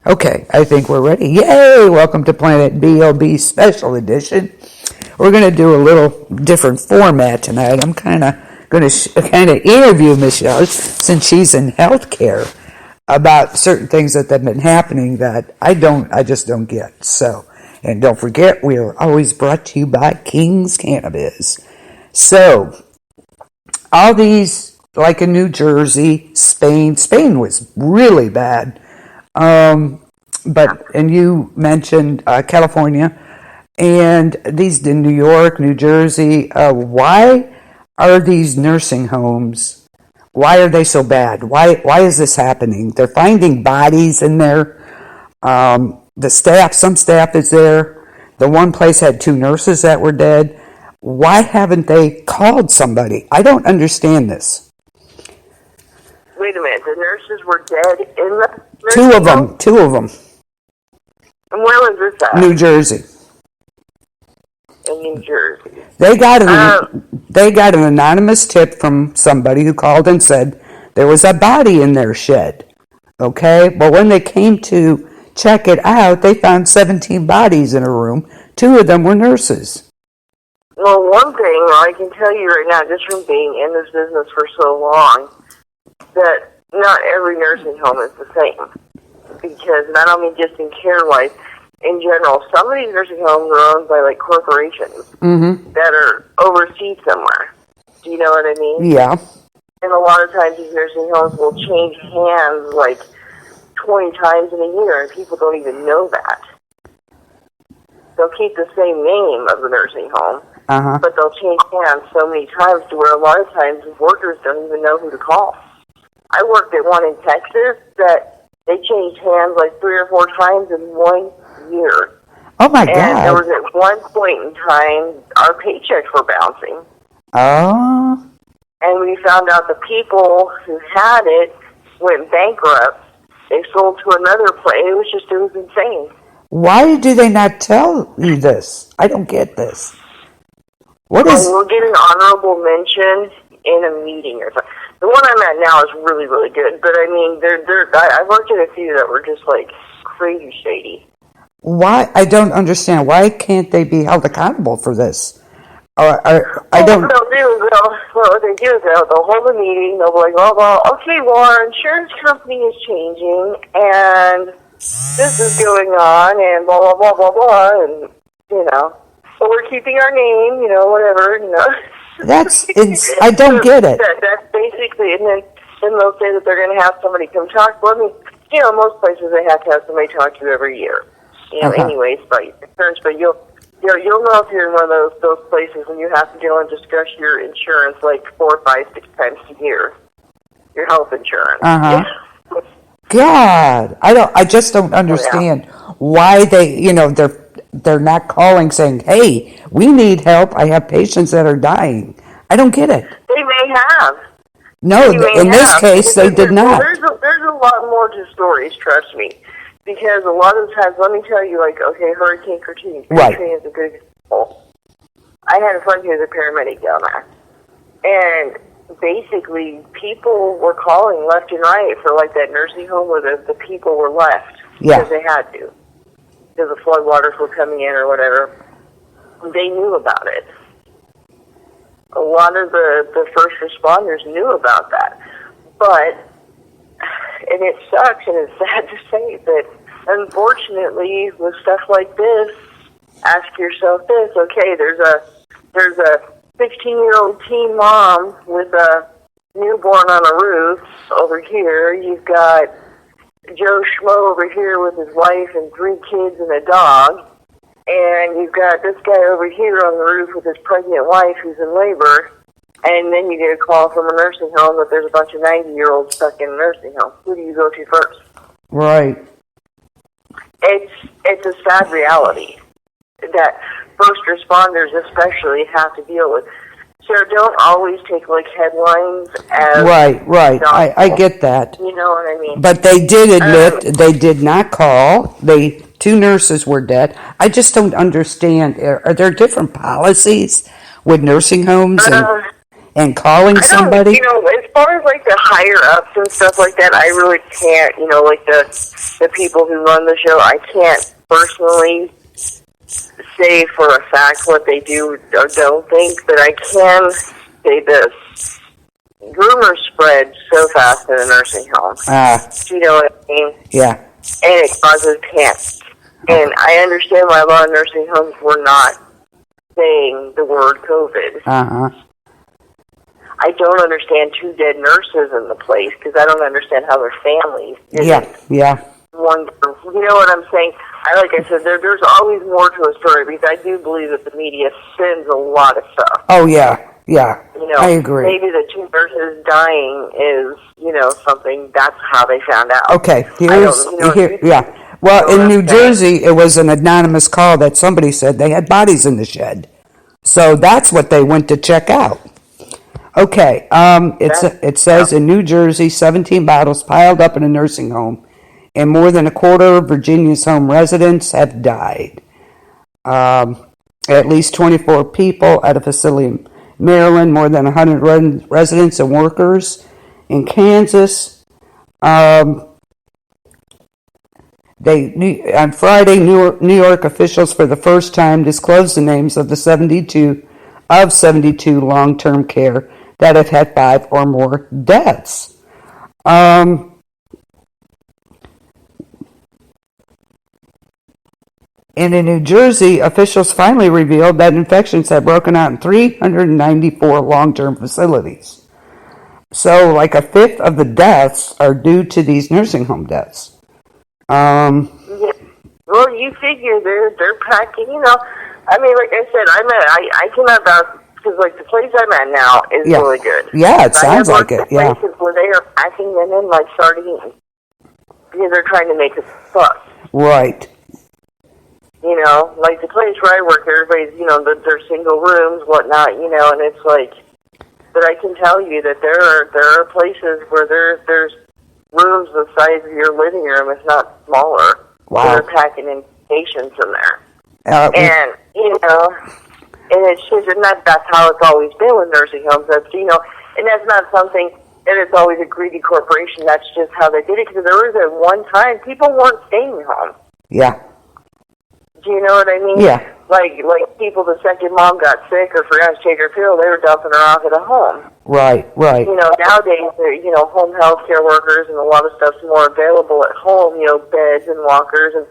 Okay, I think we're ready. Yay! Welcome to Planet B.O.B Special Edition. We're going to do a little different format tonight. I'm kind of going to interview Michelle, since she's in healthcare, about certain things that have been happening that I just don't get. So, and don't forget, we are always brought to you by King's Cannabis. So, all these, like in New Jersey, Spain was really bad. And you mentioned California, and these in New York, New Jersey. Why are these nursing homes? Why are they so bad? Why is this happening? They're finding bodies in there. Some staff is there. The one place had 2 nurses that were dead. Why haven't they called somebody? I don't understand this. Wait a minute, the nurses were dead in the Two of them. And where was this at? New Jersey. In New Jersey. They got an anonymous tip from somebody who called and said there was a body in their shed. Okay? But when they came to check it out, they found 17 bodies in a room. 2 of them were nurses. Well, one thing I can tell you right now, just from being in this business for so long, that not every nursing home is the same. Because, and I don't mean just in care-wise, in general, some of these nursing homes are owned by, like, corporations that are overseas somewhere. Do you know what I mean? Yeah. And a lot of times these nursing homes will change hands, like, 20 times in a year, and people don't even know that. They'll keep the same name of the nursing home, but they'll change hands so many times to where a lot of times workers don't even know who to call. I worked at one in Texas that they changed hands like 3 or 4 times in 1 year. Oh, my God. And there was at one point in time, our paychecks were bouncing. Oh. And we found out the people who had it went bankrupt. They sold to another place. It was insane. Why do they not tell you this? I don't get this. We'll get an honorable mention in a meeting or something. The one I'm at now is really, really good. But, I mean, I've worked at a few that were just, like, crazy shady. Why? I don't understand. Why can't they be held accountable for this? What they'll do is they'll hold a meeting. They'll be like, okay, well, our insurance company is changing, and this is going on, and blah, blah, blah, blah, blah, and, so we're keeping our name, whatever, I don't get it. That's basically, and then they'll say that they're going to have somebody come talk. Well, I mean, most places they have to have somebody talk to you every year. Anyways, but you'll know if you're in one of those places and you have to go and discuss your insurance like 4, 5, 6 times a year. Your health insurance. God, I just don't understand why they're not calling saying, hey, we need help. I have patients that are dying. I don't get it. They may have. No, in this case, they did not. There's a lot more to stories, trust me. Because a lot of the times, let me tell you, like, okay, Hurricane Katrina is a good example. I had a friend who was a paramedic down there. And basically, people were calling left and right for, like, that nursing home where the people were left. Because they had to. Because the floodwaters were coming in or whatever. They knew about it. A lot of the first responders knew about that. But, and it sucks and it's sad to say, but unfortunately, with stuff like this, ask yourself this, okay, there's a 16-year-old teen mom with a newborn on a roof over here. You've got Joe Schmo over here with his wife and 3 kids and a dog. And you've got this guy over here on the roof with his pregnant wife who's in labor. And then you get a call from a nursing home that there's a bunch of 90-year-olds stuck in a nursing home. Who do you go to first? Right. It's a sad reality that first responders especially have to deal with. So don't always take, like, headlines as... Right. I get that. You know what I mean? But they did admit they did not call. 2 nurses were dead. I just don't understand. Are there different policies with nursing homes? and calling somebody? You know, as far as like the higher ups and stuff like that, I really can't. You know, like the people who run the show, I can't personally say for a fact what they do or don't think, but I can say this. Rumors spread so fast in a nursing home. Do you know what I mean? Yeah. And it causes panic. And I understand why a lot of nursing homes were not saying the word COVID. I don't understand 2 dead nurses in the place because I don't understand how their families. Wonder, you know what I'm saying? Like I said, there's always more to a story because I do believe that the media spins a lot of stuff. Oh, yeah. Yeah, you know, I agree. Maybe the 2 nurses dying is, you know, something, that's how they found out. Okay, Well, in New Jersey, it was an anonymous call that somebody said they had bodies in the shed. So that's what they went to check out. Okay, it says in New Jersey, 17 bottles piled up in a nursing home, and more than a quarter of Virginia's home residents have died. At least 24 people at a facility in Maryland, more than 100 residents and workers. In Kansas, on Friday, New York officials for the first time disclosed the names of the 72 long-term care that have had 5 or more deaths. And in New Jersey, officials finally revealed that infections had broken out in 394 long-term facilities. So, like a fifth of the deaths are due to these nursing home deaths. Well, you figure they're packing. You know, I mean, like I said, I cannot vouch because like the place I'm at now is really good. Yeah, it sounds like it. Yeah. Places where they are packing them in like sardines because they're trying to make a fuss. Right. You know, like the place where I work, everybody's, you know, they're single rooms, whatnot, you know, and it's like, but I can tell you that there are places where there's rooms the size of your living room, if not smaller. Wow. They're packing in patients in there. And, you know, and it's just, and that's how it's always been with nursing homes. That's, you know, and that's not something that it's always a greedy corporation. That's just how they did it. Because there was at one time, people weren't staying home. Yeah. Do you know what I mean? Yeah. Like people, the second mom got sick or forgot to take her pill, they were dumping her off at a home. Right. You know, nowadays, you know, home health care workers and a lot of stuff's more available at home, you know, beds and walkers and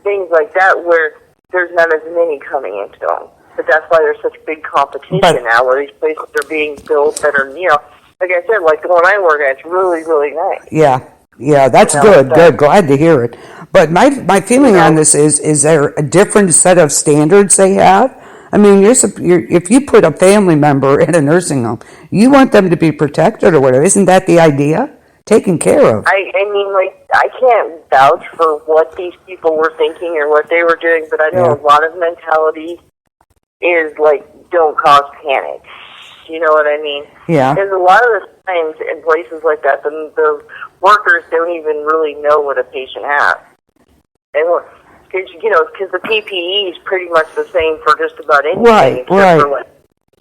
things like that where there's not as many coming into them. But that's why there's such big competition now where these places are being built that are, you know, like I said, like the one I work at, it's really, really nice. Yeah. Yeah, that's good. Glad to hear it. But my feeling on this is there a different set of standards they have? I mean, if you put a family member in a nursing home, you want them to be protected or whatever. Isn't that the idea? Taken care of. I mean, like, I can't vouch for what these people were thinking or what they were doing, but I know a lot of mentality is, like, don't cause panic. You know what I mean? Yeah. Because a lot of the times in places like that, the workers don't even really know what a patient has. And because the PPE is pretty much the same for just about anything, except for like,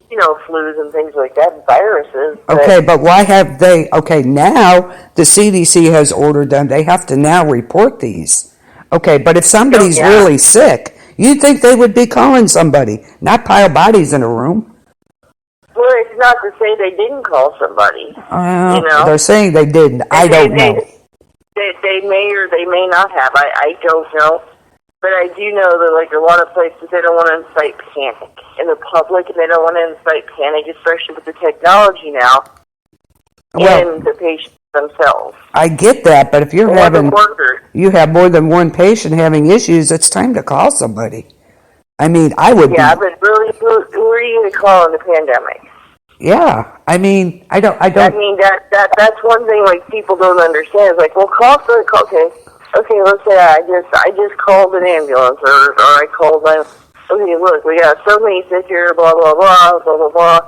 you know, flus and things like that, viruses. Okay, but why have they? Okay, now the CDC has ordered them. They have to now report these. Okay, but if somebody's really sick, you'd think they would be calling somebody, not pile bodies in a room. Well, it's not to say they didn't call somebody. You know? They're saying they didn't. I don't know. They may or they may not have. I don't know. But I do know that, like, a lot of places, they don't want to incite panic in the public, and they don't want to incite panic, especially with the technology now, in the patients themselves. I get that, but if you have more than one patient having issues, it's time to call somebody. I mean, I would. Yeah, but really, who are you going to call in the pandemic? Yeah, I mean, I don't. I mean, that's one thing, like, people don't understand. It's like, well, okay, let's say I just called an ambulance, or I called okay, look, we got so many sick here, blah, blah, blah, blah, blah, blah.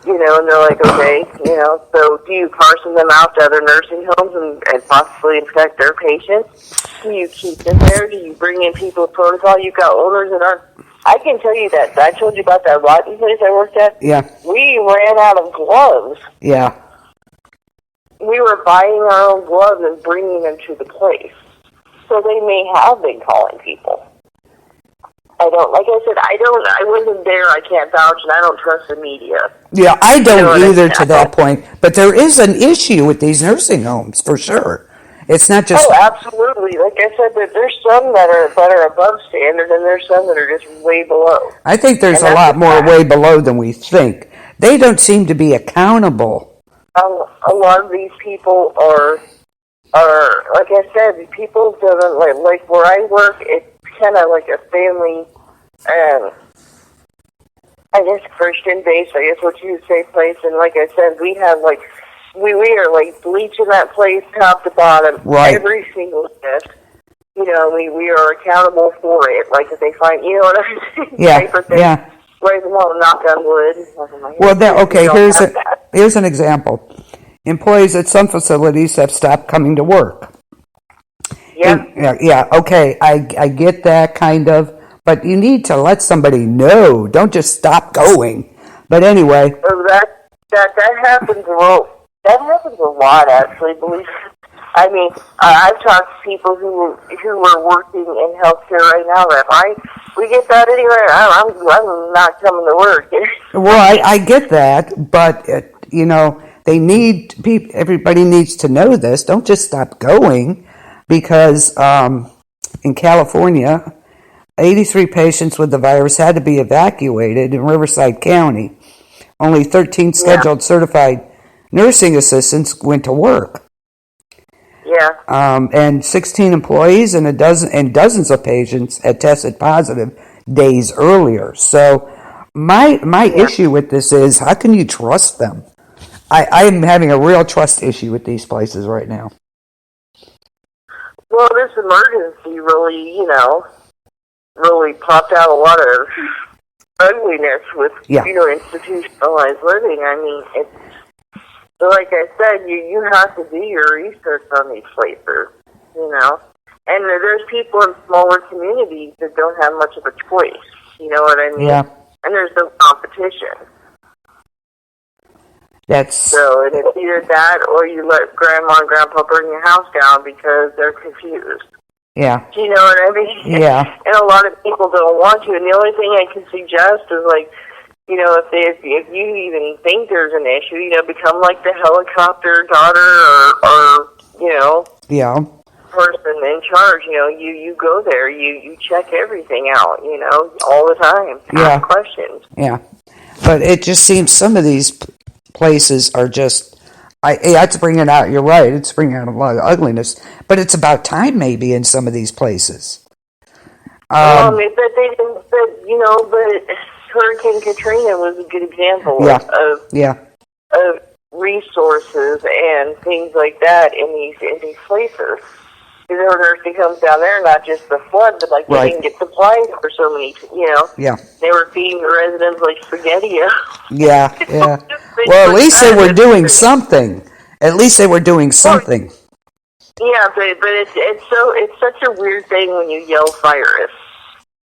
You know, and they're like, okay, you know, so do you parcel them out to other nursing homes and possibly infect their patients? Do you keep them there? Do you bring in people with protocol? You've got owners that aren't. I can tell you that. I told you about that rotten place I worked at. Yeah. We ran out of gloves. Yeah. We were buying our own gloves and bringing them to the place. So they may have been calling people. Like I said, I wasn't there, I can't vouch, and I don't trust the media. Yeah, I don't either to that point. But there is an issue with these nursing homes, for sure. It's not just... Oh, absolutely. Like I said, there's some that are above standard, and there's some that are just way below. I think there's a lot more way below than we think. They don't seem to be accountable. A lot of these people are like I said, people doesn't like where I work. It's kind of like a family, I guess Christian based. I guess what you would say place. And like I said, we have like we are like bleaching that place top to bottom, right. Every single shift. You know, we are accountable for it. Like if they find, you know what I'm saying? Yeah, yeah. Raise them all, knock on wood. Well, okay. Here's an example. Employees at some facilities have stopped coming to work. Yeah. Okay, I get that kind of, but you need to let somebody know. Don't just stop going. But anyway, that happens a lot. That happens a lot, actually. Believe. I mean, I've talked to people who are working in healthcare right now. That we get that anywhere, I'm not coming to work. Well, I get that, but you know, everybody needs to know this. Don't just stop going, because in California, 83 patients with the virus had to be evacuated in Riverside County. Only 13 scheduled certified nursing assistants went to work. Yeah. And 16 employees and dozens of patients had tested positive days earlier. So my issue with this is, how can you trust them? I'm having a real trust issue with these places right now. Well, this emergency really popped out a lot of ugliness with, institutionalized living. I mean, like I said, you have to do your research on these places, you know. And there's people in smaller communities that don't have much of a choice, you know what I mean? Yeah. And there's no competition. So and it's either that or you let grandma and grandpa burn your house down because they're confused. Yeah. Do you know what I mean? Yeah. And a lot of people don't want to. And the only thing I can suggest is, like, you know, if you even think there's an issue, you know, become like the helicopter daughter or you know, person in charge. You know, you go there, you check everything out, you know, all the time. Ask questions. Yeah. But it just seems some of these places are just, it's bringing out, you're right, it's bringing out a lot of ugliness, but it's about time maybe in some of these places. But Hurricane Katrina was a good example of resources and things like that in these places. Because there were nursing homes down there, not just the flood, but like they didn't get supplies for so many, you know. Yeah. They were feeding the residents like spaghetti. Yeah. Well, at least they were doing something. At least they were doing something. Yeah, but it's such a weird thing when you yell virus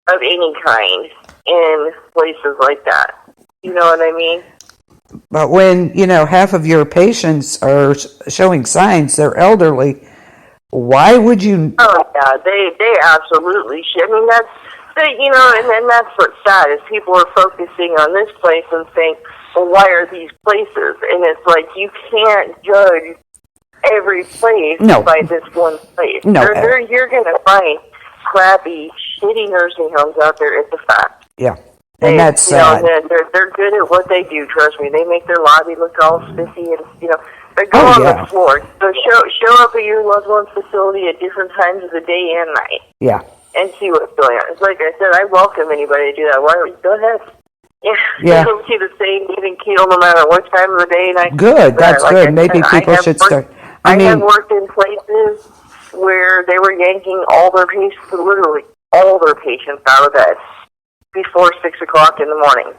of any kind in places like that. You know what I mean? But when, you know, half of your patients are showing signs, they're elderly, why would you... Oh, yeah, they absolutely should. I mean, and that's what's sad, is people are focusing on this place and saying, well, why are these places? And it's like, you can't judge every place by this one place. No. You're going to find crappy, shitty nursing homes out there. It's a fact. Yeah. And that's sad. They're good at what they do, trust me. They make their lobby look all spiffy and, you know, they go on the floor. So show up at your loved one's facility at different times of the day and night. Yeah. And see what's going on. It's like I said, I welcome anybody to do that. Why don't you go ahead? Yeah. You'll see the same even keel no matter what time of the day and night. Good, that's good. Said, maybe people should start. I have worked in places where they were yanking all their patients, literally all their patients out of bed before 6 o'clock in the morning.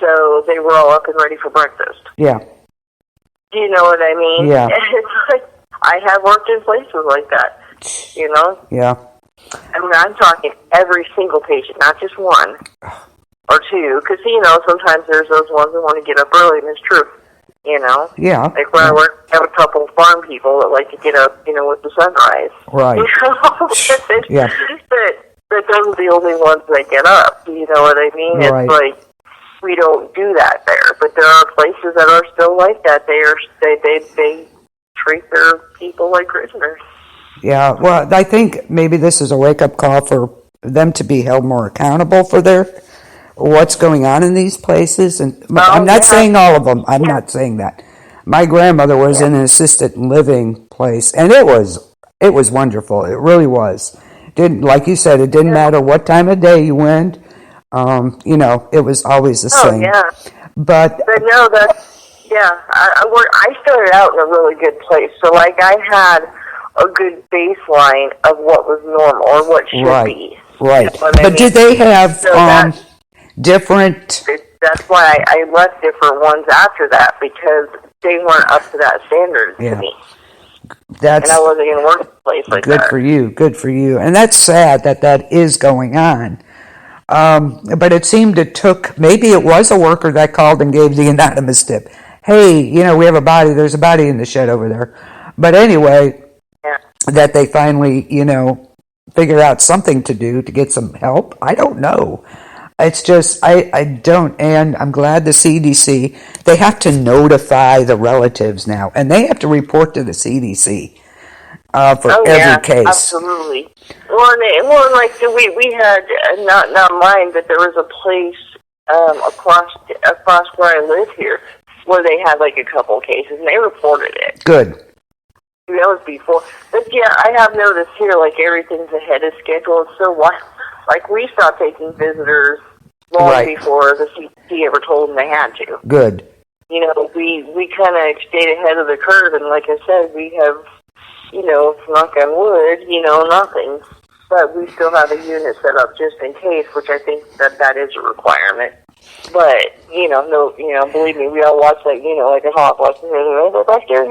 so they were all up and ready for breakfast. Yeah. Do you know what I mean? Yeah. It's like, I have worked in places like that, you know? Yeah. I mean, I'm talking every single patient, not just one or two, because, you know, sometimes there's those ones that want to get up early, and it's true, you know? Yeah. Like when I work, I have a couple of farm people that like to get up, you know, with the sunrise. Right. You know? Yeah. But those are the only ones that get up, you know what I mean? Right. It's like, we don't do that there, but there are places that are still like that. They treat their people like prisoners. Yeah, well, I think maybe this is a wake-up call for them to be held more accountable for what's going on in these places. And I'm not saying all of them. I'm not saying that. My grandmother was in an assisted living place, and it was wonderful. It really was. Didn't, like you said, it didn't matter what time of day you went. You know, it was always the same. Yeah. But no, that's, I started out in a really good place. So, like, I had a good baseline of what was normal or what should be. Right. You know but do they have different... That's why I left different ones after that, because they weren't up to that standard to me. And I wasn't in a workplace like that. Good for you. And that's sad that is going on. But it seemed maybe it was a worker that called and gave the anonymous tip. Hey, you know, there's a body in the shed over there. But anyway, that they finally, you know, figured out something to do to get some help. I don't know. It's just, I don't, and I'm glad the CDC, they have to notify the relatives now, and they have to report to the CDC for every case. Absolutely. Well, like we had not mine, but there was a place across where I live here where they had like a couple of cases, and they reported it. Good. That was before, but yeah, I have noticed here like everything's ahead of schedule. So like we stopped taking visitors long before the CDC ever told them they had to. Good. You know, we kind of stayed ahead of the curve, and like I said, we have, you know, knock on wood, you know, nothing. But we still have a unit set up just in case, which I think that is a requirement. But, you know, believe me, we all watch like, you know, like a hot watch, and back there,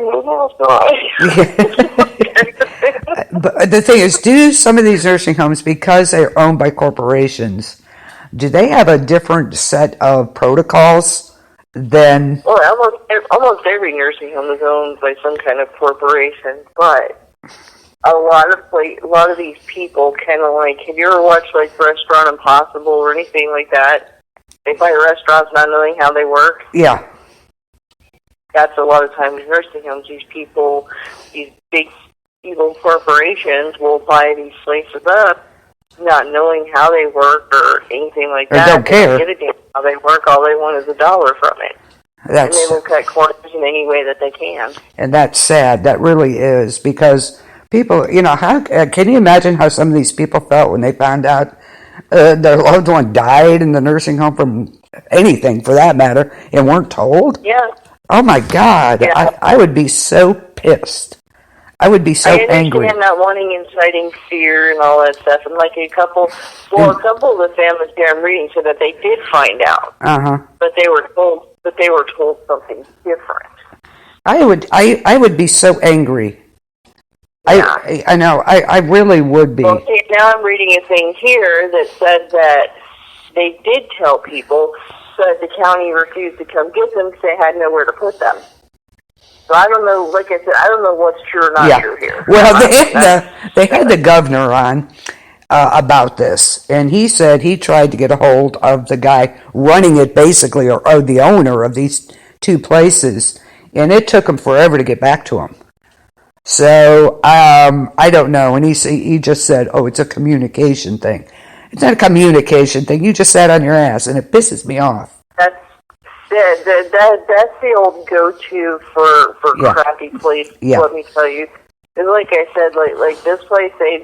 But the thing is, do some of these nursing homes, because they're owned by corporations, do they have a different set of protocols than... Well, almost every nursing home is owned by some kind of corporation, but a lot of these people kind of like, have you ever watched like Restaurant Impossible or anything like that? They buy restaurants not knowing how they work. Yeah. That's a lot of times nursing homes. These people, these big evil corporations will buy these places up not knowing how they work or anything like that. They don't care. They don't give a damn how they work. All they want is $1 from it. And they will cut corners in any way that they can. And that's sad. That really is, because people, you know, how can you imagine how some of these people felt when they found out their loved one died in the nursing home from anything, for that matter, and weren't told? Yeah. Oh my God. Yeah. I would be so pissed. I would be so angry. I understand not wanting inciting fear and all that stuff. And like a couple of the families there I'm reading said that they did find out. But they were told something different. I would be so angry. Yeah. I know. I really would be. Well, see, now I'm reading a thing here that said that they did tell people, but the county refused to come get them because they had nowhere to put them. So I don't know, like I said, I don't know what's true or not true here. Well, they had the governor on about this, and he said he tried to get a hold of the guy running it, basically, or the owner of these two places, and it took him forever to get back to him. So I don't know, and he just said, "Oh, it's a communication thing." It's not a communication thing. You just sat on your ass, and it pisses me off. That's the old go-to for crappy place. Yeah. Let me tell you. And like I said, like this place, they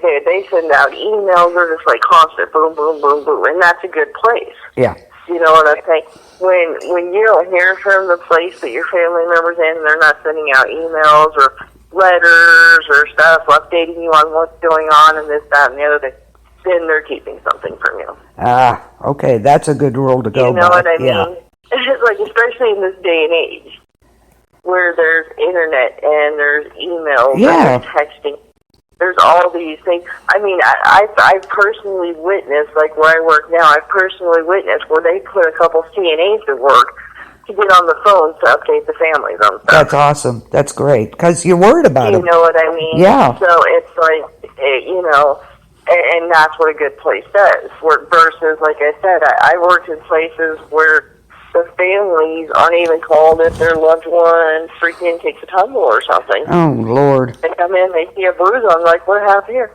send out emails. They're just like constant, boom, boom, boom, boom, and that's a good place. Yeah. You know what I'm saying? When you don't hear from the place that your family members in, they're not sending out emails or letters or stuff updating you on what's going on and this, that, and the other thing, then they're keeping something from you. Okay, that's a good rule to go by. You know what I mean? like, especially in this day and age, where there's internet and there's emails and there's texting. There's all these things. I mean, I've personally witnessed, like where I work now, I've personally witnessed where they put a couple CNAs to work to get on the phone to update the families on stuff. That's awesome. That's great, because you're worried about it. You know what I mean? Yeah. So it's like, you know, and that's what a good place does. Versus, like I said, I worked in places where the families aren't even called if their loved one freaking takes a tumble or something. Oh, Lord. They come in, they see a bruise on, like, what happened here?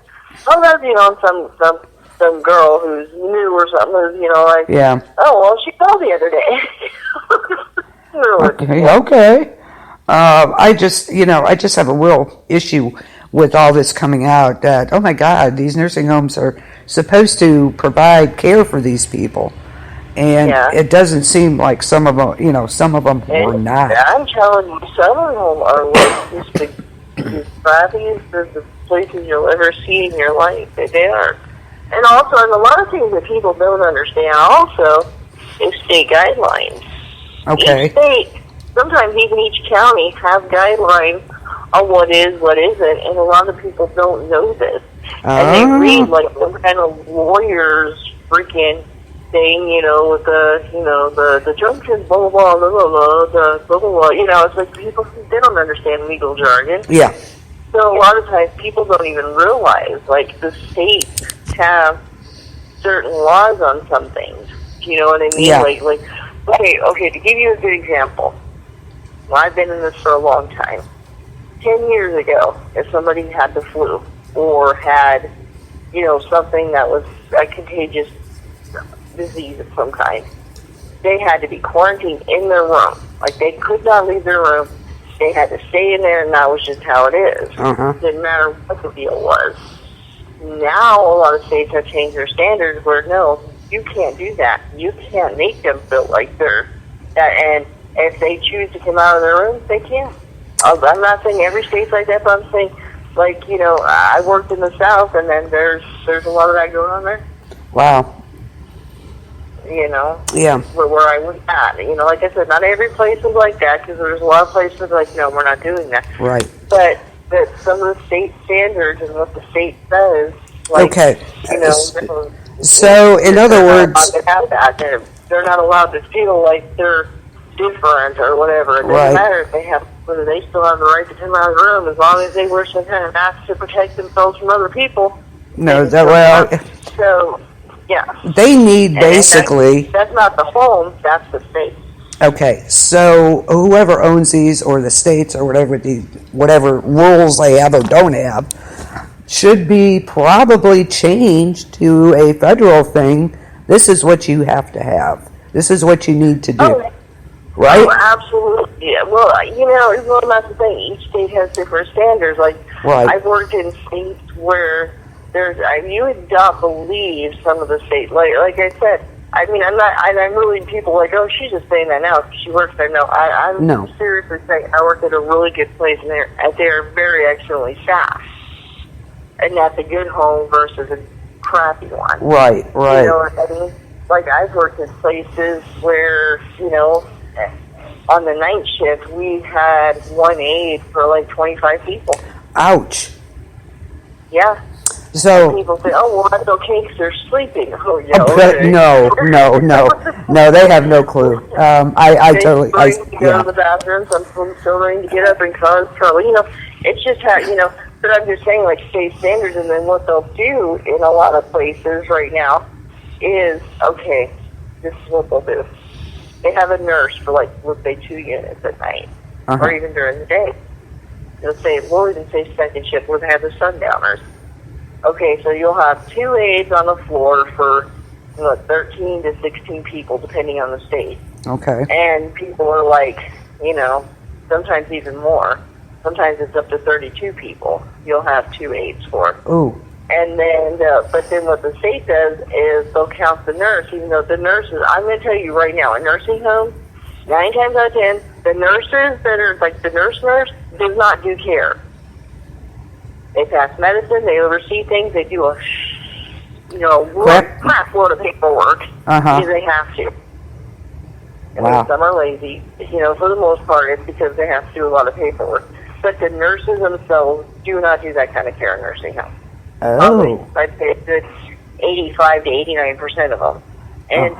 Oh, that's, you know, some girl who's new or something, you know, like, yeah. Oh, well, she fell the other day. Really? Okay. I just have a real issue with all this coming out that, oh my God, these nursing homes are supposed to provide care for these people. And it doesn't seem like some of them were not. I'm telling you, some of them are like the crappiest of the places you'll ever see in your life. They are. And also, and a lot of things that people don't understand also is state guidelines. Okay. Each state, sometimes even each county, have guidelines on what is, what isn't, and a lot of people don't know this. And they read like some kind of lawyer's freaking thing, you know, with the junctions, blah, blah, blah, blah, blah, blah, blah, blah, blah. You know, it's like people, they don't understand legal jargon. Yeah. So a lot of times people don't even realize, like, the states have certain laws on some things. You know what I mean? Yeah. Like, okay, to give you a good example, well, I've been in this for a long time. 10 years ago, if somebody had the flu or had, you know, something that was a contagious disease of some kind, they had to be quarantined in their room. Like, they could not leave their room. They had to stay in there, and that was just how it is. Didn't matter what the deal was. Now, a lot of states have changed their standards where, no, you can't do that. You can't make them feel like they're that. And if they choose to come out of their room, they can. I'm not saying every state's like that, but I'm saying, like, you know, I worked in the South, and then there's a lot of that going on there. Wow. You know? Yeah. Where I was at. You know, like I said, not every place is like that, because there's a lot of places like, no, we're not doing that. Right. But some of the state standards and what the state says, like, okay. You know, so, in other words, they're not allowed to feel like they're different or whatever. It doesn't matter if they have, whether they still have the right to come out of the room, as long as they wear some kind of mask to protect themselves from other people. No, that well. So, yeah. They need basically. That's not the home. That's the state. Okay, so whoever owns these, or the states, or whatever rules they have or don't have, should be probably changed to a federal thing. This is what you have to have. This is what you need to do. Oh, right? Oh, absolutely. Yeah. Well, you know, that's the thing. Each state has different standards. Like, I've worked in states where there's, you would not believe some of the states. Like I said, I mean, I'm really, people like, oh, she's just saying that now because she works there. No, I'm seriously saying I work at a really good place, and they're very excellently staffed. And that's a good home versus a crappy one. Right. You know what I mean? Like, I've worked in places where, you know, on the night shift, we had one aide for like 25 people. Ouch. Yeah. So and people say, oh, well, that's okay because they're sleeping. Oh, yeah. Okay. No, they have no clue. I totally. To go to the bathroom. Some people still ready to get up and cause trouble. You know, it's just how, you know, but I'm just saying, like, state standards, and then what they'll do in a lot of places right now is, okay, this is what they'll do. They have a nurse for, like, let's say 2 units at night, or even during the day. They'll say, we'll even say second shift, where they have the sundowners. Okay, so you'll have 2 aides on the floor for, 13 to 16 people, depending on the state. Okay. And people are like, you know, sometimes even more. Sometimes it's up to 32 people you'll have 2 aides for. Ooh. And then, but then what the state does is they'll count the nurse, even though the nurses, I'm going to tell you right now, a nursing home, 9 times out of 10, the nurses that are, like the nurse does not do care. They pass medicine, they oversee things, they do a, crap load of paperwork because they have to. And Wow. some are lazy. For the most part, it's because they have to do a lot of paperwork. But the nurses themselves do not do that kind of care in nursing homes. Oh. Probably, I'd say a good 85 to 89% of them. And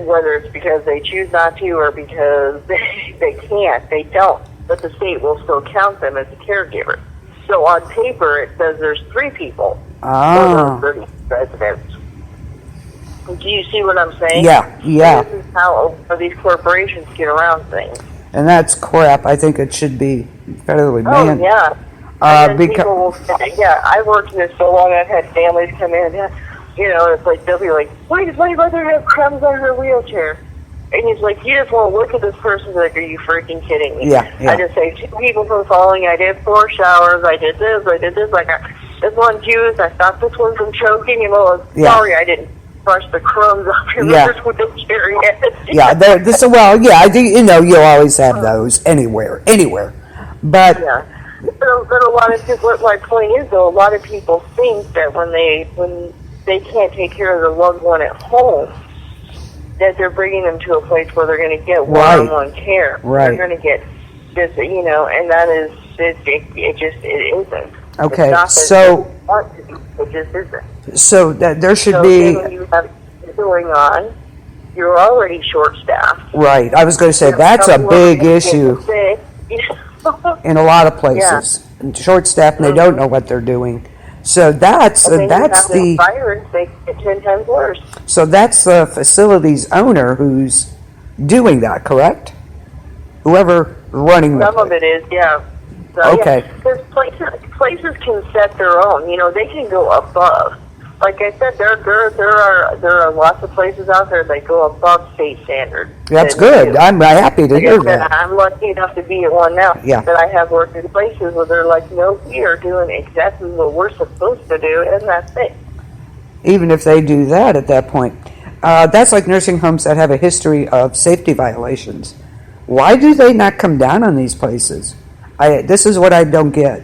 whether it's because they choose not to or because they can't, they don't. But the state will still count them as a caregiver. So on paper, it says there's 3 people for those 30 residents. Do you see what I'm saying? Yeah. This is how these corporations get around things. And that's crap. I think it should be federally banned. Oh, yeah. People will say, I worked in this so long, I've had families come in, it's like, they'll be like, why does my mother have crumbs on her wheelchair? And he's like, you just won't look at this person, like, are you freaking kidding me? Yeah. I just say, 2 people from falling, I did 4 showers, I did this, like, this one's used, I stopped this one from choking, sorry, I didn't brush the crumbs off your mother's wheelchair yet. I do, you'll always have those anywhere. But... Yeah. But a lot of people, my point is, though, a lot of people think that when they can't take care of their loved one at home, that they're bringing them to a place where they're going to get one-on-one care. Right. They're going to get this, and that is, it isn't. Okay, It just isn't. So that there should be... when you have going on, you're already short-staffed. Right, I was going to say, that's a big issue in a lot of places. Short-staffed, and they don't know what they're doing. So that's the virus, they get 10 times worse. So that's the facility's owner who's doing that, correct? Whoever running Some of it is, yeah. So, okay. Because places can set their own. They can go above. Like I said, there are lots of places out there that go above state standards. That's good. I'm happy to hear that. I'm lucky enough to be at one now. Yeah. That I have worked in places where they're like, no, we are doing exactly what we're supposed to do, and that's it. Even if they do that at that point. That's like nursing homes that have a history of safety violations. Why do they not come down on these places? This is what I don't get.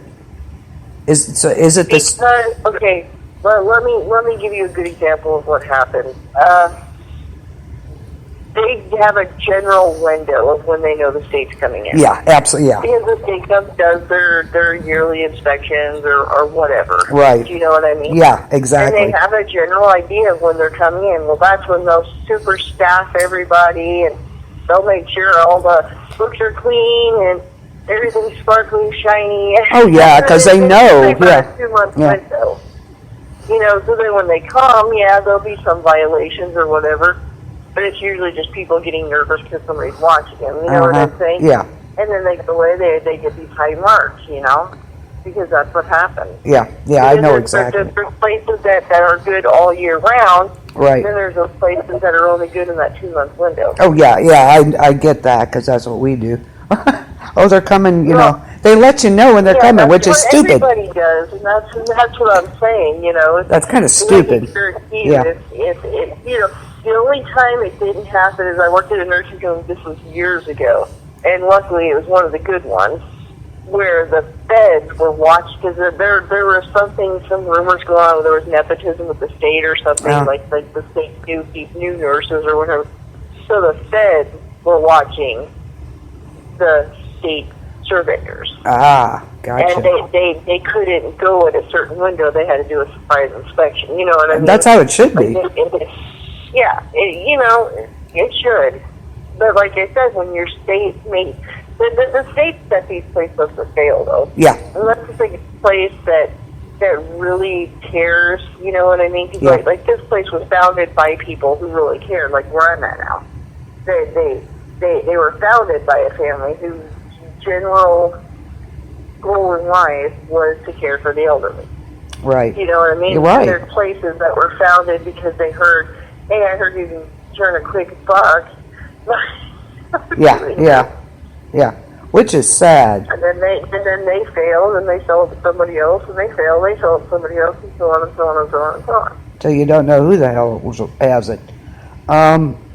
Is it this? Okay. Well, let me give you a good example of what happened. They have a general window of when they know the state's coming in. Yeah, absolutely, yeah. Because the state does their yearly inspections or whatever. Right. Do you know what I mean? Yeah, exactly. And they have a general idea of when they're coming in. Well, that's when they'll super staff everybody, and they'll make sure all the books are clean and everything's sparkly, shiny. Oh, yeah, because they know. Yeah. 2 months window. So then when they come, there'll be some violations or whatever, but it's usually just people getting nervous because somebody's watching them, you know what I'm saying? Yeah. And then they go away, they get these high marks, because that's what happens. Yeah, I know exactly. There's places that are good all year round, right. And then there's those places that are only good in that 2 month window. Oh, yeah, I get that, because that's what we do. Oh, they're coming, they let you know when they're coming, which is stupid. Everybody does, and that's what I'm saying, That's kind of stupid. Yeah. The only time it didn't happen is I worked at a nursing home, this was years ago, and luckily it was one of the good ones, where the beds were watched, because there were some rumors going on, there was nepotism with the state or something, like the state new nurses or whatever. So the feds were watching the state surveyors. Ah, gotcha. And they couldn't go at a certain window. They had to do a surprise inspection. You know what I mean? That's how it should be. It should. But like I said, when your state makes... The states that these places to fail, though. Yeah. Unless it's like a place that really cares, you know what I mean? Cause like this place was founded by people who really cared, like where I'm at now. They were founded by a family whose general goal in life was to care for the elderly. Right. You know what I mean? You're right. There's places that were founded because they heard, hey, I heard you can turn a quick buck. Yeah. Which is sad. And then they failed, and they sold it to somebody else, and they failed, they sold it to somebody else, and so on and so on and so on and so on. So you don't know who the hell has it.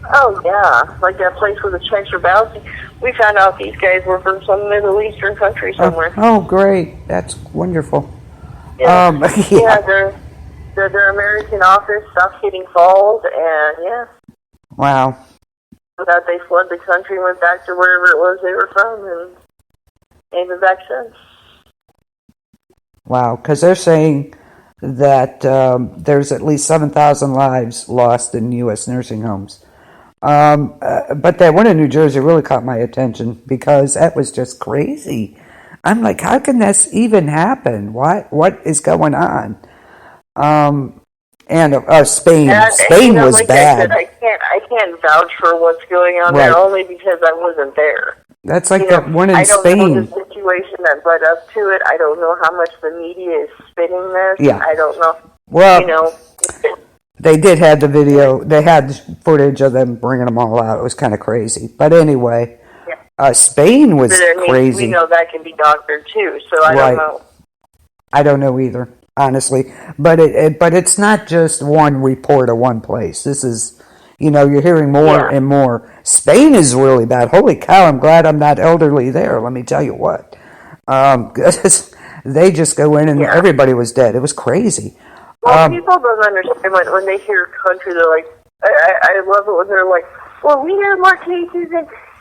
Oh, yeah. Like that place where the checks are bouncing. We found out these guys were from some Middle Eastern country somewhere. Oh, great. That's wonderful. Yeah, their American office, South Kitting Falls, and yeah. Wow. that they fled the country and went back to wherever it was they were from, and ain't been back since. Wow, because they're saying that there's at least 7,000 lives lost in U.S. nursing homes. But that one in New Jersey really caught my attention because that was just crazy. I'm like, how can this even happen? What is going on? And Spain. Spain was like bad. I said, I can't vouch for what's going on there only because I wasn't there. That's like that one in Spain. I don't know the situation that led up to it. I don't know how much the media is spinning this. Yeah. I don't know. Well, they did have the video. They had footage of them bringing them all out. It was kind of crazy. But anyway, Spain was crazy. We know that can be doctored too, so I don't know. I don't know either, honestly. But it's not just one report of one place. This is, you're hearing more and more. Spain is really bad. Holy cow, I'm glad I'm not elderly there, let me tell you what. They just go in and everybody was dead. It was crazy. Well, people don't understand when they hear country, they're like, I love it when they're like, well, we have more cases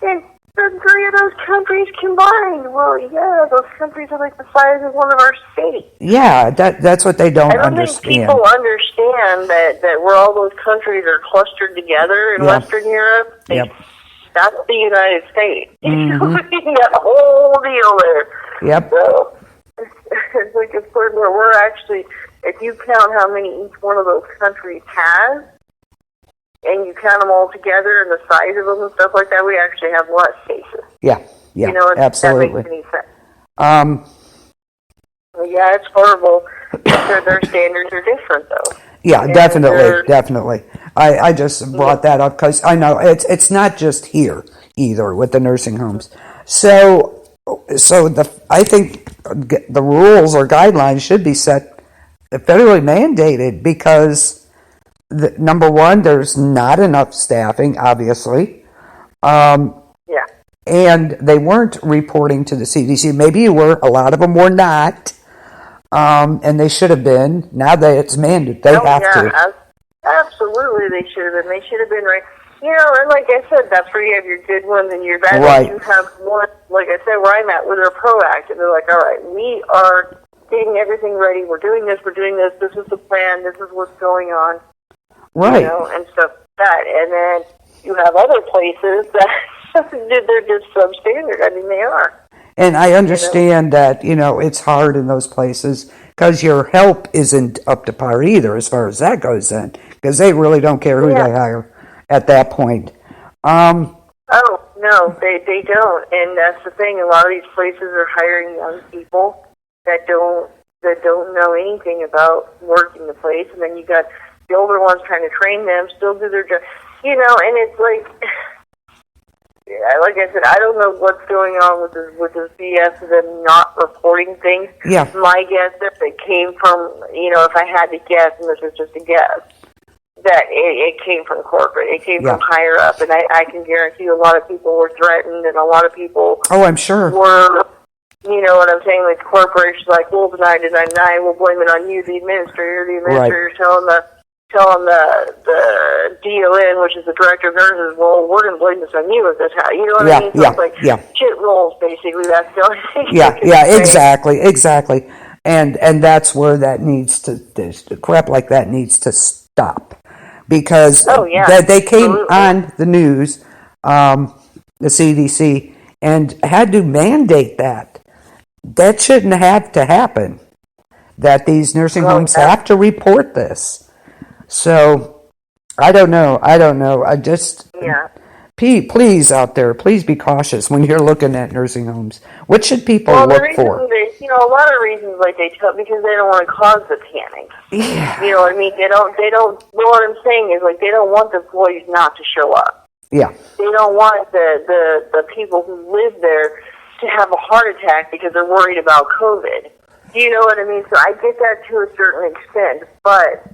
than 3 of those countries combined. Well, yeah, those countries are like the size of one of our states. Yeah, that's what they don't understand. I don't think people understand that where all those countries are clustered together in Western Europe. That's the United States. Mm-hmm. That whole deal there. Yep. So it's like a point where we're actually, if you count how many each one of those countries has, and you count them all together and the size of them and stuff like that, we actually have less cases. Yeah, absolutely. That makes any sense. Yeah, it's horrible. Their standards are different, though. Yeah, and definitely. I just brought that up because I know it's not just here either with the nursing homes. So I think the rules or guidelines should be set federally mandated because. Number one, there's not enough staffing, obviously. And they weren't reporting to the CDC. Maybe you were. A lot of them were not. And they should have been. Now that it's mandated, they have to. Absolutely, they should have been. They should have been right. And like I said, that's where you have your good ones and your bad ones. You have one, like I said, where I'm at, where they're proactive. They're like, all right, we are getting everything ready. We're doing this. This is the plan. This is what's going on. Right. And stuff like that. And then you have other places that they're just substandard. I mean, they are. And I understand that, it's hard in those places because your help isn't up to par either as far as that goes then. Because they really don't care who they hire at that point. Oh, no, they don't. And that's the thing. A lot of these places are hiring young people that don't know anything about working the place. And then you got the older ones trying to train them, still do their job, and it's like, like I said, I don't know what's going on with this BS of them not reporting things. Yeah. My guess, if it came from, if I had to guess, and this is just a guess, that it came from corporate. It came from higher up, and I can guarantee you a lot of people were threatened, and a lot of people I'm sure. were, you know what I'm saying, like corporations like, we'll deny, we'll blame it on you, the administrator. The administrator's telling the DON, which is the director of nurses, well, we're going to blame this on you if this happens. You know what I mean? So it's like shit rolls, basically. That's the only thing. Exactly. And that's where that needs to, crap like that needs to stop. Because they came on the news, the CDC, and had to mandate that. That shouldn't have to happen. That these nursing homes have to report this. So, I don't know. I just, please out there, please be cautious when you're looking at nursing homes. What should people look for? A lot of reasons, like they tell, because they don't want to cause the panic. Yeah. You know what I mean? They don't, what I'm saying is, like, they don't want the employees not to show up. Yeah. They don't want the people who live there to have a heart attack because they're worried about COVID. Do you know what I mean? So I get that to a certain extent, but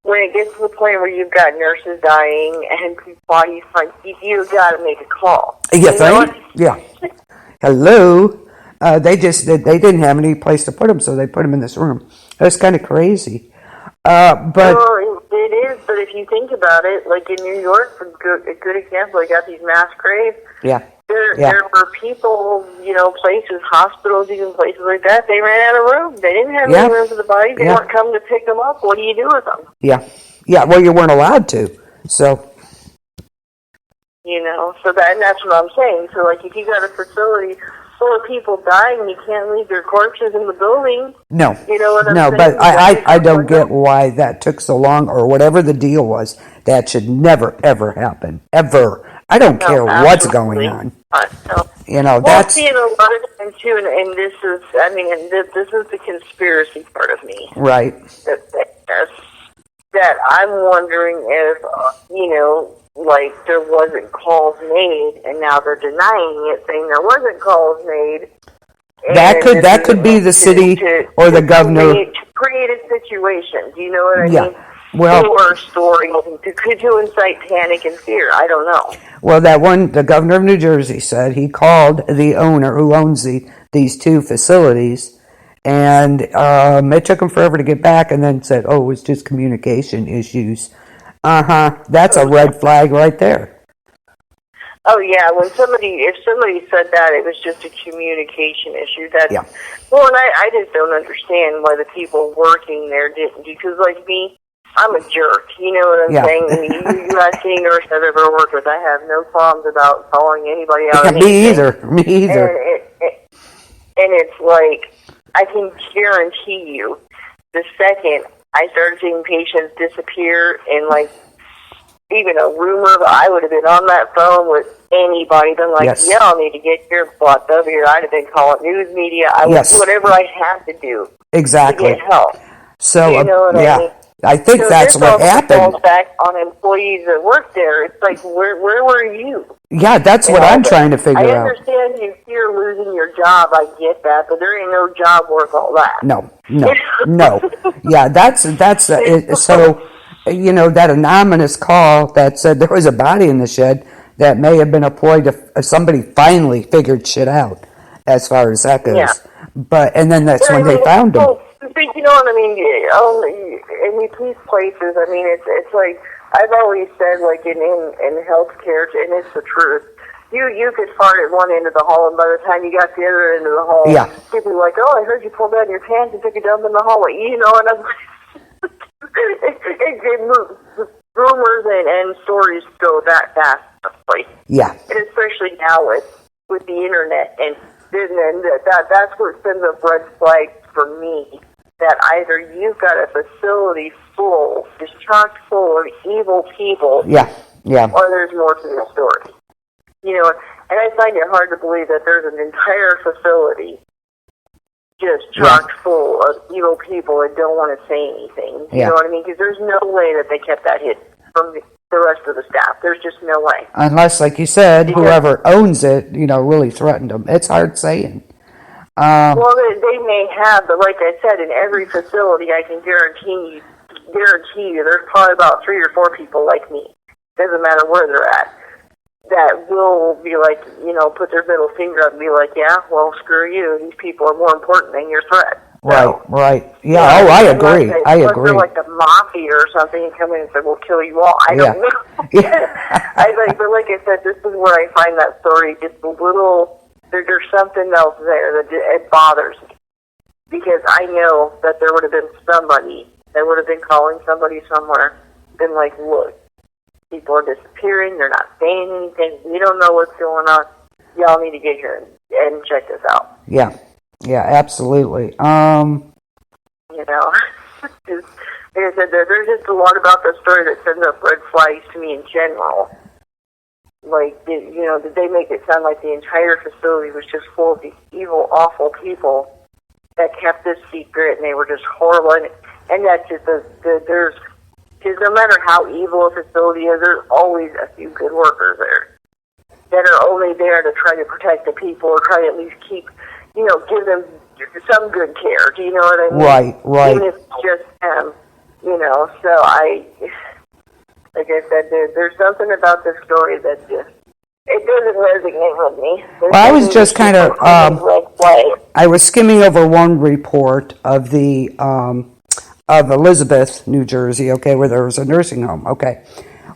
when it gets to the point where you've got nurses dying and bodies, like, you've got to make a call. Yeah. Hello. They didn't have any place to put them, so they put them in this room. That's kind of crazy. But well, it is but if you think about it, like in New York, for a good example, they got these mass graves. Yeah. There were people, places, hospitals, even places like that, they ran out of room. They didn't have any room for the bodies. They weren't coming to pick them up. What do you do with them? Yeah. Yeah, well, you weren't allowed to, so... So that's what I'm saying. So, like, if you got a facility full of people dying, you can't leave their corpses in the building. No. You know what I'm saying? But I don't get why that took so long, or whatever the deal was. That should never, ever happen. Ever. I don't care what's going on. That's... see, in a lot of times, too, and this is, this is the conspiracy part of me. Right. That I'm wondering if, like there wasn't calls made, and now they're denying it, saying there wasn't calls made. That could be the city or the governor to create a situation. Do you know what I mean? Well, or stories to incite panic and fear. I don't know. Well, the governor of New Jersey said he called the owner who owns these two facilities, and it took him forever to get back, and then said, "Oh, it was just communication issues." That's a red flag right there. Oh yeah, if somebody said that, it was just a communication issue. Well, and I just don't understand why the people working there didn't, because like me, I'm a jerk. You know what I'm saying? I mean, you ask any nurse I've ever worked with, I have no qualms about calling anybody out. Me either. And it's like, I can guarantee you, the second I started seeing patients disappear, and like even a rumor, I would have been on that phone with anybody. Been like, y'all need to get your butt over here. I'd have been calling news media. I would do whatever I had to do to get help. So you know what I mean? I think that's what happened. Falls back on employees that work there. It's like, where were you? Yeah, that's what I'm trying to figure out. I understand you fear losing your job. I get that, but there ain't no job worth all that. No. Yeah, that's so. That anonymous call that said there was a body in the shed, that may have been a ploy to somebody finally figured shit out, as far as that goes. Yeah. And then that's when they found him. You know what I mean? In these places, I mean, it's like I've always said, like in healthcare, and it's the truth. You could fart at one end of the hall, and by the time you got to the other end of the hall, people were like, "Oh, I heard you pulled down your pants and took a dump in the hallway." And I'm like, rumors and stories go that fast. Like, and especially now with the internet, and that's what sends up red flags for me. That either you've got a facility full, just chock full of evil people, or there's more to the story. And I find it hard to believe that there's an entire facility just chock full of evil people that don't want to say anything. You know what I mean? Because there's no way that they kept that hidden from the rest of the staff. There's just no way. Unless, like you said, whoever owns it, really threatened them. It's hard saying. Well, they may have, but like I said, in every facility, I can guarantee you, there's probably about 3 or 4 people like me. Doesn't matter where they're at. That will be like, put their middle finger up and be like, yeah, well, screw you. These people are more important than your threat. Right. Yeah, I agree. Unless they're like the mafia or something and come in and say, we'll kill you all. I don't know. But like I said, this is where I find that story just a little... There's something else there that it bothers me, because I know that there would have been somebody that would have been calling somebody somewhere, been like, look, people are disappearing, they're not saying anything, we don't know what's going on, y'all need to get here and check this out. Yeah, absolutely. Like I said, there's just a lot about the story that sends up red flags to me in general. Like, did they make it sound like the entire facility was just full of these evil, awful people that kept this secret, and they were just horrible. And that's just there's, because no matter how evil a facility is, there's always a few good workers there that are only there to try to protect the people, or try to at least keep, give them some good care. Do you know what I mean? Right. Even if it's just them, so like I said, there's something about this story that just, it doesn't resonate with me. I was just kind of, I was skimming over one report of the of Elizabeth, New Jersey, okay, where there was a nursing home, okay.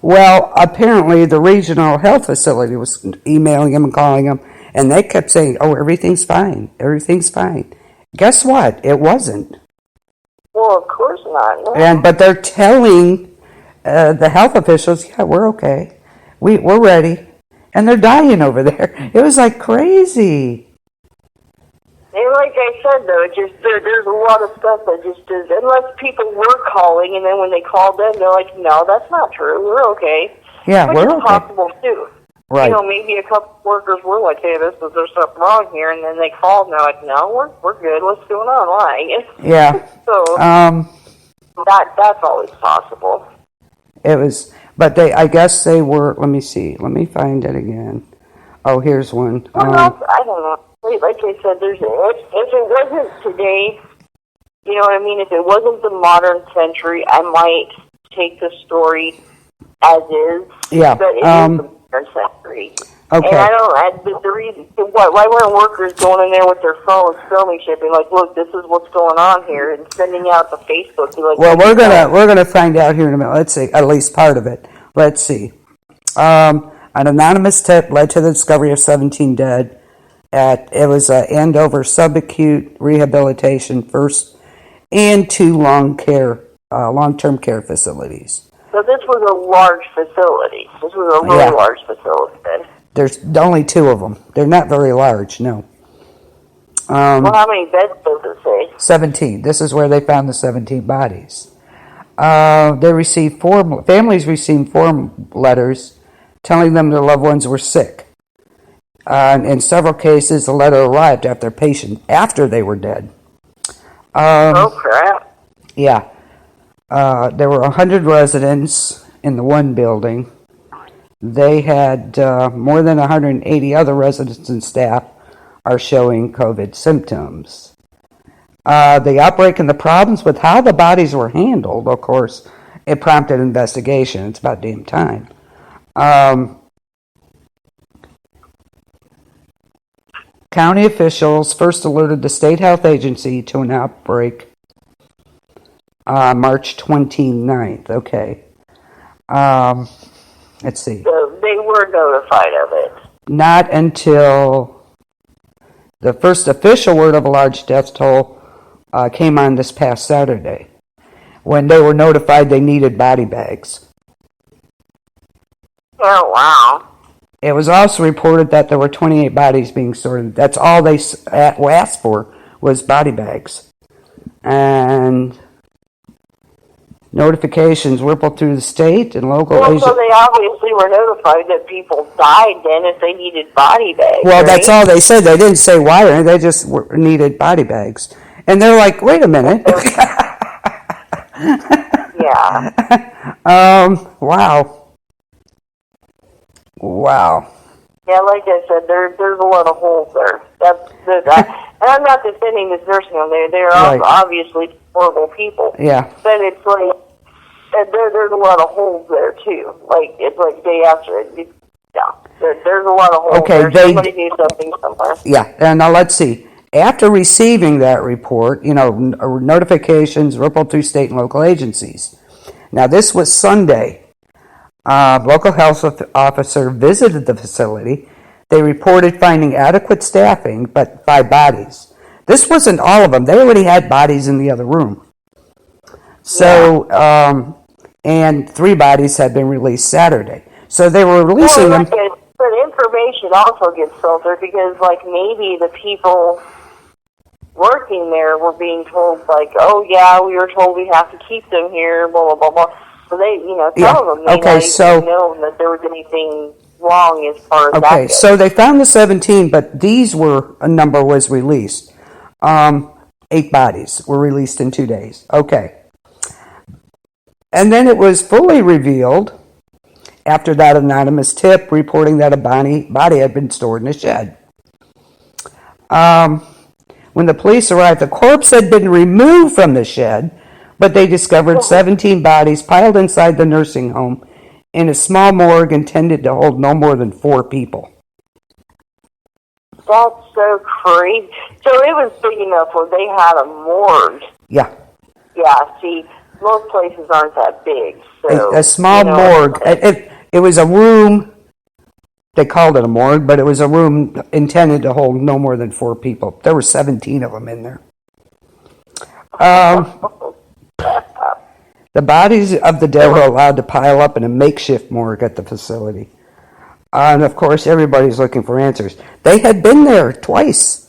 Well, apparently the regional health facility was emailing him and calling him, and they kept saying, oh, everything's fine, everything's fine. Guess what? It wasn't. Well, of course not. No. But they're telling the health officials, yeah, we're okay. We're ready. And they're dying over there. It was like crazy. And like I said, though, there's a lot of stuff that just is, unless people were calling, and then when they called them, they're like, no, that's not true. We're okay. Yeah, which we're is okay. possible, too. Right. You know, maybe a couple workers were like, hey, there's something wrong here, and then they called, and they're like, no, we're good. What's going on? Why? Yeah. So, that's always possible. It was, but I guess they were, let me see. Let me find it again. Oh, here's one. Well, I don't know. Like I said, if it wasn't today, you know what I mean? If it wasn't the modern century, I might take the story as is. Yeah. But it is the modern century. Okay. And the reason, why weren't workers going in there with their phones filming shit, being like, look, this is what's going on here, and sending out to Facebook? Like, well, we're gonna find out here in a minute. Let's see, at least part of it. Let's see. An anonymous tip led to the discovery of 17 dead. It was Andover subacute rehabilitation first and 2 long-term care facilities. So this was a large facility. This was a really large facility then. There's only 2 of them. They're not very large, no. Well, how many beds does it say? 17. This is where they found the 17 bodies. Families received 4 letters telling them their loved ones were sick. In several cases, the letter arrived after they were dead. Oh, crap. Yeah. There were 100 residents in the one building. They had more than 180 other residents and staff are showing COVID symptoms. The outbreak and the problems with how the bodies were handled, of course, it prompted investigation. It's about damn time. County officials first alerted the state health agency to an outbreak March 29th. Okay. Let's see. So they were notified of it. Not until the first official word of a large death toll came on this past Saturday, when they were notified they needed body bags. Oh, wow. It was also reported that there were 28 bodies being sorted. That's all they asked for was body bags. And notifications rippled through the state and local agencies. So they obviously were notified that people died then if they needed body bags. Well, right? that's all they said. They didn't say why or anything. They just needed body bags. And they're like, wait a minute. Yeah. Wow. Wow. Yeah, like I said, there's a lot of holes there. And I'm not defending this nursing home. They're Right. obviously horrible people. Yeah. But it's like, there's a lot of holes there, too. Like, it's like day after. There's a lot of holes there. Somebody knew something somewhere. Yeah, and now let's see. After receiving that report, notifications rippled through state and local agencies. Now, this was Sunday. Local health officer visited the facility. They reported finding adequate staffing, but 5 bodies. This wasn't all of them. They already had bodies in the other room. So, and 3 bodies had been released Saturday. So they were releasing them. But information also gets filtered because, like, maybe the people working there were being told, like, oh, yeah, we were told we have to keep them here, blah, blah, blah, blah. So they, some of them may not even know that there was anything wrong as far as that goes. So they found the 17, but a number was released. 8 bodies were released in 2 days. Okay. And then it was fully revealed after that anonymous tip reporting that a body had been stored in a shed. When the police arrived, the corpse had been removed from the shed, but they discovered 17 bodies piled inside the nursing home in a small morgue intended to hold no more than 4 people. That's so crazy. So it was big enough where they had a morgue. Yeah. Yeah, see, most places aren't that big, so... A small morgue. It was a room, they called it a morgue, but it was a room intended to hold no more than 4 people. There were 17 of them in there. The bodies of the dead were allowed to pile up in a makeshift morgue at the facility. And of course, everybody's looking for answers. They had been there twice.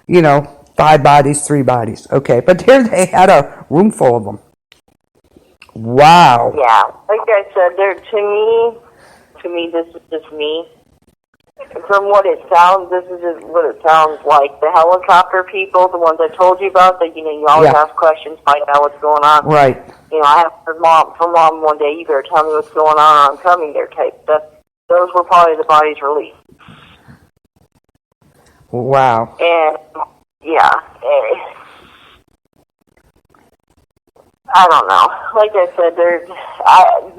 5 bodies, 3 bodies. Okay, but here they had a room full of them. Wow. Yeah, like I said, to me, this is just me. From what it sounds, this is just what it sounds like. The helicopter people, the ones I told you about, that you always ask questions, find out what's going on. Right. I asked for mom one day, you better tell me what's going on or I'm coming there type stuff. Those were probably the bodies released. Wow. And, yeah, I don't know. Like I said,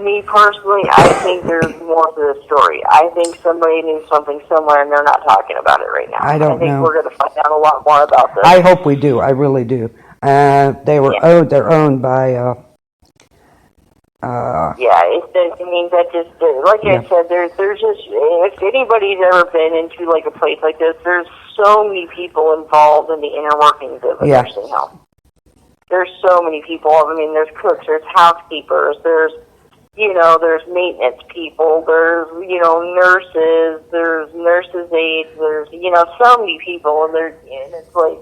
me personally, I think there's more to the story. I think somebody knew something somewhere and they're not talking about it right now. I don't know. We're going to find out a lot more about this. I hope we do. I really do. They're owned by... that just, like I said, there's just, if anybody's ever been into, like, a place like this, there's so many people involved in the inner workings of a nursing home. There's so many people. I mean, there's cooks, there's housekeepers, there's maintenance people, there's, nurses, there's nurses' aides, there's, so many people, and it's like...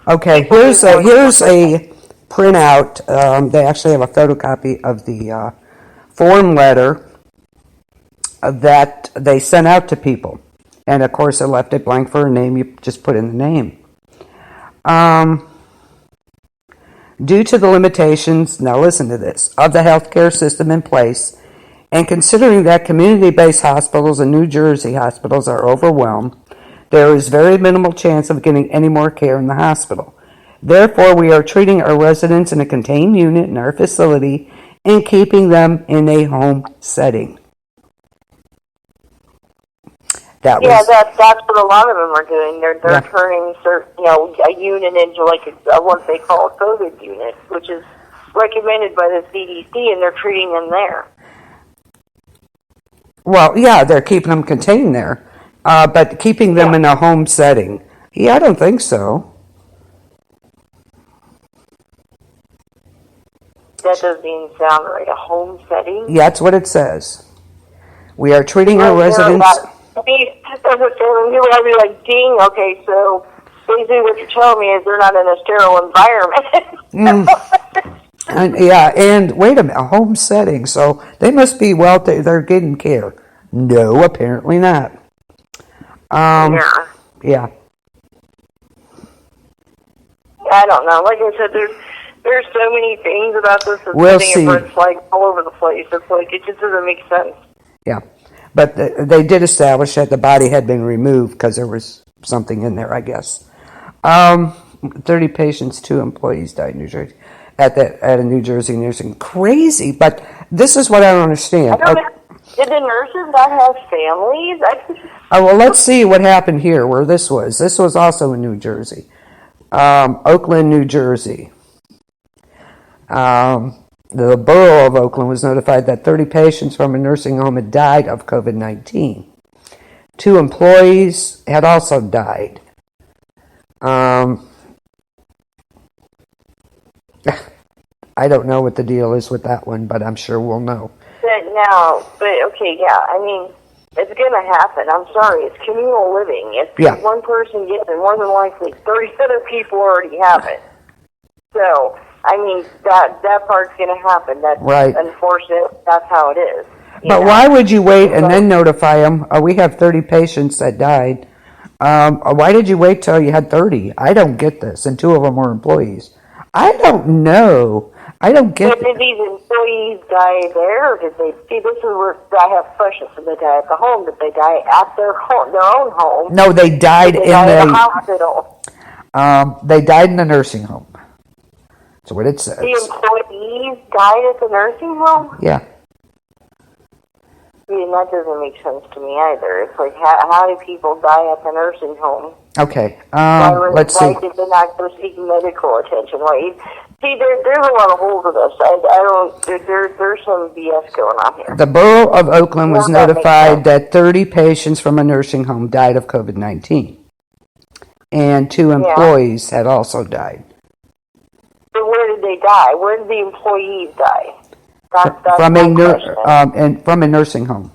Okay, here's a printout. They actually have a photocopy of the form letter that they sent out to people. And, of course, they left it blank for a name. You just put in the name. Due to the limitations, now listen to this, of the healthcare system in place, and considering that community-based hospitals and New Jersey hospitals are overwhelmed, there is very minimal chance of getting any more care in the hospital. Therefore, we are treating our residents in a contained unit in our facility and keeping them in a home setting. That's what a lot of them are doing. They're turning a unit into like what they call a COVID unit, which is recommended by the CDC, and they're treating them there. Well, yeah, they're keeping them contained there, but keeping them in a home setting. Yeah, I don't think so. That doesn't even sound right. A home setting? Yeah, that's what it says. We are treating our residents... People would be like, ding, okay, so basically what you're telling me is they're not in a sterile environment. And wait a minute, a home setting, so they must be, they're getting care. No, apparently not. Yeah. I don't know. Like I said, there's so many things about this that's we'll sitting red flags all over the place. It's like, it just doesn't make sense. Yeah. But they did establish that the body had been removed because there was something in there, I guess. 30 patients, 2 employees died in New Jersey at a New Jersey nursing. Crazy, but this is what I don't understand. Did the nurses not have families? Well, let's see what happened here where this was. This was also in New Jersey. Oakland, New Jersey. The borough of Oakland was notified that 30 patients from a nursing home had died of COVID-19. 2 employees had also died. I don't know what the deal is with that one, but I'm sure we'll know. I mean, it's going to happen. I'm sorry. It's communal living. If one person gets it, more than likely 30 other people already have it. So... I mean, that part's going to happen. That's unfortunate. That's how it is. But why would you wait and then notify them? We have 30 patients that died. Why did you wait till you had 30? I don't get this. And 2 of them were employees. I don't know. I don't get it. Did these employees die there? Or did they... See, this is where I have questions. Did they die at the home? Did they die at their own home? No, they died in the hospital. They died in the nursing home. That's what it says. The employees died at the nursing home? Yeah. I mean, that doesn't make sense to me either. It's like, how do people die at the nursing home? Okay. Let's Why see. did they not go seek medical attention? Why? See, there's a lot of holes in this. I don't. There's some BS going on here. The Borough of Oakland was notified that 30 patients from a nursing home died of COVID-19, and 2 employees had also died. So where did they die? Where did the employees die? From a nursing home.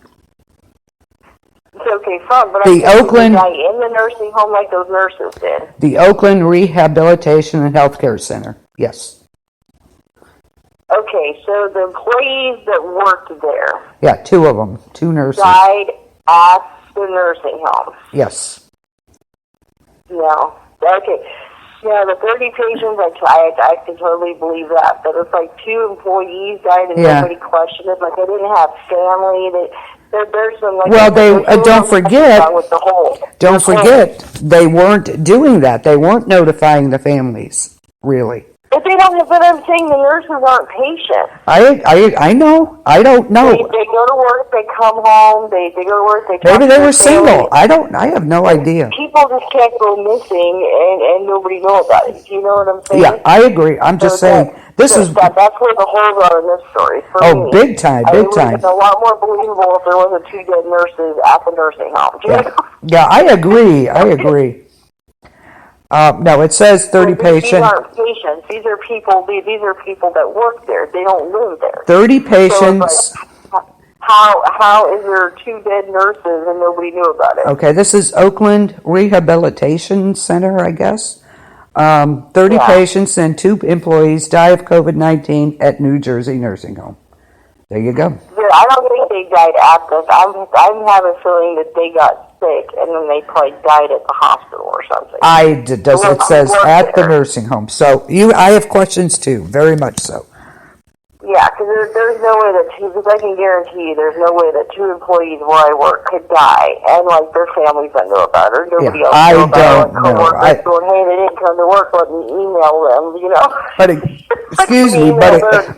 It's okay, but the Oakland, did they die in the nursing home like those nurses did? The Oakland Rehabilitation and Healthcare Center. Yes. Okay, so the employees that worked there. Yeah, 2 of them, 2 nurses. Died at the nursing home. Yes. No. Okay. Yeah, the 30 patients, I can totally believe that. But it's like 2 employees died and nobody questioned it. Like they didn't have family. There's some like. Well, don't forget, they weren't doing that. They weren't notifying the families, really. But they don't. But I'm saying the nurses aren't patients. I know. I don't know. They go to work. They come home. They go to work. Maybe they were single. I have no idea. People just can't go missing and nobody know about it. Do you know what I'm saying? Yeah, I agree. I'm just saying that's where the holes are in this story. For me, big time. It's a lot more believable if there wasn't 2 dead nurses at the nursing home. Yeah, I agree. No, it says 30 patients. These aren't patients. These are people. These are people that work there. They don't live there. 30 patients. So how is there 2 dead nurses and nobody knew about it? Okay, this is Oakland Rehabilitation Center, I guess. 30 patients and 2 employees die of COVID-19 at New Jersey nursing home. There you go. I don't think they died at this. I'm having a feeling that they got sick and then they probably died at the hospital or something. It says at the nursing home. So I have questions too, very much so. Yeah, because there's no way that because I can guarantee you there's no way that 2 employees where I work could die and like their families don't know about it or nobody else knows about it. I don't know. Going, hey, they didn't come to work, let me email them, you know. But excuse me,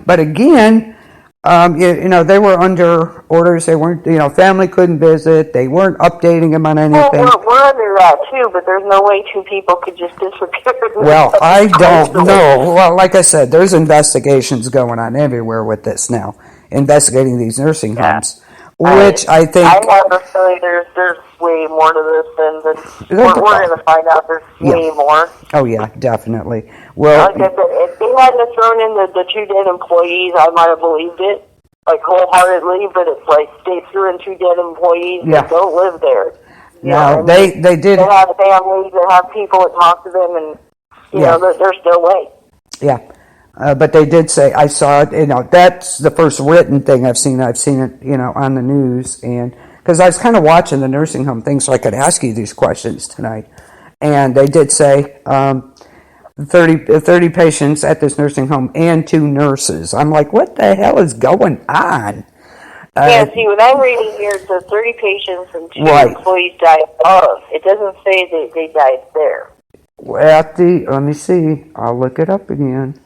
but again, they were under orders. They weren't, family couldn't visit. They weren't updating them on anything. Well, we're under that too, but there's no way 2 people could just disappear. Well, I don't know. Well, like I said, there's investigations going on everywhere with this now, investigating these nursing homes, which I think. I have a feeling there's way more to this than we're going to find out. There's way more. Oh yeah, definitely. Well, like I said, if they hadn't thrown in the 2 dead employees, I might have believed it, like wholeheartedly. But it's like they threw in 2 dead employees that don't live there. No, they did. They have families, they have people that talk to them, and there's no way. Yeah. But they did say, I saw it, that's the first written thing I've seen. I've seen it, on the news. And because I was kind of watching the nursing home thing so I could ask you these questions tonight. And they did say 30 patients at this nursing home and 2 nurses. I'm like, what the hell is going on? See, when I'm reading here, it says 30 patients and 2 employees died of. It doesn't say they died there. Let me see. I'll look it up again.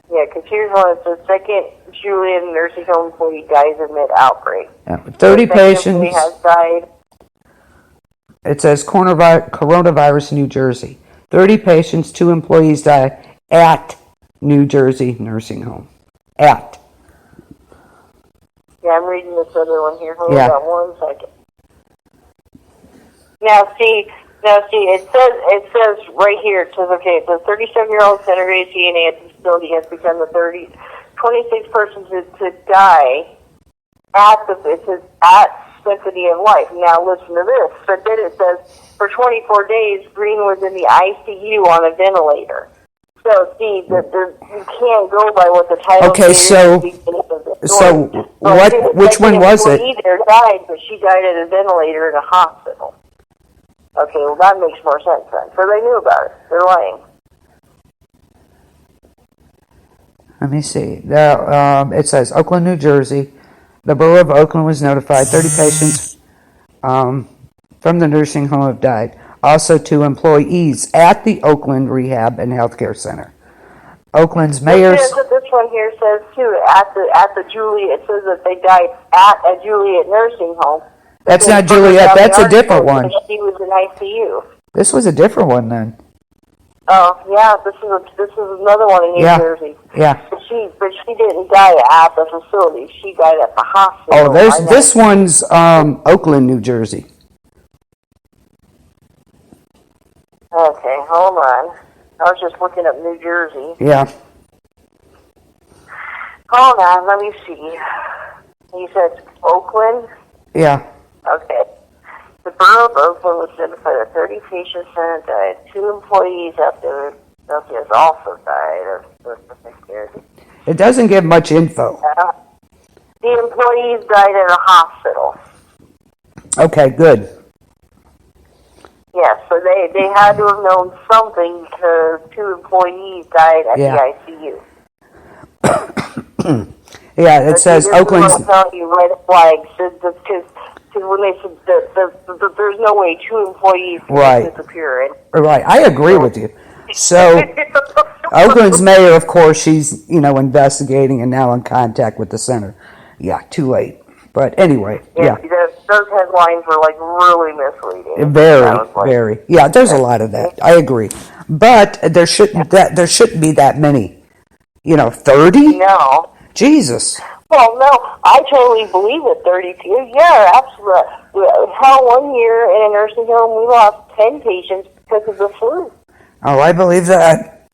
Because here's one. It says second Julian nursing home employee dies amid outbreak. 30 patients. Has died. It says coronavirus, New Jersey. 30 patients, 2 employees died at New Jersey nursing home. At. Yeah, I'm reading this other one here. Hold on 1 second. Now see, it says right here, it says, okay, the 37-year-old center-based CNA at the facility has become the 26th person to die at Symphony of Life. Now listen to this. But then it says, for 24 days, Green was in the ICU on a ventilator. So, see, you can't go by what the title is. Which one was it? She either died, but she died at a ventilator in a hospital. Okay, well, that makes more sense then. So they knew about it. They're lying. Let me see. It says Oakland, New Jersey. The Borough of Oakland was notified. 30 patients from the nursing home have died. Also, 2 employees at the Oakland Rehab and Healthcare Center. Oakland's mayor. This one here says too, at the Juliet, it says that they died at a Juliet nursing home. That's not Juliet. That's a different one. She was in ICU. This was a different one then. Oh yeah, this is another one in New Jersey. Yeah. But she didn't die at the facility. She died at the hospital. Oh, this one's Oakland, New Jersey. Okay, hold on. I was just looking up New Jersey. Yeah. Hold on, let me see. You said Oakland? Yeah. Okay. The borough of Oakland was notified that 30 patients died. 2 employees out there also died of the. It doesn't give much info. The employees died at a hospital. Okay, good. Yes, so they had to have known something because 2 employees died at the ICU. Yeah, it says Oakland's. I'm telling you, red flags, because when they said that there's no way 2 employees can disappear. Right, I agree with you. So, Oakland's mayor, of course, she's investigating and now in contact with the center. Yeah, too late. But anyway, yeah. Those headlines were like really misleading. Very. Yeah, there's a lot of that. I agree. But there shouldn't be that many. 30? No. Jesus. Well, no, I totally believe it. 32. Yeah, absolutely. Hell, one year in a nursing home, we lost 10 patients because of the flu. Oh, I believe that.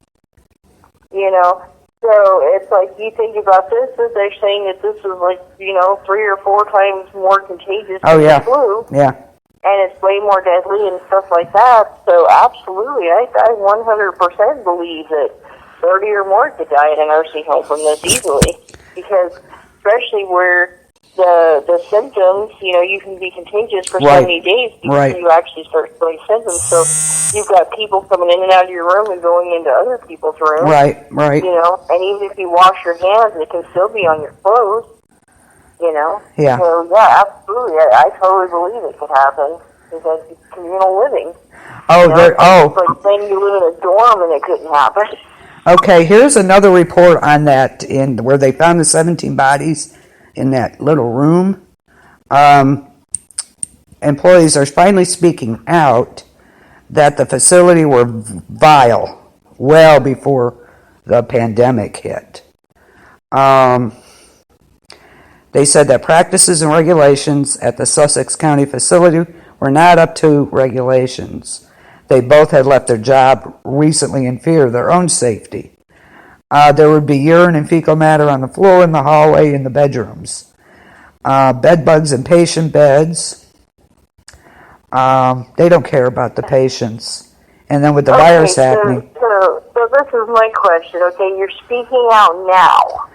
So it's like, you think about this, that they're saying that this is like, 3 or 4 times more contagious than the flu. Yeah. And it's way more deadly and stuff like that. So absolutely, I 100% believe that 30 or more could die in a nursing home from this easily. Because especially where the symptoms, you can be contagious for so many days before you actually start showing symptoms. So you've got people coming in and out of your room and going into other people's rooms. Right. And even if you wash your hands, it can still be on your clothes. Yeah. So yeah, absolutely, I totally believe it could happen because it's communal living. It's like saying you live in a dorm and it couldn't happen. Okay, here's another report on that where they found the 17 bodies in that little room. Employees are finally speaking out that the facility were vile well before the pandemic hit. They said that practices and regulations at the Sussex County facility were not up to regulations. They both had left their job recently in fear of their own safety. There would be urine and fecal matter on the floor, in the hallway, in the bedrooms. Bed bugs in patient beds. They don't care about the patients. And then with the virus happening. So this is my question. Okay, you're speaking out now.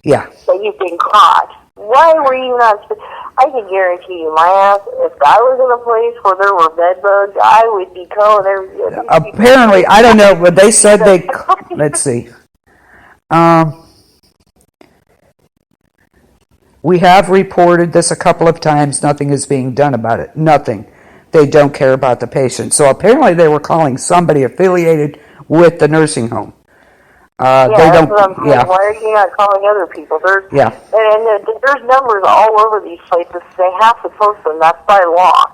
Yeah. That you've been caught. Why were you not? I can guarantee you, my ass, if I was in a place where there were bed bugs, I would be calling everybody. Apparently, I don't know, but they said they. Let's see. We have reported this a couple of times. Nothing is being done about it. Nothing. They don't care about the patient. So apparently, they were calling somebody affiliated with the nursing home. They don't. What I'm saying. Why are you not calling other people? There's numbers all over these places. They have to post them. That's by law.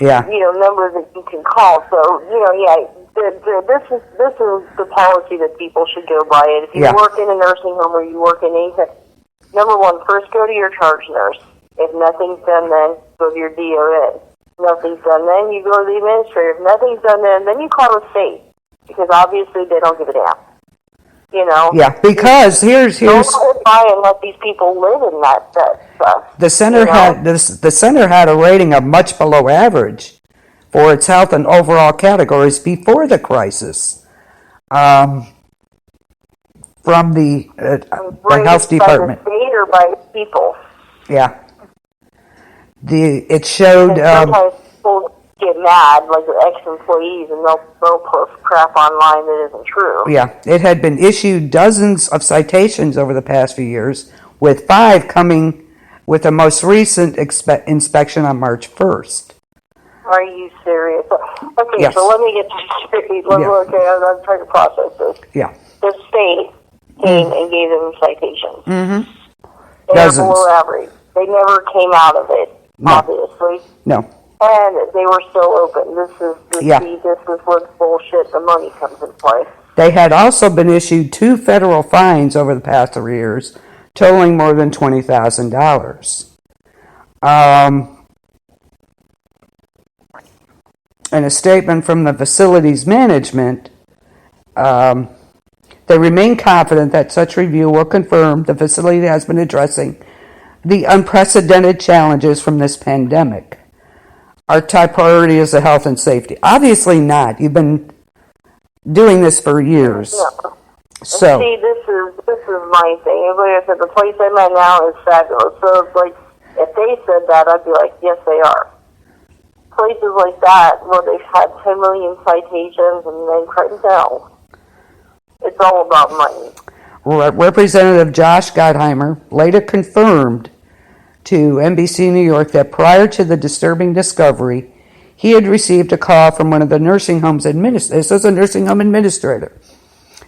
Yeah. Numbers that you can call. So this is the policy that people should go by. And if you work in a nursing home or you work in anything, number one, first go to your charge nurse. If nothing's done, then go to your DON. Nothing's done, then you go to the administrator. If nothing's done, then you call the state because obviously they don't give a damn. Yeah, because here's don't go by and let these people live in that stuff. The center the center had a rating of much below average for its health and overall categories before the crisis. From the health department. By the state or by people? Yeah. It showed. Sometimes people get mad, like the ex-employees, and they'll post crap online that isn't true. Yeah, it had been issued dozens of citations over the past few years, with 5 coming with the most recent inspection on March 1st. Are you serious? Okay, yes. So let me get this straight. Okay, I'm trying to process this. Yeah. The state came and gave them citations. Mm-hmm. They Dozens. were below average. They never came out of it, obviously. No. And they were still open. This is where bullshit, the money comes in play. They had also been issued 2 federal fines over the past 3 years, totaling more than $20,000. In a statement from the facility's management, they remain confident that such review will confirm the facility has been addressing the unprecedented challenges from this pandemic. Our top priority is the health and safety. Obviously not. You've been doing this for years. Yeah. So, see, this is my thing. Like I said, the place I'm at now is fabulous. So it's like, if they said that, I'd be like, yes, they are. Places like that where they've had 10 million citations and then cartel. It's all about money. Representative Josh Gottheimer later confirmed to NBC New York that prior to the disturbing discovery, he had received a call from one of the nursing home's administrators. This is a nursing home administrator.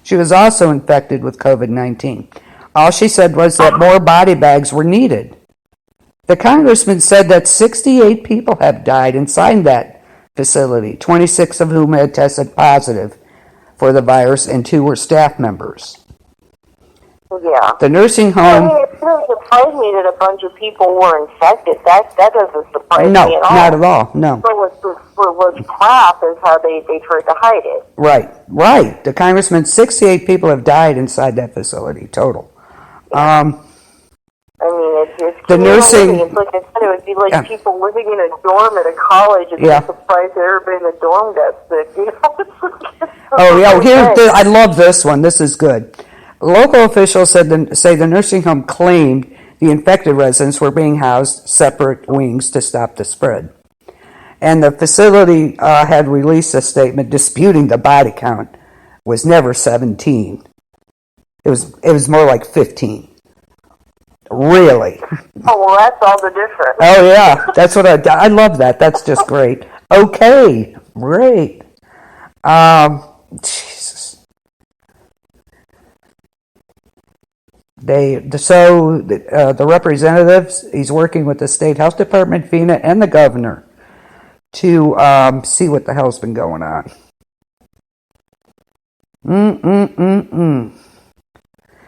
She was also infected with COVID-19. All she said was that more body bags were needed. The congressman said that 68 people have died inside that facility, 26 of whom had tested positive for the virus, and 2 were staff members. Yeah. The nursing home... It doesn't surprise me that a bunch of people were infected. That doesn't surprise me at all. No, not at all, no. But what's crap is how they tried to hide it. Right. The congressman, 68 people have died inside that facility, total. I mean, it's the nursing... It's like I said, it would be like people living in a dorm at a college and they're surprised that everybody in the dorm got sick. You know? I love this one. This is good. Local officials say the nursing home claimed the infected residents were being housed separate wings to stop the spread. And the facility had released a statement disputing the body count was never 17. It was more like 15. Really? Oh, well, that's all the difference. Oh, yeah. That's what I love that. That's just great. Okay. Great. Jesus. The representatives, he's working with the state health department, FEMA, and the governor to see what the hell's been going on.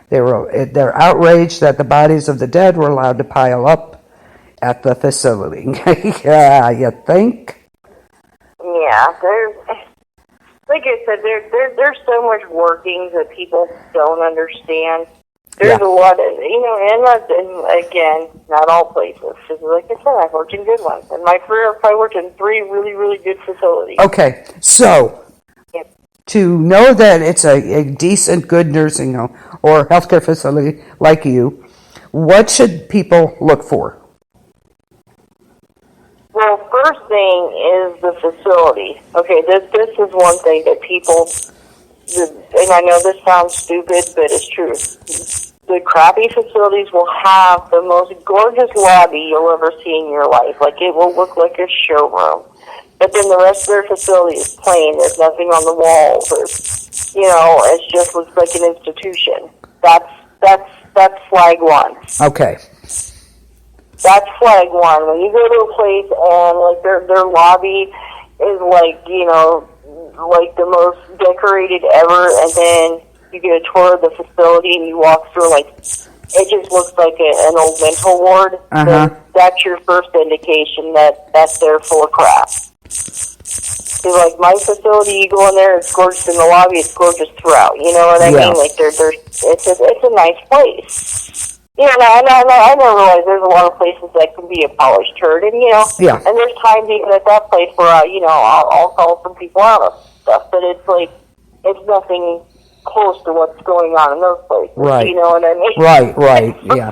They're outraged that the bodies of the dead were allowed to pile up at the facility. Yeah, you think? Yeah, like I said, there's so much workings that people don't understand. There's a lot of, and again, not all places. Because like I said, I've worked in good ones. In my career, I've probably worked in 3 really, really good facilities. Okay, so to know that it's a decent, good nursing home or healthcare facility like you, what should people look for? Well, first thing is the facility. Okay, this is one thing that people, and I know this sounds stupid, but it's true. The crappy facilities will have the most gorgeous lobby you'll ever see in your life. Like, it will look like a showroom. But then the rest of their facility is plain. There's nothing on the walls. It just looks like an institution. That's flag 1. Okay. That's flag 1. When you go to a place and like their lobby is like like the most decorated ever, and then you get a tour of the facility and you walk through, like, it just looks like an old mental ward. Then that's your first indication that they're full of crap. So, like, my facility, you go in there, it's gorgeous in the lobby, it's gorgeous throughout. You know what I mean? Like, it's a nice place. Yeah, I never realized there's a lot of places that can be a polished turd, and and there's times even at that place where I'll call some people out of stuff, but it's like it's nothing close to what's going on in those places. Right. You know what I mean? Right. Yeah.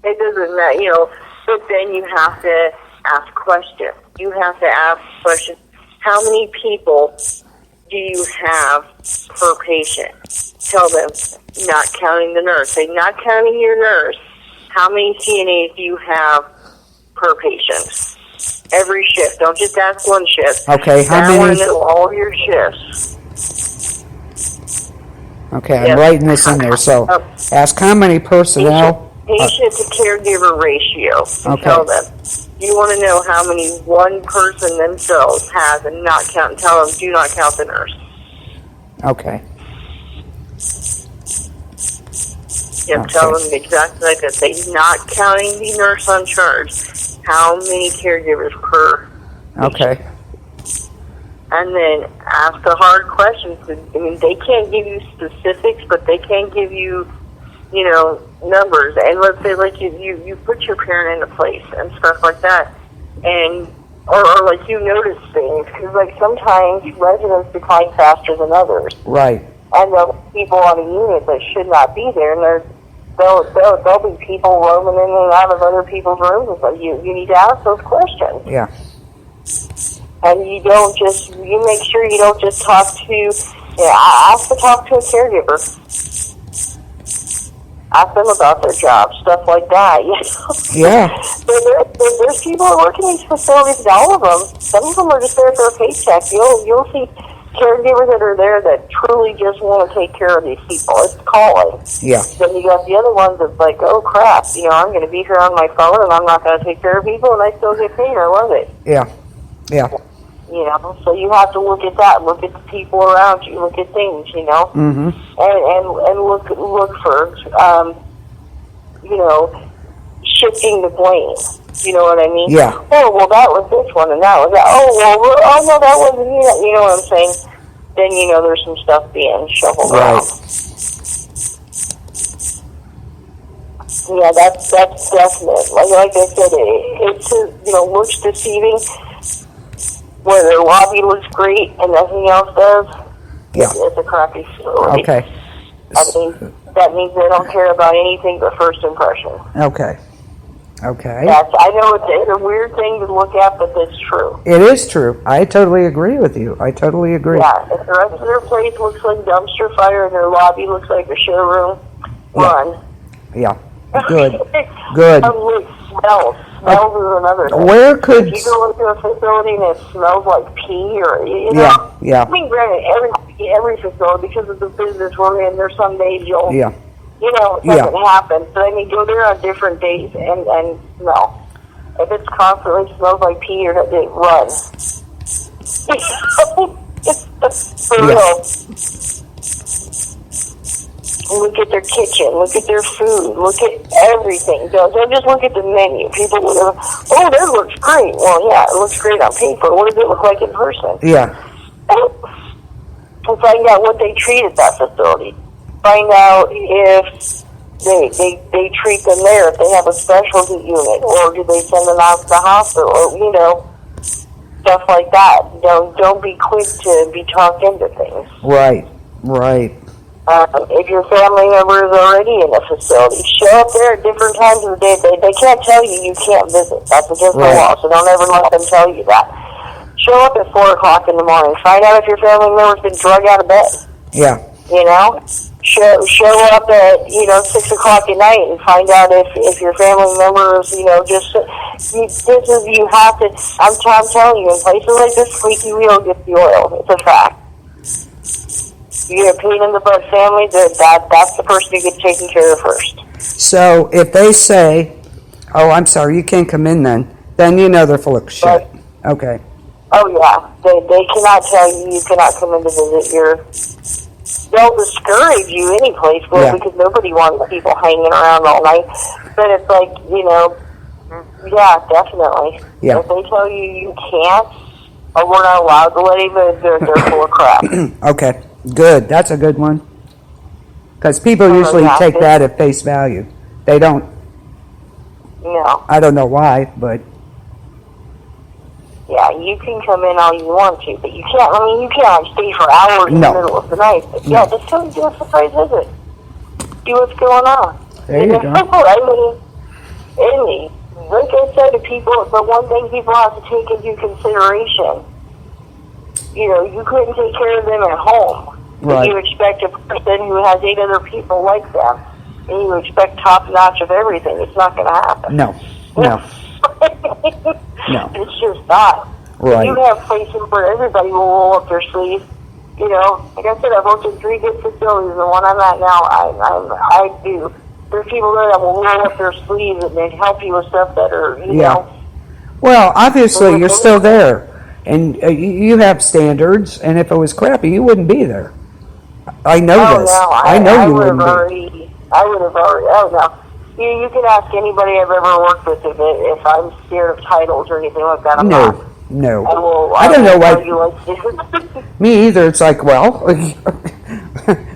It doesn't matter, but then you have to ask questions. You have to ask questions. How many people do you have per patient? Tell them, not counting the nurse. Say, not counting your nurse. How many CNAs do you have per patient? Every shift. Don't just ask one shift. Okay, how many? I want to know all of your shifts. Okay, I'm writing this in there. So, ask how many personnel. Patient to caregiver ratio. And tell them. You want to know how many one person themselves has, and not count. Tell them, do not count the nurse. Okay. Yep, tell them exactly like that. Say, not counting the nurse on charge. How many caregivers per patient? Okay. And then ask the hard questions. I mean, they can't give you specifics, but they can give you, numbers. And let's say, like, you put your parent into place and stuff like that. And, or like, you notice things. Because, like, sometimes residents decline faster than others. Right. And there'll be people on a unit that should not be there. And there'll be people roaming in and out of other people's rooms. But you need to ask those questions. Yeah. And you make sure you don't just talk to, ask to talk to a caregiver. Ask them about their job, stuff like that, Yeah. There's people who work in these facilities, and all of them, some of them are just there for a paycheck. You'll see caregivers that are there that truly just want to take care of these people. It's calling. Yeah. Then you got the other ones that's like, oh crap, I'm going to be here on my phone and I'm not going to take care of people and I still get paid. I love it. Yeah. Yeah. So you have to look at that, look at the people around you, look at things, Mm-hmm. and look for, shifting the blame. You know what I mean? Yeah. Oh, well, that was this one, and that was that. Oh, no, that wasn't me. You know what I'm saying? Then there's some stuff being shuffled around. Yeah, that's definite. Like I said, it looks deceiving. Where their lobby looks great and nothing else does, it's a crappy facility. Okay. That means they don't care about anything but first impression. Okay. I know it's a weird thing to look at, but it's true. It is true. I totally agree with you. I totally agree. Yeah, if the rest of their place looks like dumpster fire and their lobby looks like a showroom, run. Yeah. Good. Good. Smells is another thing. Where could... If you go into a facility and it smells like pee or, Yeah. I mean, granted, every facility, because of the business we're in, there's some days you'll... Yeah. It doesn't happen. But, go there on different days and smell. If it's constantly smells like pee, or it run. For real. Look at their kitchen. Look at their food. Look at everything. Don't just look at the menu. People will go, oh, that looks great. Well, yeah, it looks great on paper. What does it look like in person? Yeah. And find out what they treat at that facility. Find out if they treat them there, if they have a specialty unit, or do they send them out to the hospital, or, stuff like that. Don't be quick to be talked into things. Right. If your family member is already in the facility, show up there at different times of the day. They can't tell you can't visit. That's against the law, so don't ever let them tell you that. Show up at 4 o'clock in the morning. Find out if your family member's been drugged out of bed. Yeah. Show up at, 6 o'clock at night and find out if your family member is, you have to, I'm telling you, in places like this, squeaky wheel gets the oil. It's a fact. You get a pain in the butt family, that's the person you get taken care of first. So if they say, oh, I'm sorry, you can't come in then they're full of shit. Right. Okay. Oh, yeah. They cannot tell you cannot come in to visit. They'll discourage you any place, because nobody wants people hanging around all night. But it's like, yeah, definitely. Yeah. If they tell you can't, or we're not allowed to let even, they're full of crap. Okay. Good. That's a good one. Because people usually take that at face value. They don't. No. I don't know why, but. Yeah, you can come in all you want to, but you can't stay for hours in the middle of the night. But just come do a surprise visit. See what's going on. There you go. Like I said to people, the one thing people have to take into consideration, you couldn't take care of them at home. Right. You expect a person who has 8 other people like them, and you expect top notch of everything. It's not going to happen. No. It's just not. Right. You have places where everybody will roll up their sleeves You know, like I said, I've worked in 3 good facilities. The one I'm at now, I do. There's people there that will roll up their sleeves and they help you with stuff that are, you know. Well, obviously you're still there, and you have standards. And if it was crappy, you wouldn't be there. I know this. No, I know you wouldn't be. I would have already. Oh no. You can ask anybody I've ever worked with if I'm scared of titles or anything like that. I'm not. No. I don't know why. Like, me either. It's like, well,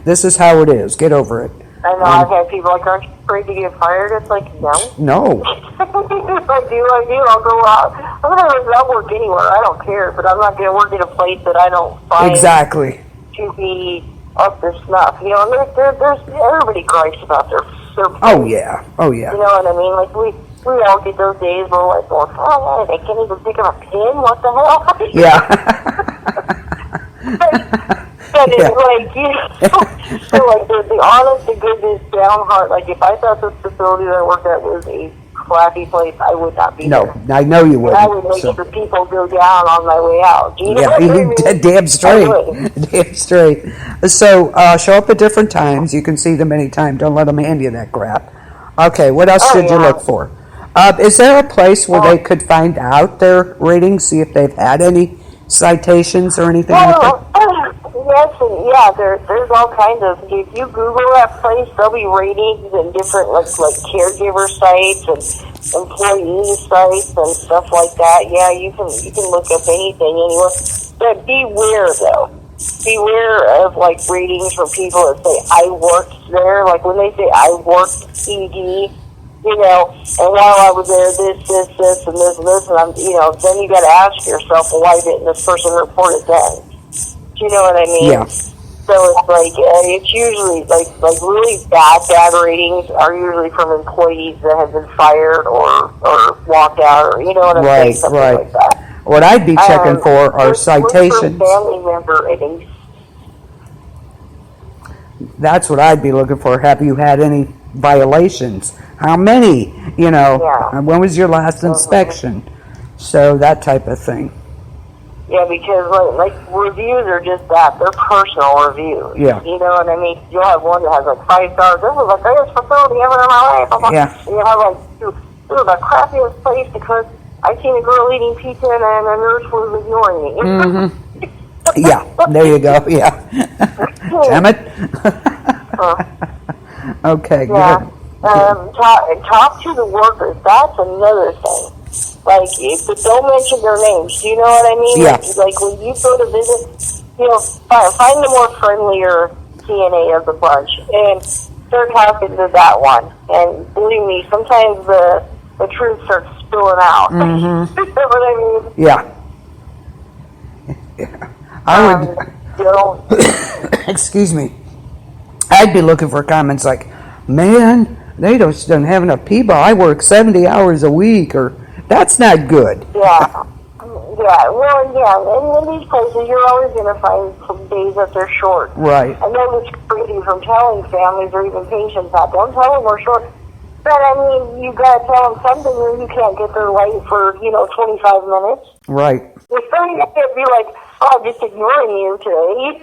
this is how it is. Get over it. I know I've had people like, aren't you afraid to get fired? It's like, no. No. If I do, I'll go out. I'll work anywhere. I don't care, but I'm not going to work in a place that I don't find to be up to snuff. You know, and there's everybody gripes about their place. Oh yeah. You know what I mean? Like we all get those days where we're like, oh, they can't even pick up a pin. What the hell? Yeah. And it's like, you know, so like the honest to goodness down heart. Like if I thought this facility that I worked at was a crappy place, I would not be there. No, I know you wouldn't. I would make the people go down on my way out. You know what I mean? Damn straight. Damn straight. So show up at different times. You can see them anytime. Don't let them hand you that crap. Okay, what else should you look for? Is there a place where they could find out their ratings, see if they've had any citations or anything like that? Yes, and yeah, there's all kinds of. If you Google that place, there'll be ratings and different like caregiver sites and employee sites and stuff like that. Yeah, you can look up anything anywhere. But beware though. Beware of like ratings from people that say I worked there. Like when they say I worked ED, you know, and while I was there, this, and this, and I'm, you know, then you got to ask yourself, well, why didn't this person report it then? Do you know what I mean? Yeah. So it's like it's usually like really bad ratings are usually from employees that have been fired or walked out, or you know what I'm saying, something like that. What I'd be checking for are citations. Family member ratings. That's what I'd be looking for. Have you had any violations? How many? You know, when was your last inspection? So that type of thing. Yeah, because like reviews are just that. They're personal reviews. Yeah. You know what I mean? You'll have one that has like 5 stars. This is the greatest facility ever in my life. Yeah. And you have like, this is the crappiest place because I seen a girl eating pizza and a nurse was ignoring me. Mm-hmm. Yeah, there you go. Yeah. Damn it. Okay, good. Talk to the workers. That's another thing. Like, but don't mention their names. Do you know what I mean? Yeah. Like when you go to visit, you know, find the more friendlier CNA of the bunch and start talking to that one. And believe me, sometimes the truth starts spilling out. Mm-hmm. You know what I mean? Yeah. I would. Don't. Excuse me. I'd be looking for comments like, "Man, they don't have enough people. I work 70 hours a week," or "That's not good." Yeah. Yeah, well, yeah, in these places, you're always going to find some days that they're short. Right. And then it's crazy from telling families or even patients that, don't tell them we're short. But, I mean, you got to tell them something when you can't get their light for, 25 minutes. Right. You're still going to be like, oh, I'm just ignoring you today.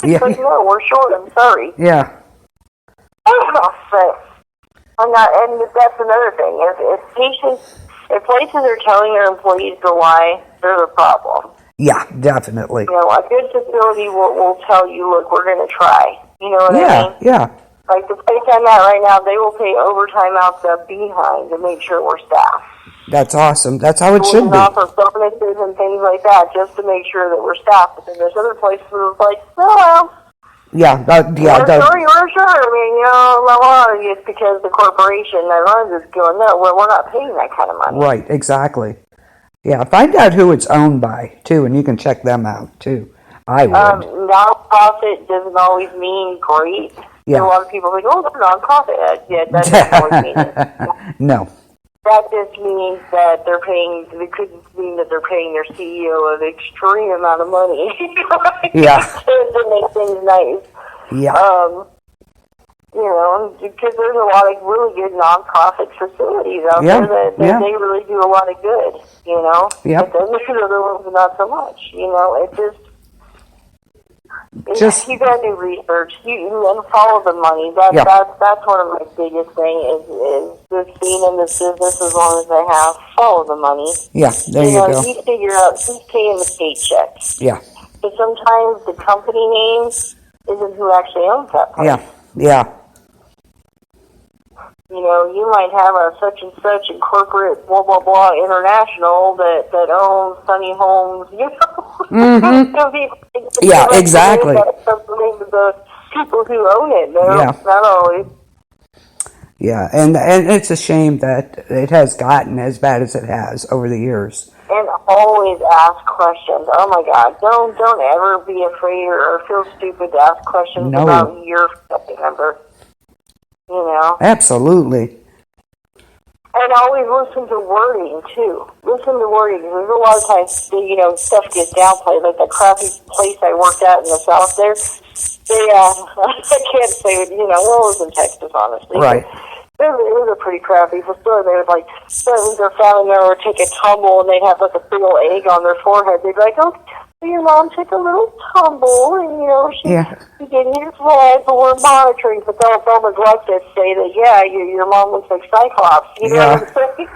Yeah. Like, no, we're short, I'm sorry. Yeah. But I'm not, and that's another thing. If places are telling their employees to lie, there's a problem. Yeah, definitely. A good facility will tell you, look, we're going to try. You know what I mean? Yeah. Like the place I'm at right now, they will pay overtime out the behind to make sure we're staffed. That's awesome. That's how it should be. Offer bonuses and things like that just to make sure that we're staffed. But then there's other places where it's like, oh, yeah. We're sure. I mean, it's because the corporation that runs is going, no, we're not paying that kind of money. Right, exactly. Yeah, find out who it's owned by, too, and you can check them out, too. I would. Nonprofit doesn't always mean great. Yeah. A lot of people think, oh, they're nonprofit. Yeah, that doesn't always mean it. No. That just means that it could mean that they're paying their CEO an extreme amount of money. Yeah. To make things nice. Yeah. Because there's a lot of really good nonprofit facilities out there that they really do a lot of good, Yep. But then there's other ones not so much, It just, Just you got to do research. And follow the money. That's one of my biggest things is just being in this business as long as I have. Follow the money. Yeah, there you go. You figure out who's paying the paycheck. Yeah. But sometimes the company name isn't who actually owns that place. Yeah. You might have a such and such and corporate blah blah blah international that owns Sunny Homes. Mm-hmm. Yeah, exactly. That's the name of the people who own it. Not always. Yeah, and it's a shame that it has gotten as bad as it has over the years. And always ask questions. Oh my God! Don't ever be afraid or feel stupid to ask questions about your family member. Absolutely. And always listen to wording, too. Listen to wording. There's a lot of times, stuff gets downplayed. Like that crappy place I worked at in the South there. I can't say it, it was in Texas, honestly. Right. It was a pretty crappy store. They would, their family member would take a tumble, and they'd have, a big old egg on their forehead. They'd be like, oh, your mom took a little tumble, and, she didn't hit her head, but we're monitoring. But they'll neglect to say that, your mom looks like Cyclops. You know what I'm saying?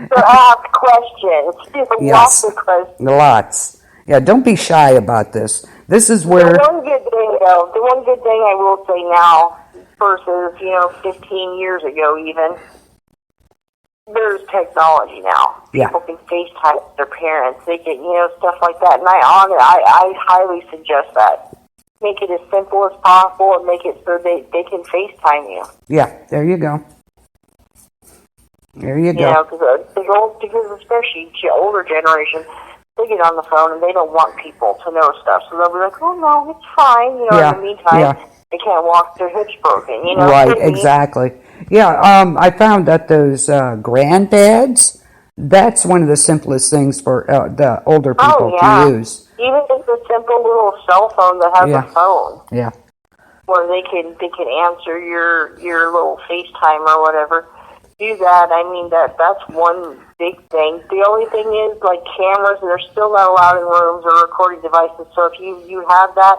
So ask questions. Lots of questions. Lots. Yeah, don't be shy about this. This is where... The one good thing I will say now versus, 15 years ago even, there's technology now. Yeah. People can FaceTime their parents. They can, stuff like that. And I highly suggest that. Make it as simple as possible and make it so they can FaceTime you. Yeah, there you go. There you go. Because especially older generation, they get on the phone and they don't want people to know stuff. So they'll be like, oh, no, it's fine. In the meantime, they can't walk, their hips broken. Right, exactly. Yeah, I found that those grandpads, that's one of the simplest things for the older people to use. Even just a simple little cell phone that has a phone. Yeah. Where they can answer your little FaceTime or whatever. Do that. I mean, that's one big thing. The only thing is, cameras, they're still not allowed in rooms or recording devices. So if you have that,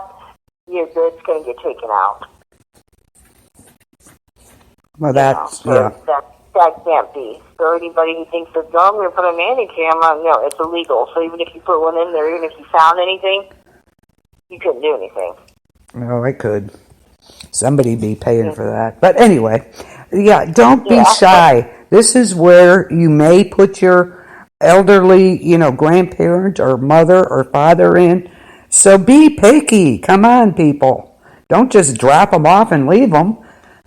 it's going to get taken out. Well, that's, that can't be. So anybody who thinks that, I'm going to put a nanny cam on, no, it's illegal. So even if you put one in there, even if you found anything, you couldn't do anything. No, I could. Somebody be paying for that. But anyway, don't be shy. This is where you may put your elderly, grandparent or mother or father in. So be picky. Come on, people. Don't just drop them off and leave them.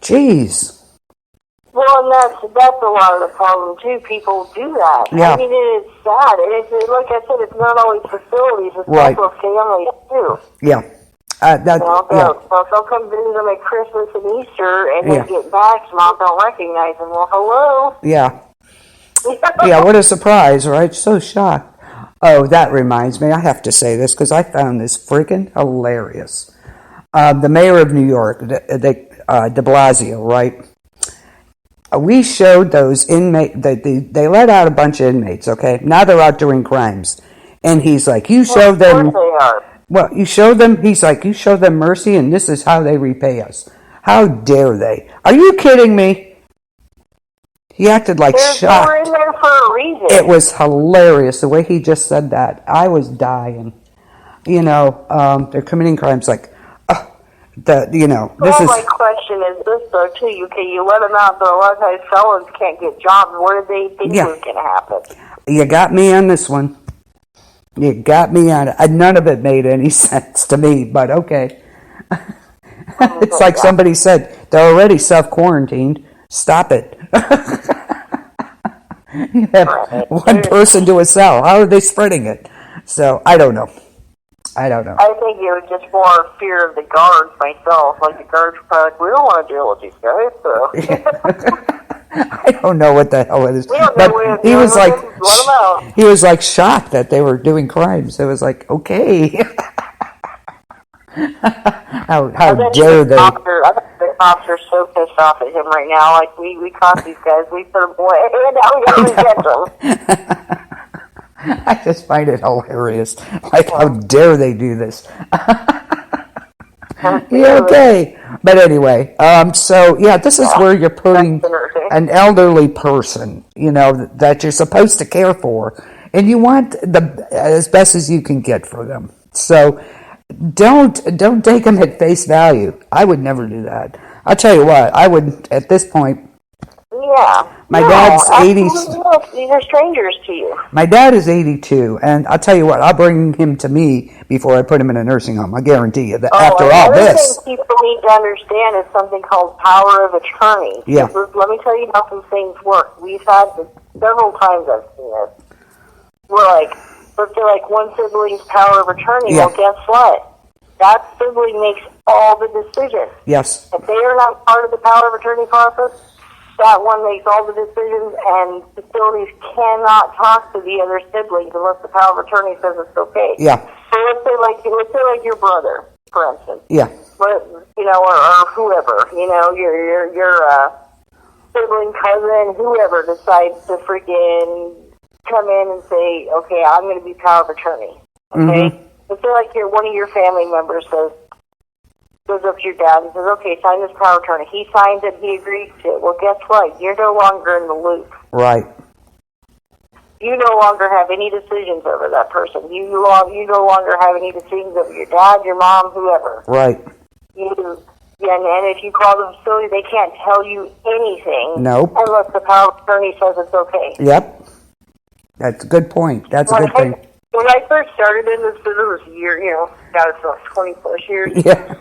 Jeez. Well, and that's a lot of the problem, too. People do that. Yeah. I mean, it is sad. Like I said, it's not always facilities. It's also families, too. Yeah. They'll come visit them at Christmas and Easter, and they get back, mom don't recognize them. Well, hello. Yeah. Yeah, what a surprise, right? So shocked. Oh, that reminds me. I have to say this because I found this freaking hilarious. The mayor of New York, de Blasio, right? We showed those inmates, they let out a bunch of inmates, okay? Now they're out doing crimes. And he's like, you show them... Of course they are. Well, you show them, he's like, you show them mercy and this is how they repay us. How dare they? Are you kidding me? He acted like shocked. They're in there for a reason. It was hilarious the way he just said that. I was dying. They're committing crimes like, this is... my question is this, though, too. You let them out, but a lot of times felons can't get jobs. What do they think was going to happen? You got me on this one. You got me on it. None of it made any sense to me, but okay. It's like somebody said, they're already self-quarantined. Stop it. You have one person to a cell. How are they spreading it? So, I don't know. I think it was just more fear of the guards myself. Like, the guards were probably like, we don't want to deal with these guys, so... I don't know what the hell it is. But he was like shocked that they were doing crimes. It was like, okay. how dare they? I think the cops are so pissed off at him right now. Like, we caught these guys, we put them away, and now we got to get them. I just find it hilarious. Like, how dare they do this? Yeah, okay. But anyway, so yeah, this is where you're putting an elderly person, that you're supposed to care for, and you want as best as you can get for them. So don't take them at face value. I would never do that. I'll tell you what, I would at this point. Yeah. My dad's 80. These are strangers to you. My dad is 82, and I'll tell you what, I'll bring him to me before I put him in a nursing home. I guarantee you that after all this. Thing people need to understand is something called power of attorney. Yeah. Let me tell you how some things work. We've had this several times. I've seen this. We're like, let's say like one sibling's power of attorney. Yeah. Well, guess what? That sibling makes all the decisions. Yes. If they are not part of the power of attorney process, that one makes all the decisions, and facilities cannot talk to the other siblings unless the power of attorney says it's okay. Yeah. So let's say like your brother, for instance. Yeah. But or whoever, your sibling, cousin, whoever decides to freaking come in and say, okay, I'm going to be power of attorney. Okay. Mm-hmm. Let's say like one of your family members goes up to your dad and says, okay, sign this power of attorney. He signs it, he agrees to it. Well, guess what? You're no longer in the loop. Right. You no longer have any decisions over that person. You no longer have any decisions over your dad, your mom, whoever. Right. And if you call the facility, they can't tell you anything. Nope. Unless the power of attorney says it's okay. Yep. That's a good point. That's a good thing. When I first started in this business, a year, God, it's like 20 plus years. Yeah.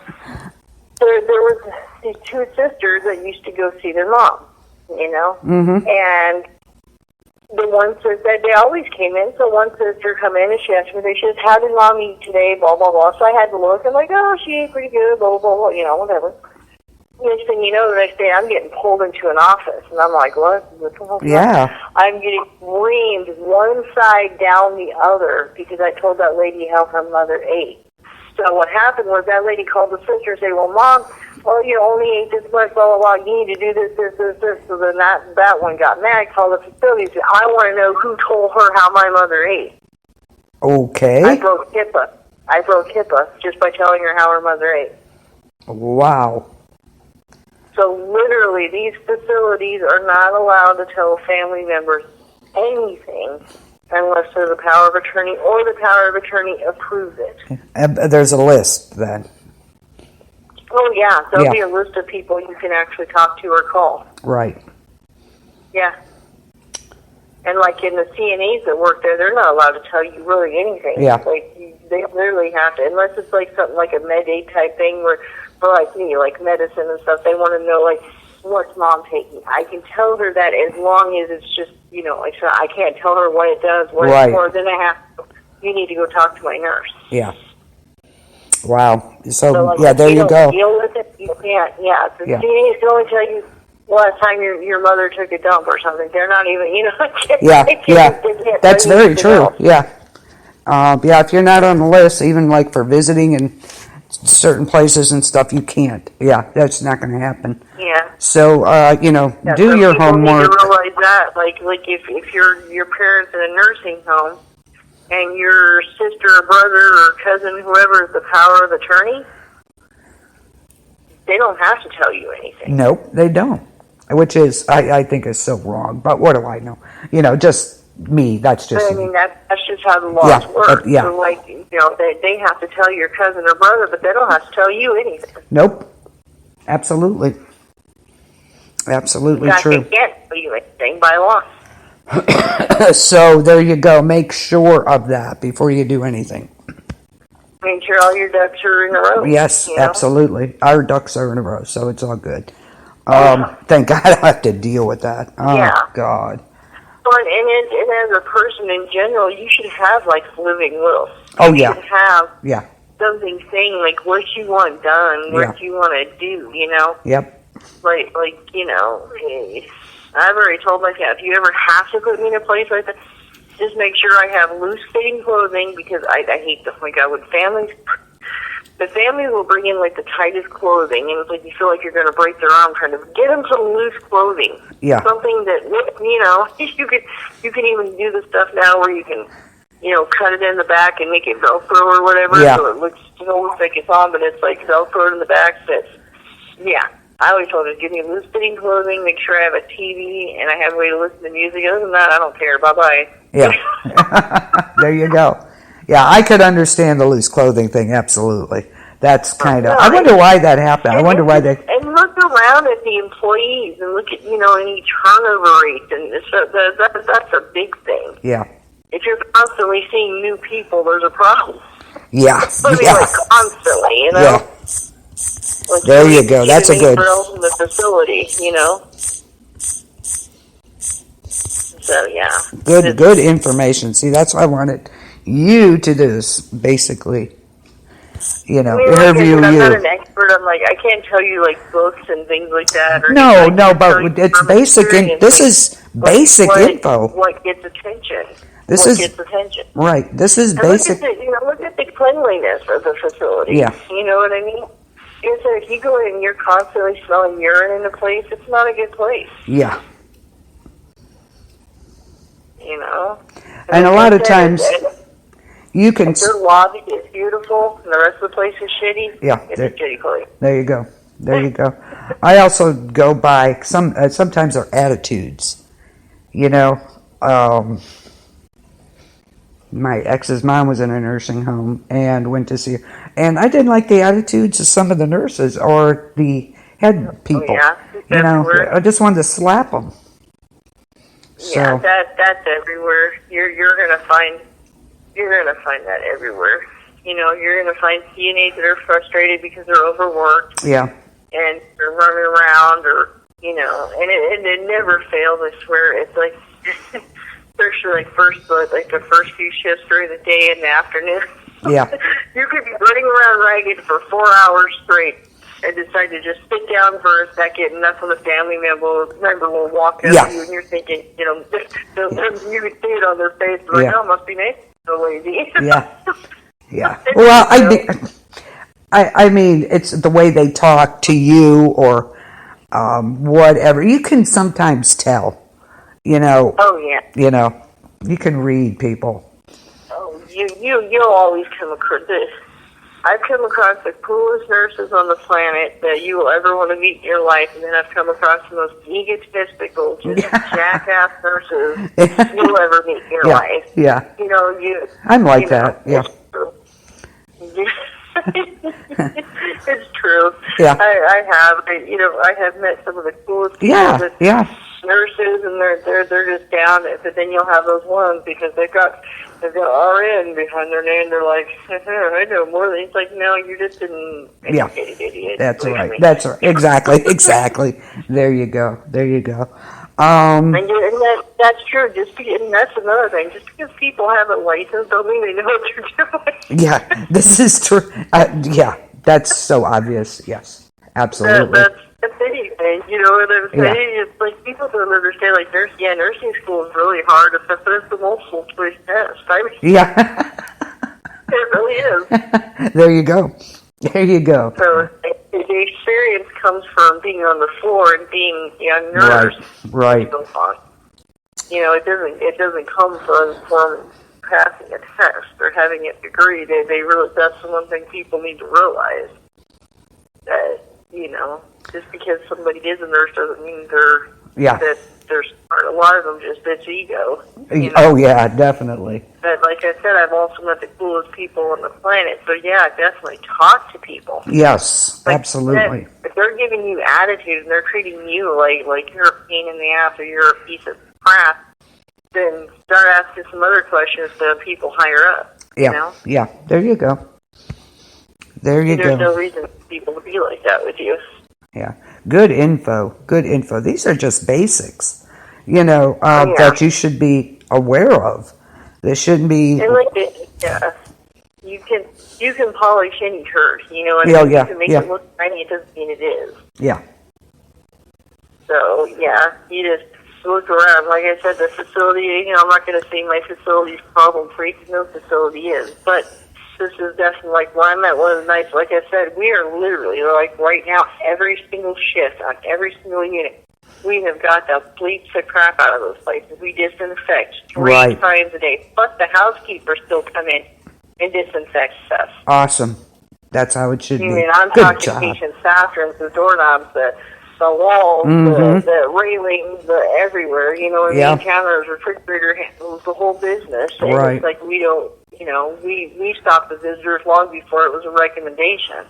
There was these two sisters that used to go see their mom, Mm-hmm. and the one sister, they always came in, so one sister come in and she asked me, she says, how did mom eat today, blah, blah, blah. So I had to look, I'm like, oh, she ate pretty good, blah, blah, blah, whatever. Next thing you know, the next day I'm getting pulled into an office, and I'm like, what? Yeah. I'm getting reamed one side down the other because I told that lady how her mother ate. So what happened was that lady called the sister and said, well, Mom, you only ate this much, blah, blah, blah. You need to do this, this, this, this. So then that one got mad, called the facility and said, I want to know who told her how my mother ate. Okay. I broke HIPAA just by telling her how her mother ate. Wow. So literally, these facilities are not allowed to tell family members anything unless there's a power of attorney or the power of attorney approves it. There's a list then. Oh, yeah. There'll be a list of people you can actually talk to or call. Right. Yeah. And like in the CNAs that work there, they're not allowed to tell you really anything. Yeah. Like, they literally have to, unless it's like something like a med aid type thing where, for like me, like medicine and stuff, they want to know, like, what's mom taking? I can tell her that as long as it's just, like, so I can't tell her what it does, what it's for, then I have to, you need to go talk to my nurse. Yeah. Wow. So like, yeah, there you go. Deal with it, you can't, the CNAs can only tell you last time your mother took a dump or something. They're not even, That's very true. Yeah. If you're not on the list, even like for visiting and certain places and stuff, you can't. Yeah, that's not going to happen. Yeah. So, do your homework. Need to realize that, like if your parents in a nursing home and your sister or brother or cousin, whoever is the power of attorney, they don't have to tell you anything. Nope, they don't. Which is, I think is so wrong. But what do I know? Just me. That's just. But, I mean, that's just how the laws work. So, like, they have to tell your cousin or brother, but they don't have to tell you anything. Nope. Absolutely. Absolutely true. They can't tell you anything by law. So there you go. Make sure of that before you do anything. Make sure all your ducks are in a row. Yes, absolutely. Our ducks are in a row, so it's all good. Thank God I don't have to deal with that. Oh, God. And as a person in general, you should have, like, living wills. You should have something saying, like, what you want done, what you want to do, Yep. Like, I've already told myself, if you ever have to put me in a place like that, just make sure I have loose-fitting clothing, because I hate them. Like, the families will bring in, like, the tightest clothing, and it's like you feel like you're going to break their arm trying to get them some loose clothing. Yeah. Something that, you can even do the stuff now where you can cut it in the back and make it Velcro or whatever, so it still looks like it's on, but it's like Velcro in the back. I always told her, give me loose-fitting clothing, make sure I have a TV, and I have a way to listen to music. Other than that, I don't care. Bye-bye. Yeah. There you go. Yeah, I could understand the loose clothing thing, absolutely. That's kind of, I wonder why that happened. I wonder why they... And look around at the employees and look at, any turnover rate, and that's a big thing. Yeah. If you're constantly seeing new people, there's a problem. Yeah. Constantly, Yeah. Like there you go. That's a good... else in the facility, So, yeah. Good information. See, that's what I wanted you to do, is basically, interview you. I'm not an expert. I can't tell you, books and things like that. Or no, but it's basic. This is basic info. What gets attention? Gets attention? Right. This is basic. Look at the cleanliness of the facility. Yeah. You know what I mean? If you go in and you're constantly smelling urine in a place, it's not a good place. Yeah. And a lot of times, you can... If your lobby is beautiful and the rest of the place is shitty, it's a shitty place. There you go. There you go. I also go by, sometimes they're attitudes. My ex's mom was in a nursing home and went to see her. And I didn't like the attitudes of some of the nurses or the head people. I just wanted to slap them. Yeah, that's everywhere. You're gonna find that everywhere. You're gonna find CNAs that are frustrated because they're overworked. Yeah. And they're running around, or and it never fails. I swear, it's especially the first few shifts during the day and the afternoon. Yeah. You could be running around ragged for 4 hours straight and decide to just sit down for a second, and that's when the family member will walk up to you, and you're thinking, you can see it on their face, oh, it must be nice, so lazy. Yeah. Well, I mean, it's the way they talk to you or whatever. You can sometimes tell, Oh, yeah. You can read people. Oh, you'll always come across this. I've come across the coolest nurses on the planet that you will ever want to meet in your life, and then I've come across the most egotistical, just jackass nurses you'll ever meet in your life. Yeah. I'm like that. Yeah. It's true. Yeah. I have met some of the coolest people. Nurses, and they're just down. But then you'll have those ones because they've got RN behind their name. They're like, I know more than. It's like, no, you're just an educated idiot. That's right. That's right. Exactly. There you go. And that's true. And that's another thing. Just because people have a license don't mean they know what they're doing. Yeah, this is true. That's so obvious. Yes, absolutely. That's anything. You know what I'm saying? It's like people don't understand. Like nursing school is really hard, but it's the multiple choice test. It really is. There you go. So the experience comes from being on the floor and being a nurse. Right. It doesn't come from passing a test or having a degree. They really, that's the one thing people need to realize. That, just because somebody is a nurse doesn't mean that they're smart. A lot of them it's ego. Oh yeah, definitely. But like I said, I've also met the coolest people on the planet. So yeah, definitely talk to people. Yes, absolutely. If they're giving you attitude and they're treating you like you're a pain in the ass or you're a piece of crap, then start asking some other questions to people higher up. Yeah. There you go. There's no reason for people to be like that with you. Yeah. Good info. These are just basics, that you should be aware of. They shouldn't be... And you can polish any turd, You can make it look tiny, it doesn't mean it is. Yeah. So, you just look around. Like I said, the facility, I'm not going to say my facility's problem-free, because no facility is, but this is definitely, when I'm at one of the nights, like I said, we are literally, right now, every single shift on every single unit, we have got to bleach the crap out of those places. We disinfect 3 Right. times a day. Plus, the housekeepers still come in and disinfect stuff. Awesome. That's how it should I be. mean, I'm Good talking job. patients' bathrooms, the doorknobs, the walls, the railings, the everywhere. You know, Yeah. the counters, refrigerator handles, the whole business. And Right. it's like we don't, you know, we stopped the visitors long before it was a recommendation.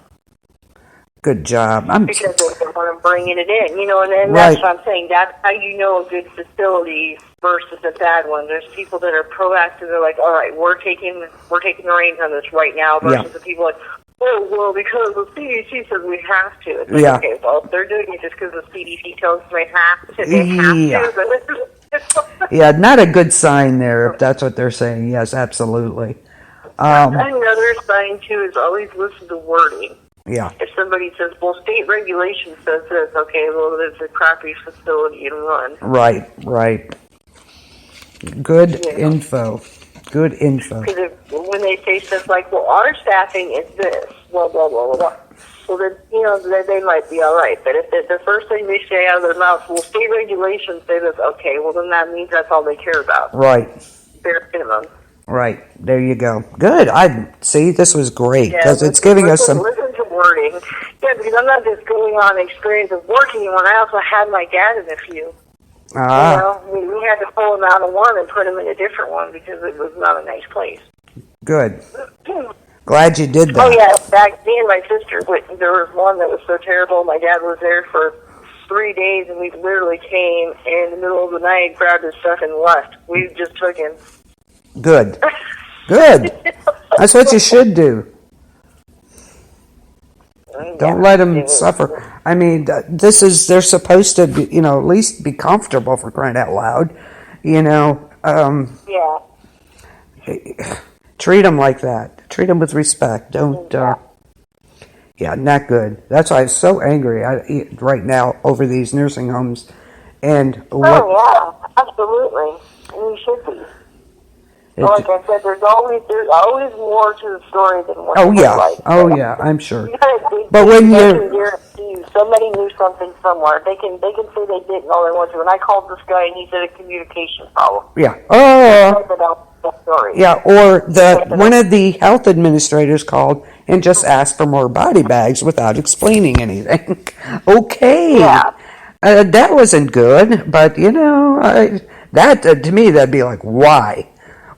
Good job. Because they don't want them bringing it in, you know, and Right. that's what I'm saying. That's how you know a good facility versus a bad one. There's people that are proactive. They're like, all right, we're taking the reins on this right now. Versus the people like, oh, well, because the CDC says we have to. It's like, okay, well, if they're doing it just because the CDC tells them they have to. Yeah, not a good sign there if that's what they're saying. Yes, absolutely. Another sign, too, is always listen to wording. Yeah. If somebody says, well, state regulation says this, okay, well, it's a crappy facility and run. Right. Good info. Good info. Because when they say stuff like, well, our staffing is this, blah, blah, blah, blah, blah. Well, then, you know, they might be all right. But if the first thing they say out of their mouth, well, state regulations say this, okay, well, then that means that's all they care about. Right. Bare minimum. Right. There you go. Good. I see. This was great because it's giving us some. Listen to wording. Yeah, because I'm not just going on experience of working in one. I also had my dad in a few. You know, we had to pull him out of one and put him in a different one because it was not a nice place. Good. Glad you did that. Oh, yeah. Back then, my sister, there was one that was so terrible. My dad was there for 3 days, and we literally came in the middle of the night, grabbed his stuff, and left. We just took him. Good. That's what you should do. Don't let them suffer. I mean, they're supposed to be, you know, at least be comfortable, for crying out loud. You know, treat them like that. Treat them with respect. Don't, not good. That's why I'm so angry right now over these nursing homes. And absolutely. And you should be. Like I said, there's always more to the story than what like. I'm sure. But when somebody knew something somewhere, they can say they didn't all they want to. And I called this guy, and he said a communication problem. Yeah. Yeah. Or one of the health administrators called and just asked for more body bags without explaining anything. Okay. Yeah. That wasn't good, but you know, that to me that'd be like, why?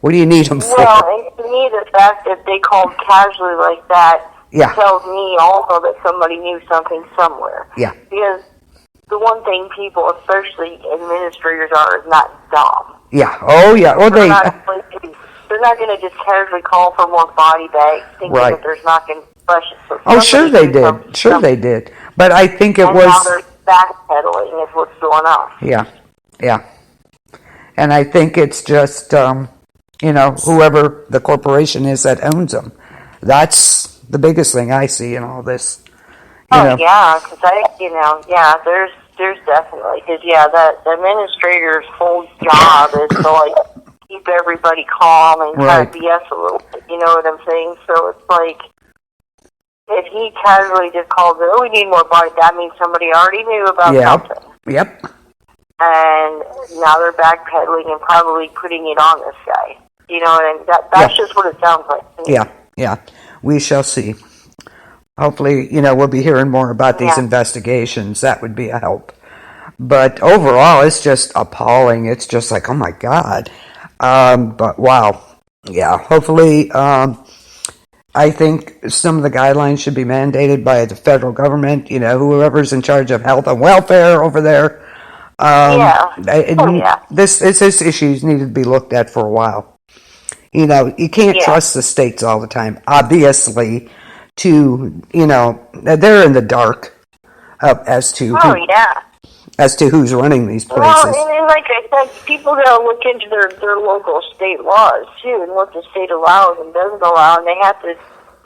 What do you need them for? Well, and to me, the fact that they called casually like that tells me also that somebody knew something somewhere. Yeah. Because the one thing people, especially administrators, are is not dumb. Yeah. Oh, yeah. Well, they're not going to just casually call for more body bags, thinking that there's not going to be questions. So sure they did. Sure they did. But I think it was. Now they're backpedaling is what's going on. Yeah. And I think it's just. You know, whoever the corporation is that owns them. That's the biggest thing I see in all this. Because there's definitely, because the administrator's whole job is to like keep everybody calm and kind of BS a little bit. You know what I'm saying? So it's like if he casually just calls it, oh, we need more bodies, that means somebody already knew about something. Yep. And now they're backpedaling and probably putting it on this guy. You know, and that's just what it sounds like. Yeah. We shall see. Hopefully, you know, we'll be hearing more about these investigations. That would be a help. But overall, it's just appalling. It's just like, oh my God. But wow. Yeah. Hopefully, I think some of the guidelines should be mandated by the federal government, you know, whoever's in charge of health and welfare over there. This issues needed to be looked at for a while. You know, you can't trust the states all the time, obviously, to, you know, they're in the dark as to who's running these places. Well, and like I said, people gotta look into their local state laws, too, and what the state allows and doesn't allow, and they have to,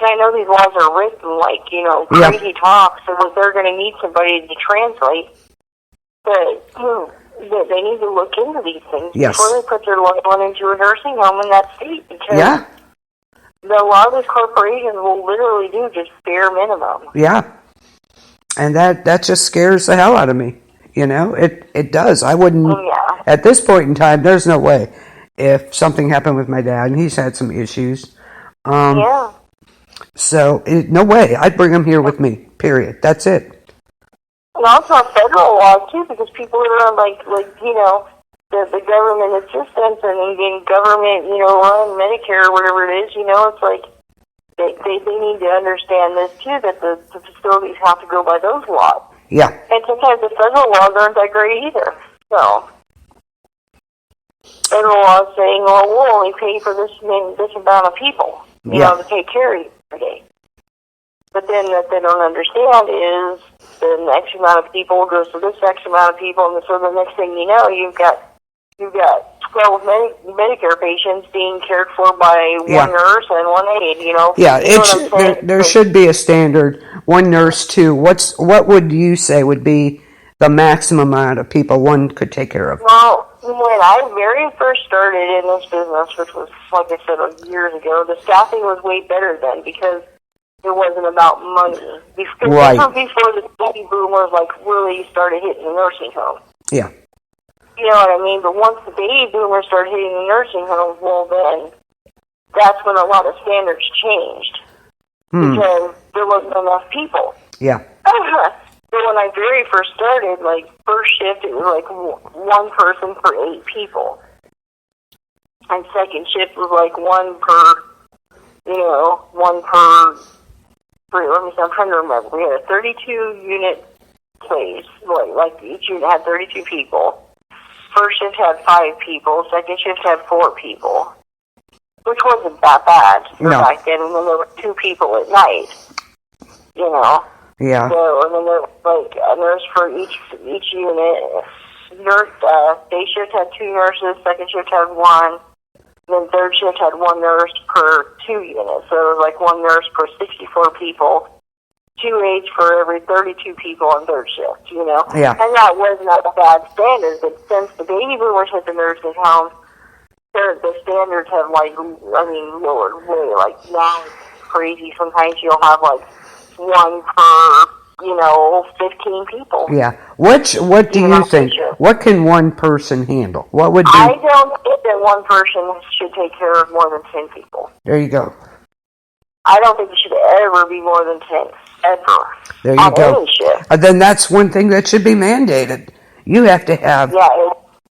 I know these laws are written like, you know, crazy talk, so that they're going to need somebody to translate, but, they need to look into these things before they put their loved one into a nursing home in that state, because a lot of these corporations will literally do just bare minimum. Yeah. And that just scares the hell out of me. You know, it does. I wouldn't, Yeah. at this point in time, there's no way. If something happened with my dad, and he's had some issues. Yeah. So, no way. I'd bring him here with me, period. That's it. And also federal laws, too, because people are like you know, the government assistance and getting government, you know, run Medicare or whatever it is, you know, it's like they need to understand this, too, that the facilities have to go by those laws. Yeah. And sometimes the federal laws aren't that great either. So, federal laws saying, well, we'll only pay for this amount of people, you know, to take care of you every day. But then what they don't understand is the X amount of people goes to this X amount of people, and so the next thing you know, you've got 12 Medicare patients being cared for by one nurse and one aide, you know. Yeah, there should be a standard, one nurse, two. What would you say would be the maximum amount of people one could take care of? Well, when I very first started in this business, which was, like I said, years ago, the staffing was way better then because it wasn't about money. Right. Before the baby boomers, like, really started hitting the nursing home. Yeah. You know what I mean? But once the baby boomers started hitting the nursing homes, well, then that's when a lot of standards changed because there wasn't enough people. Yeah. So when I very first started, like, first shift, it was like one person for 8 people. And second shift was like one per, I'm trying to remember. We had a 32-unit place, like each unit had 32 people. First shift had 5 people. Second shift had 4 people, which wasn't that bad for back then. And then there were 2 people at night. You know. Yeah. So and then there was like a nurse for each unit. Day shift had 2 nurses. Second shift had 1. And then third shift had 1 nurse per 2 units. So it was like 1 nurse per 64 people. 2 aides for every 32 people on third shift, you know? Yeah. And that was not a bad standard, but since the baby boomers hit the nursing homes, the standards have, lowered way. Like, now it's crazy. Sometimes you'll have, 1 per, 15 people. Yeah. What do you think? What can one person handle? What would be... I don't think that one person should take care of more than 10 people. There you go. I don't think it should ever be more than 10. Ever. There you go. Any shift. Then that's one thing that should be mandated. You have to have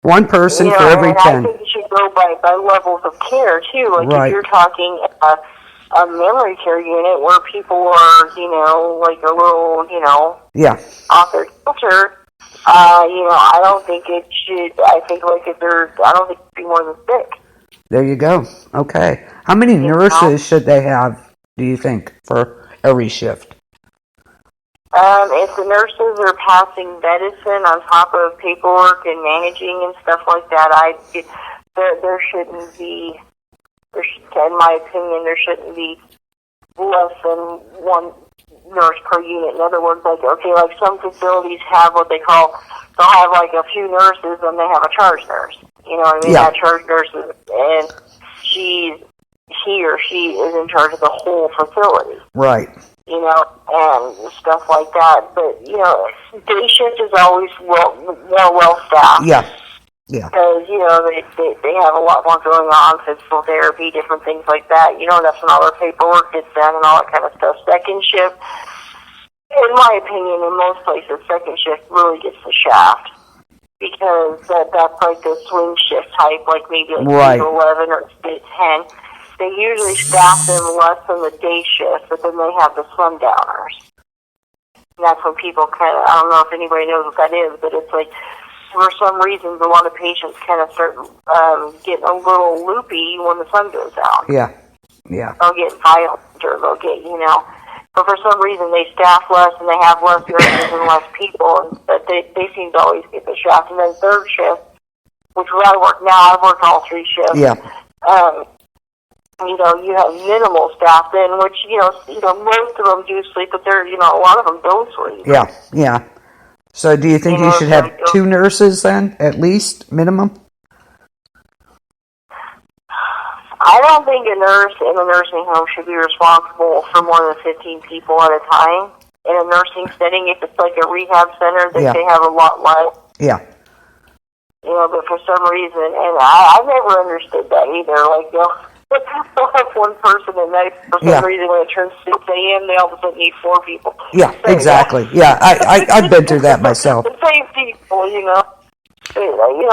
one person for every 10. I think it should go by levels of care, too. Like, if you're talking a memory care unit where people are, like a little, off their filter, I don't think it should, I think, I don't think it should be more than 6. There you go. Okay. How many nurses should they have, do you think, for every shift? If the nurses are passing medicine on top of paperwork and managing and stuff like that, there shouldn't be, in my opinion, there shouldn't be less than 1 nurse per unit. In other words, some facilities have what they call, they'll have a few nurses and they have a charge nurse. You know what I mean? Yeah. That charge nurse and he or she is in charge of the whole facility. Right. And stuff like that. But, day shift is always well staffed. Yeah. Yeah. Because, they have a lot more going on, physical therapy, different things like that. That's when all their paperwork gets done and all that kind of stuff. Second shift, in my opinion, in most places, second shift really gets the shaft. Because that's like the swing shift type, like maybe 8 to 11 or 8 to 10. They usually staff them less than the day shift, but then they have the sundowners. And that's when people kind of, I don't know if anybody knows what that is, but it's like, for some reasons, a lot of patients kind of start getting a little loopy when the sun goes out. Yeah, yeah. They'll get violent, or they'll get, but for some reason they staff less and they have less nurses and less people, but they seem to always get the shaft. And then third shift, which where I work now, I've worked all 3 shifts. Yeah. You have minimal staff then, which, most of them do sleep, but a lot of them don't sleep. Yeah, yeah. So do you think you should have 2 nurses then, at least, minimum? I don't think a nurse in a nursing home should be responsible for more than 15 people at a time. in a nursing setting. If it's like a rehab center, Yeah. they have a lot less. Yeah. But for some reason, and I've never understood that either. Like, they'll have one person, and then for some reason, when it turns 6 a.m., they all of a sudden need 4 people. Yeah, exactly. Yeah, I've been through that myself. The same people,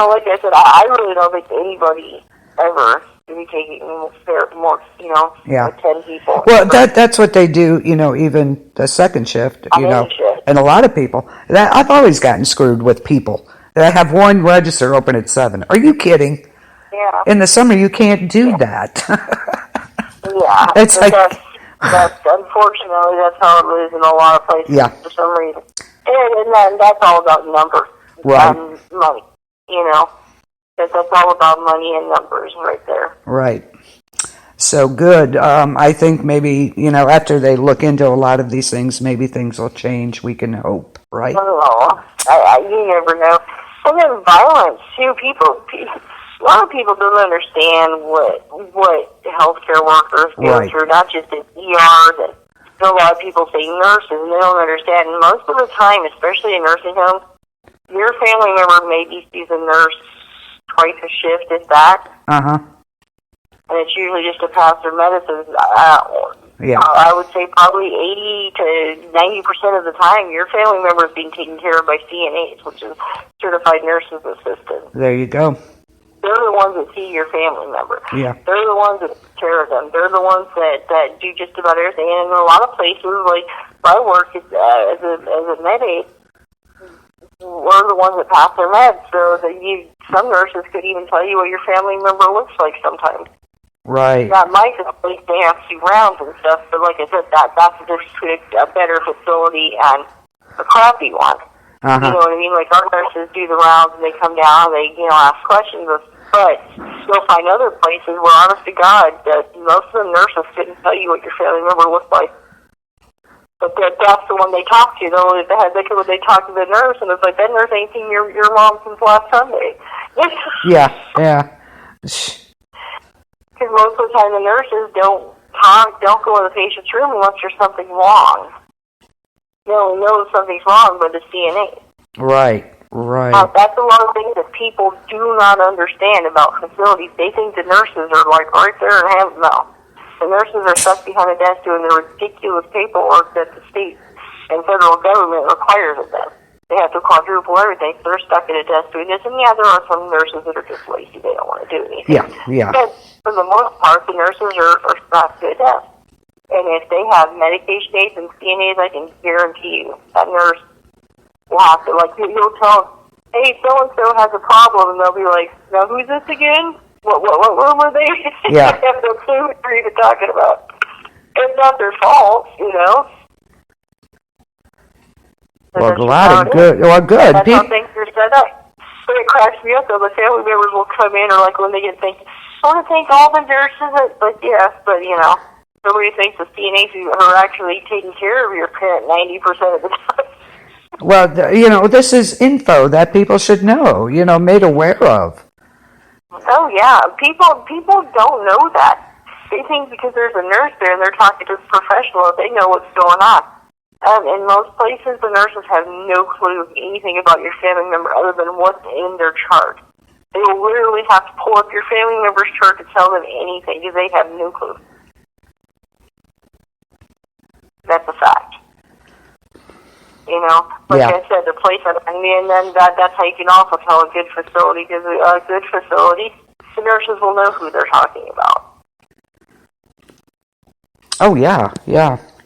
like I said, I really don't think anybody ever should be taking more, like 10 people. Well, that's what they do, even the second shift, and a lot of people. I've always gotten screwed with people. I have one register open at 7. Are you kidding? Yeah. In the summer, you can't do that. Yeah. It's like... That's unfortunately, that's how it is in a lot of places for some reason. And then that's all about numbers. Right. And money, That's all about money and numbers right there. Right. So good. I think maybe, after they look into a lot of these things, maybe things will change. We can hope, right? Oh, you never know. And then violence, too. A lot of people don't understand what healthcare workers go through, not just in ERs. And a lot of people say nurses, and they don't understand. And most of the time, especially in nursing homes, your family member maybe sees a nurse twice a shift, if that. Uh-huh. And it's usually just to pass their medicines. Yeah. I would say probably 80 to 90% of the time, your family member is being taken care of by CNAs, which is Certified Nurses Assistants. There you go. They're the ones that see your family member. Yeah. They're the ones that take care of them. They're the ones that do just about everything. And in a lot of places, like where I work as a med aide, we're the ones that pass their meds. So some nurses could even tell you what your family member looks like sometimes. Right. Not my facility, they have to do rounds and stuff, but like I said, that's the difference between a better facility and a crappy one. Uh-huh. You know what I mean? Like our nurses do the rounds and they come down, they ask questions, but you'll find other places where, honest to God, that most of the nurses couldn't tell you what your family member looked like. But that's the one they talk to. Though they talk to the nurse, and it's like that nurse ain't seen your mom since last Sunday. Yeah. Because most of the time the nurses don't go in the patient's room unless there's something wrong. They only know something's wrong by the CNA. Right. That's a lot of things that people do not understand about facilities. They think the nurses are like right there and have no. The nurses are stuck behind a desk doing the ridiculous paperwork that the state and federal government requires of them. They have to quadruple everything, so they're stuck at a desk doing this. And there are some nurses that are just lazy. They don't want to do anything. Yeah. But for the most part, the nurses are stuck at a desk. And if they have medication aides and CNAs, I can guarantee you that nurse will have to, he'll tell them, hey, so-and-so has a problem, and they'll be like, now who's this again? What room are they? Yeah. They have no clue what they're even talking about. It's not their fault, Well, good. That's how things are set up. But it cracks me up, though. The family members will come in, or when they get thinking, I want to thank all the nurses, but nobody thinks the CNAs who are actually taking care of your parent 90% of the time. Well, this is info that people should know, made aware of. Oh, yeah. People don't know that. They think because there's a nurse there and they're talking to a professional, they know what's going on. In most places, the nurses have no clue anything about your family member other than what's in their chart. They will literally have to pull up your family member's chart to tell them anything because they have no clue. That's a fact. I said, the place I'm in, and then that's how you can also tell a good facility, because a good facility, the nurses will know who they're talking about. Oh, yeah,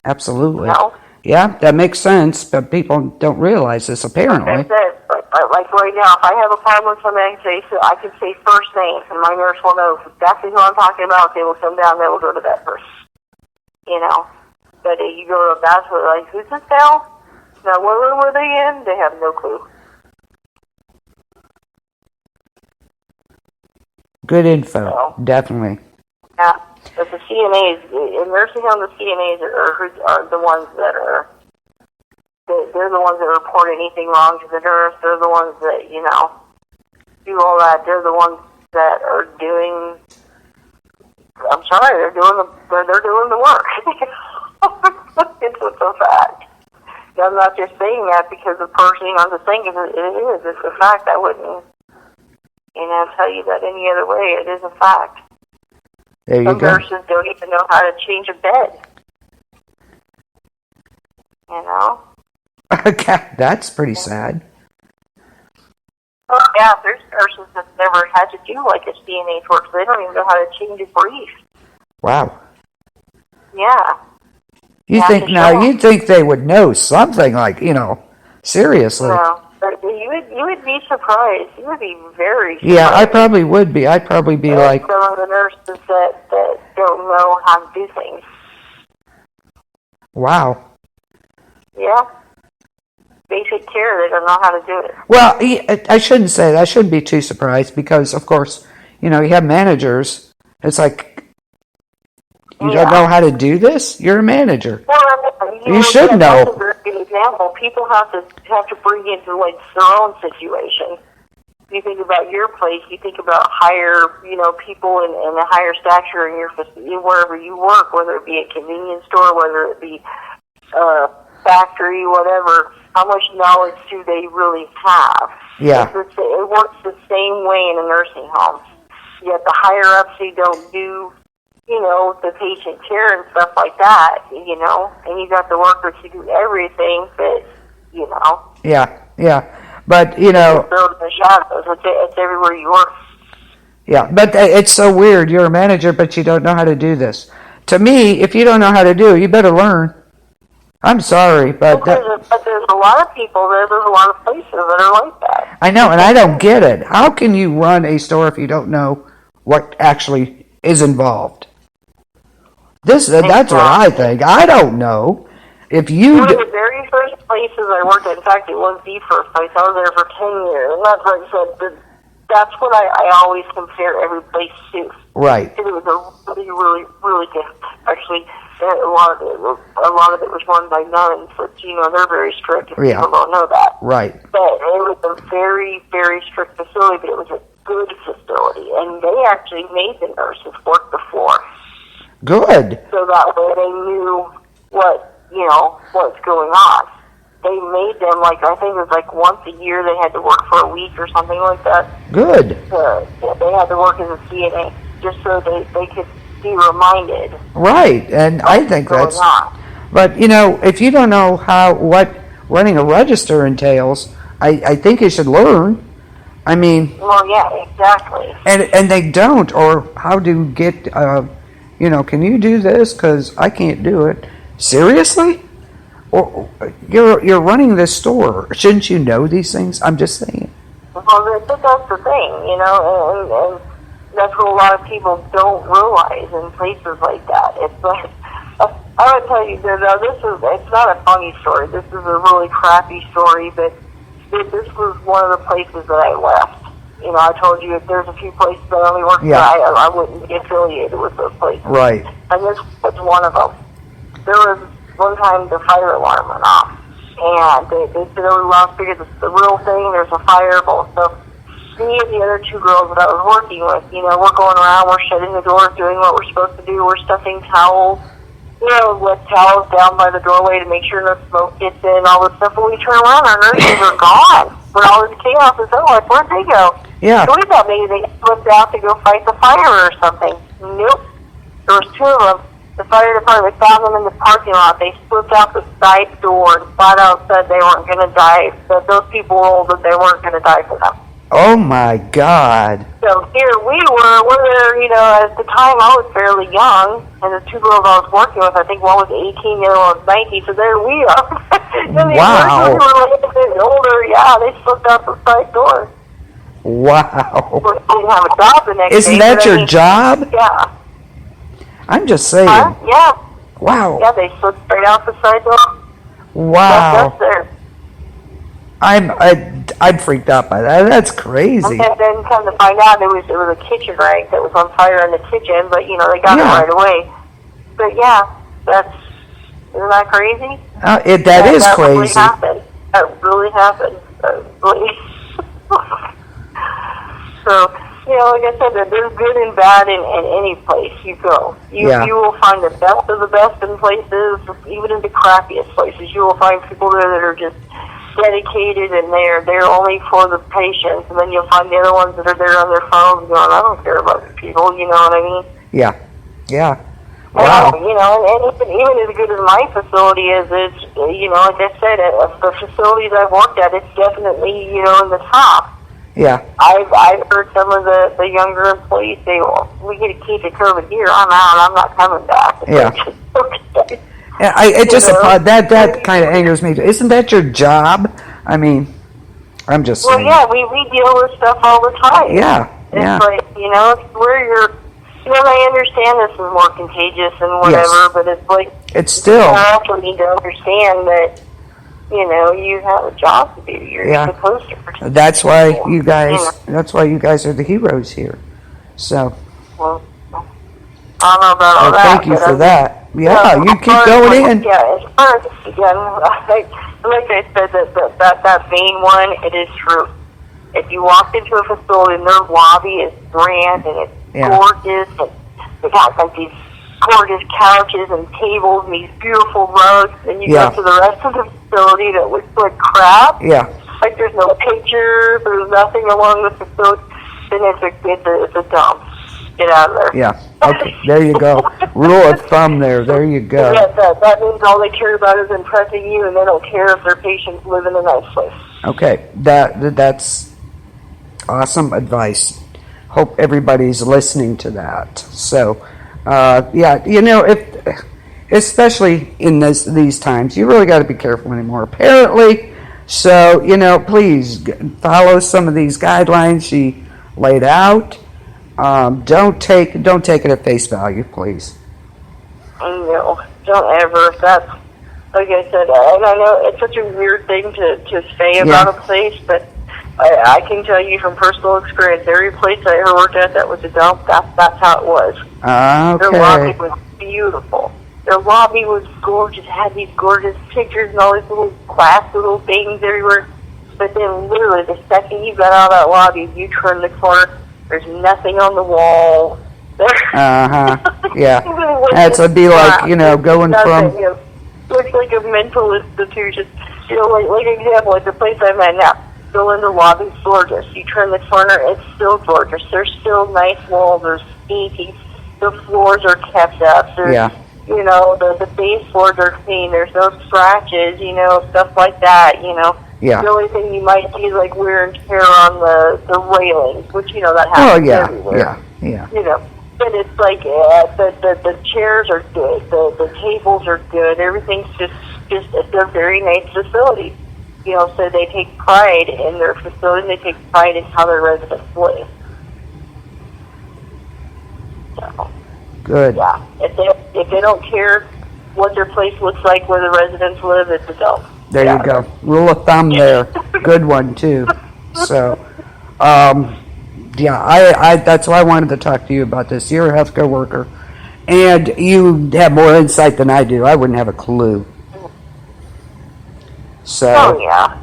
absolutely. No? Yeah, that makes sense, but people don't realize this, apparently. Like I said, like right now, if I have a problem with something, I can say first names, and my nurse will know exactly who I'm talking about. They will come down, they will go to that person. But if you go to a bachelor, like, who's this gal? Now, what room were they in? They have no clue. Good info, definitely. Yeah, but the CNAs, in nursing home, the CNAs are the ones that are, they're the ones that report anything wrong to the nurse. They're the ones that, do all that. They're the ones that are doing, I'm sorry, they're doing the work. It's a fact. I'm not just saying that because the person, I'm just saying it is. It's a fact. I wouldn't, tell you that any other way. It is a fact. There you Some go. nurses don't even know how to change a bed. Okay, that's pretty sad. Oh, yeah, there's nurses that never had to do like a CNA work, so they don't even know how to change a brief. Wow. Yeah. You'd think they would know something like, seriously. No, but you would be surprised. You would be very surprised. Yeah, I probably would be. I'd probably be like... some of the nurses that don't know how to do things. Wow. Yeah. Basic care, they don't know how to do it. Well, I shouldn't say that. I shouldn't be too surprised because, of course, you have managers. It's like, you don't know how to do this? You're a manager. Well, you should know. That's a very good example. People have to bring into like their own situation. You think about your place, you think about higher, people in a higher stature in your facility, wherever you work, whether it be a convenience store, whether it be factory, whatever. How much knowledge do they really have? Yeah. It works the same way in a nursing home. Yet the higher ups, they don't do, the patient care and stuff like that, and you got the workers who do everything, but, Yeah. But, build the shadows. It's everywhere you work. Yeah, but it's so weird. You're a manager, but you don't know how to do this. To me, if you don't know how to do it, you better learn. I'm sorry, but... But there's a lot of people there. There's a lot of places that are like that. I know, and I don't get it. How can you run a store if you don't know what actually is involved? That's what I think. I don't know. If you... One of the very first places I worked at, in fact, it was the first place. I was there for 10 years. And that's like I said, that's what I always compare every place to. Right. Because it was a really, really, really good... Actually... A lot of it was run by nuns, which, they're very strict, if people don't know that. Right. But it was a very, very strict facility, but it was a good facility. And they actually made the nurses work the floor. Good. So that way they knew what's going on. They made them, I think it was once a year they had to work for a week or something like that. Good. They had to work as a CNA, just so they could be reminded. Right, and I think that's... But, if you don't know what running a register entails, I think you should learn. I mean... Well, yeah, exactly. And they don't, or how to get, can you do this? Because I can't do it. Seriously? Or you're running this store. Shouldn't you know these things? I'm just saying. Well, that's the thing, and that's what a lot of people don't realize in places like that. It's like, I would tell you, it's not a funny story. This is a really crappy story, but this was one of the places that I left. I told you if there's a few places that I only worked at, I wouldn't be affiliated with those places. Right. And this was one of them. There was one time the fire alarm went off, and they said, oh, we lost because it's the real thing, there's a fireball. So me and the other two girls that I was working with, we're going around, we're shutting the doors, doing what we're supposed to do, we're stuffing towels, with towels down by the doorway to make sure no smoke gets in, all this stuff. When we turn around, our nurses are gone. When all this chaos is over, where'd they go? Yeah. So we thought maybe they slipped out to go fight the fire or something. Nope. There was two of them. The fire department found them in the parking lot. They slipped out the side door and flat out said they weren't going to die, that those people were old and they weren't going to die for them. Oh, my God. So here we're there, at the time I was fairly young, and the two girls I was working with, I think one was 18, the other one was 19, so there we are. Wow. The were a little bit older, they slipped out the side door. Wow. We didn't have a job the next day. Isn't that your job? Yeah. I'm just saying. Yeah. Wow. Yeah, they slipped straight out the side door. Wow. That's there. I'm freaked out by that. That's crazy. And then come to find out, it was a kitchen rag that was on fire in the kitchen, but they got it right away. But isn't that crazy? That is that crazy. Really happened. That really happened. So, like I said, there's good and bad in any place you go. You will find the best of the best in places, even in the crappiest places. You will find people there that are just dedicated, and they're only for the patients. And then you'll find the other ones that are there on their phones going, I don't care about the people, you know what I mean? Yeah. Yeah. Wow. And even as good as my facility is, it's, like I said, the facilities I've worked at, it's definitely, in the top. Yeah. I've heard some of the younger employees say, well, we get a case of COVID here, I'm out, I'm not coming back. Yeah. Okay. Yeah, that kind of angers me. Isn't that your job? I mean, I'm just saying. Well, yeah, we deal with stuff all the time. Yeah. It's like, it's where you're, I understand this is more contagious and whatever, but it's like, it's still. You also need to understand that, you have a job to do. You're supposed to protect That's why you guys. That's why you guys are the heroes here. So. Well, I don't know about all that. Thank you for that. Yeah, you keep going in. Yeah, as far as like I said, that main one, it is true. If you walk into a facility and their lobby is grand and it's gorgeous, and they got like these gorgeous couches and tables and these beautiful rugs, and you go to the rest of the facility that looks like crap. Yeah. Like there's no pictures, there's nothing along the facility, then it's a dump. Get out of there. Yeah. Okay. There you go. Rule of thumb there. There you go. Yeah, that means all they care about is impressing you, and they don't care if their patients live in a nice place. Okay. That's awesome advice. Hope everybody's listening to that. So, if especially in these times, you really got to be careful anymore. Apparently, so please follow some of these guidelines she laid out. Don't take it at face value, please. No, don't ever. That's like I said, and I know it's such a weird thing to say about a place, but I can tell you from personal experience, every place I ever worked at that was a dump, that's how it was. Okay. Their lobby was beautiful. Their lobby was gorgeous. It had these gorgeous pictures and all these little glass little things everywhere. But then literally the second you got out of that lobby, you turn the corner, there's nothing on the wall. Yeah. It'd be like, going from... Looks like a mental institution. Like example, like the place I'm at now. Still in the lobby, it's gorgeous. You turn the corner, it's still gorgeous. There's still nice walls. There's painting. The floors are kept up. There's, the base floors are clean. There's no scratches, stuff like that, Yeah. The only thing you might see is like wear and tear on the railings, which, that happens everywhere. Yeah. But it's like the chairs are good. The tables are good. Everything's just it's a very nice facility. So they take pride in their facility. They take pride in how their residents live. So, good. Yeah. If they don't care what their place looks like where the residents live, it's a dump. There you go. Rule of thumb there. Good one, too. So, that's why I wanted to talk to you about this. You're a healthcare worker, and you have more insight than I do. I wouldn't have a clue. So. Oh, yeah.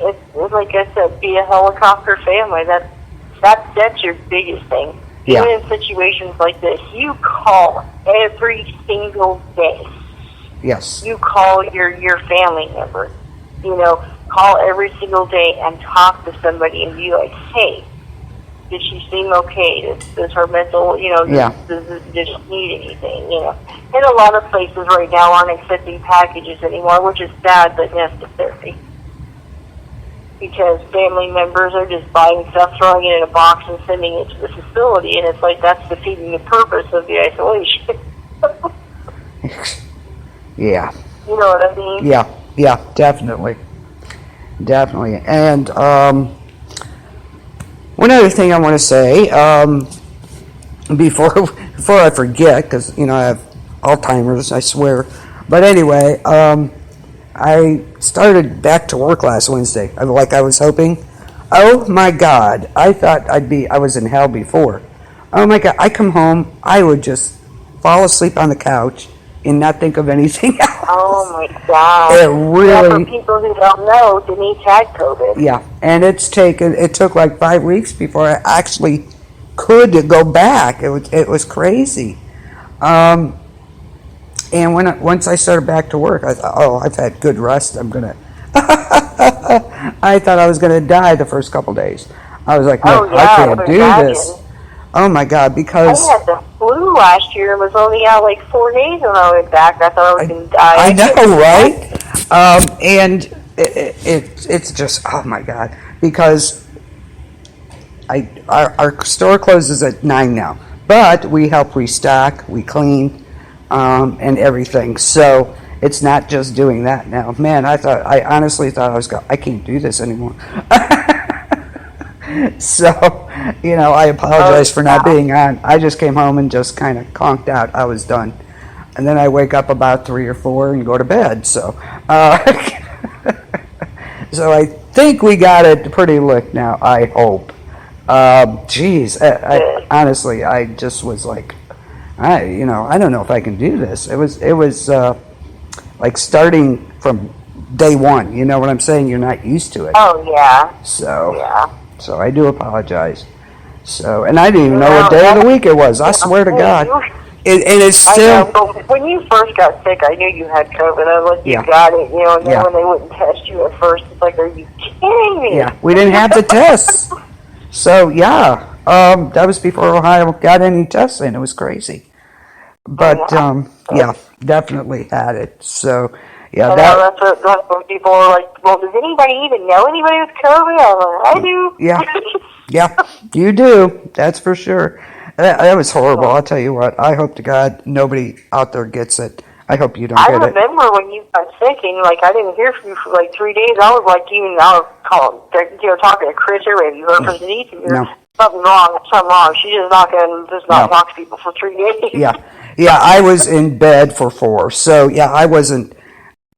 It's like I said, be a helicopter family. That's your biggest thing. Yeah. Even in situations like this, you call every single day. Yes. You call your family members. Call every single day and talk to somebody and be like, hey, did she seem okay? Does her mental, does she need anything? And a lot of places right now aren't accepting packages anymore, which is sad but necessary. Because family members are just buying stuff, throwing it in a box, and sending it to the facility, and it's like that's defeating the purpose of the isolation. Yeah. You know what I mean? Yeah, definitely. And one other thing I want to say, before I forget, because I have Alzheimer's, I swear. But anyway, I started back to work last Wednesday, like I was hoping. Oh my God, I thought I was in hell before. Oh my God, I come home, I would just fall asleep on the couch and not think of anything else. Oh my God. It really... for people who don't know, Denise had COVID. Yeah, and it took like 5 weeks before I actually could go back. It was crazy. And once I started back to work, I thought, oh, I've had good rest. I'm gonna. I thought I was gonna die the first couple days. I was like, no, I can't do this. Oh my God, because I had the flu last year and was only out like 4 days when I went back. I thought I was going to die. I know, right? And it's just, oh my God, because our store closes at 9 now, but we help restock, we clean, and everything. So it's not just doing that now. Man, I honestly thought I can't do this anymore. So, I apologize for not being on. I just came home and just kind of conked out. I was done. And then I wake up about 3 or 4 and go to bed. So, so I think we got it pretty licked now, I hope. Geez, honestly, I just was like, I don't know if I can do this. It was like starting from day one. You know what I'm saying? You're not used to it. Oh, yeah. So I do apologize. So, and I didn't even know what day of the week it was. I swear to God. And it's still. I know, but when you first got sick, I knew you had COVID. I was like, you got it, and then when they wouldn't test you at first, it's like, are you kidding me? Yeah, we didn't have the tests. So, that was before Ohio got any tests in. It was crazy. But, definitely had it. So, yeah. That's what people are like, well, does anybody even know anybody with COVID? I'm like, I do. Yeah, you do. That's for sure. That was horrible. I'll tell you what. I hope to God nobody out there gets it. I hope you don't get it. I remember when you got sick and I didn't hear from you for like 3 days. I was like, I was talking to Chris or have you heard from Denise? No. Something wrong. She's just not going to talk to people for 3 days. Yeah. I was in bed for 4. So I wasn't.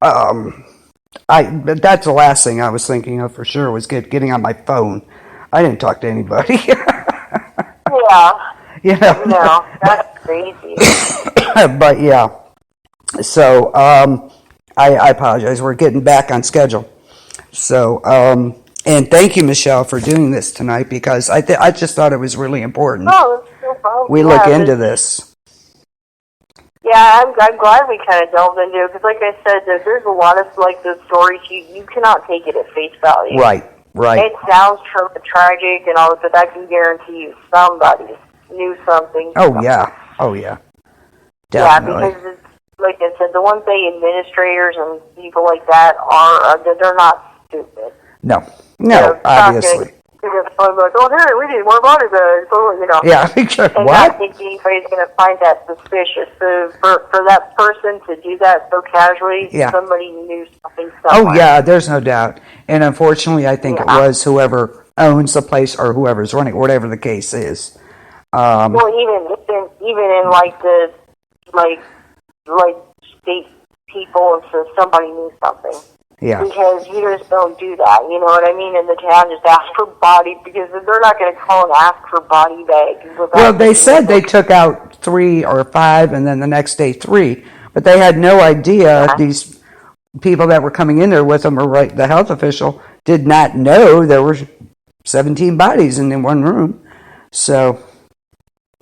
But that's the last thing I was thinking of for sure was getting on my phone. I didn't talk to anybody. No, that's crazy. But so I apologize. We're getting back on schedule. So and thank you, Michelle, for doing this tonight because I just thought it was really important. Oh, it's no problem. We look into this. Yeah, I'm glad we kind of delved into it because, like I said, there's a lot of the stories you cannot take it at face value. Right. It sounds tragic and all, but I can guarantee you somebody knew something. Oh yeah. Definitely. Yeah, because it's, like I said, the one thing administrators and people like that they're not stupid. No, obviously. They're like, oh, hey, we need more body bags. Yeah, and what? I think anybody's going to find that suspicious. So for that person to do that so casually, somebody knew something somewhere. Oh, yeah, there's no doubt. And unfortunately, I think it was whoever owns the place or whoever's running, whatever the case is. Well, even in the state people, and so somebody knew something. Yeah. Because you just don't do that, you know what I mean? And the town just asked for body, because they're not going to call and ask for body bags. Well, they said they took out 3 or 5 and then the next day 3, but they had no idea these people that were coming in there with them, or the health official, did not know there were 17 bodies in one room. So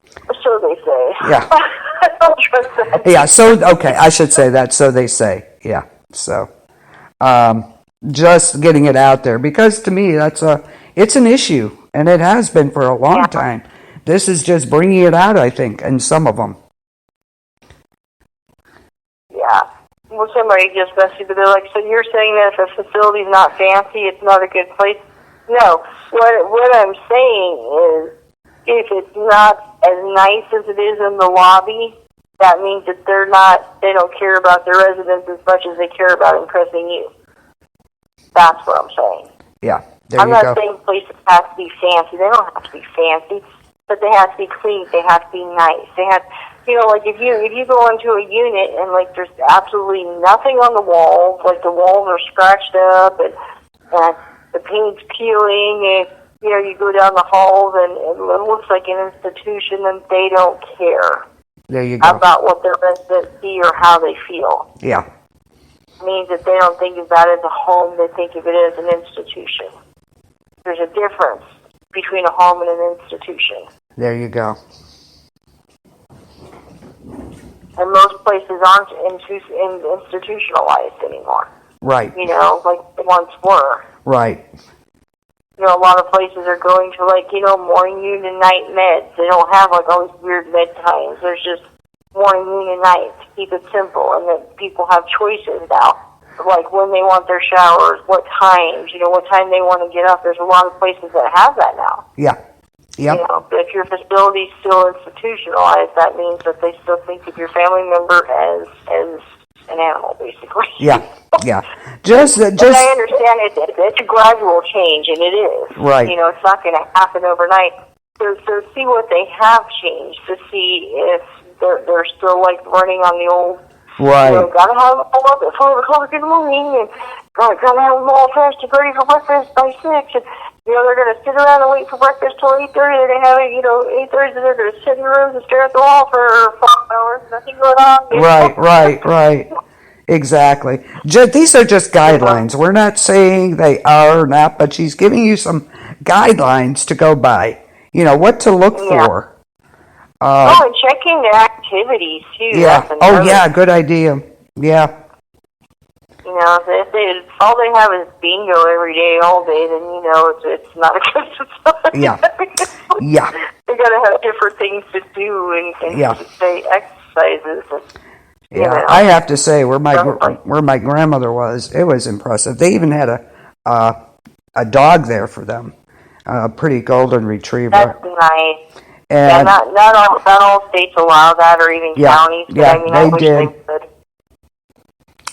they say. Yeah. I don't trust that. Yeah, okay, I should say that, so they say. Yeah, so. Just getting it out there, because to me it's an issue, and it has been for a long time. This is just bringing it out, I think, in some of them. Yeah. Well, somebody just messaged me. They're like, so you're saying that if a facility's not fancy, it's not a good place? No. What I'm saying is, if it's not as nice as it is in the lobby, that means that they don't care about their residents as much as they care about impressing you. That's what I'm saying. Yeah, I'm not saying places have to be fancy. They don't have to be fancy, but they have to be clean. They have to be nice. They have, if you go into a unit and there's absolutely nothing on the walls, the walls are scratched up and the paint's peeling, and you go down the halls and it looks like an institution, and they don't care. There you go. About what their residents see or how they feel. Yeah. It means that they don't think of that as a home, they think of it as an institution. There's a difference between a home and an institution. There you go. And most places aren't institutionalized anymore. Right. You know, like they once were. Right. You know, a lot of places are going to, like, you know, morning, noon, and night meds. They don't have, like, all these weird med times. There's just morning, noon, and night to keep it simple. And then people have choices now, like when they want their showers, what times, you know, what time they want to get up. There's a lot of places that have that now. Yeah. Yep. You know, but if your facility's still institutionalized, that means that they still think of your family member as an animal, basically. Yeah. Yeah. But I understand it's a gradual change, and it is. Right. You know, it's not going to happen overnight. So see what they have changed, to see if they're still, like, running on the old. Right. You know, gotta have them all up at 4 o'clock in the morning, and gotta have them all dressed and ready for breakfast by 6. And, you know, they're gonna sit around and wait for breakfast till 8:30. They're gonna have it, you know, 8:30, and they're gonna sit in the rooms and stare at the wall for 5 hours. Nothing going on. Right. Exactly. These are just guidelines. We're not saying they are or not, but she's giving you some guidelines to go by. You know, what to look for. And checking their activities, too. Yeah. Oh, yeah, good idea. Yeah. You know, if all they have is bingo every day, all day, then, you know, it's not a good society. Yeah. They gotta have different things to do and say exercises. And, yeah, I have to say, where my grandmother was, it was impressive. They even had a dog there for them, a pretty golden retriever. That's nice. And not all states allow that, or even counties. But I mean, I wish they would.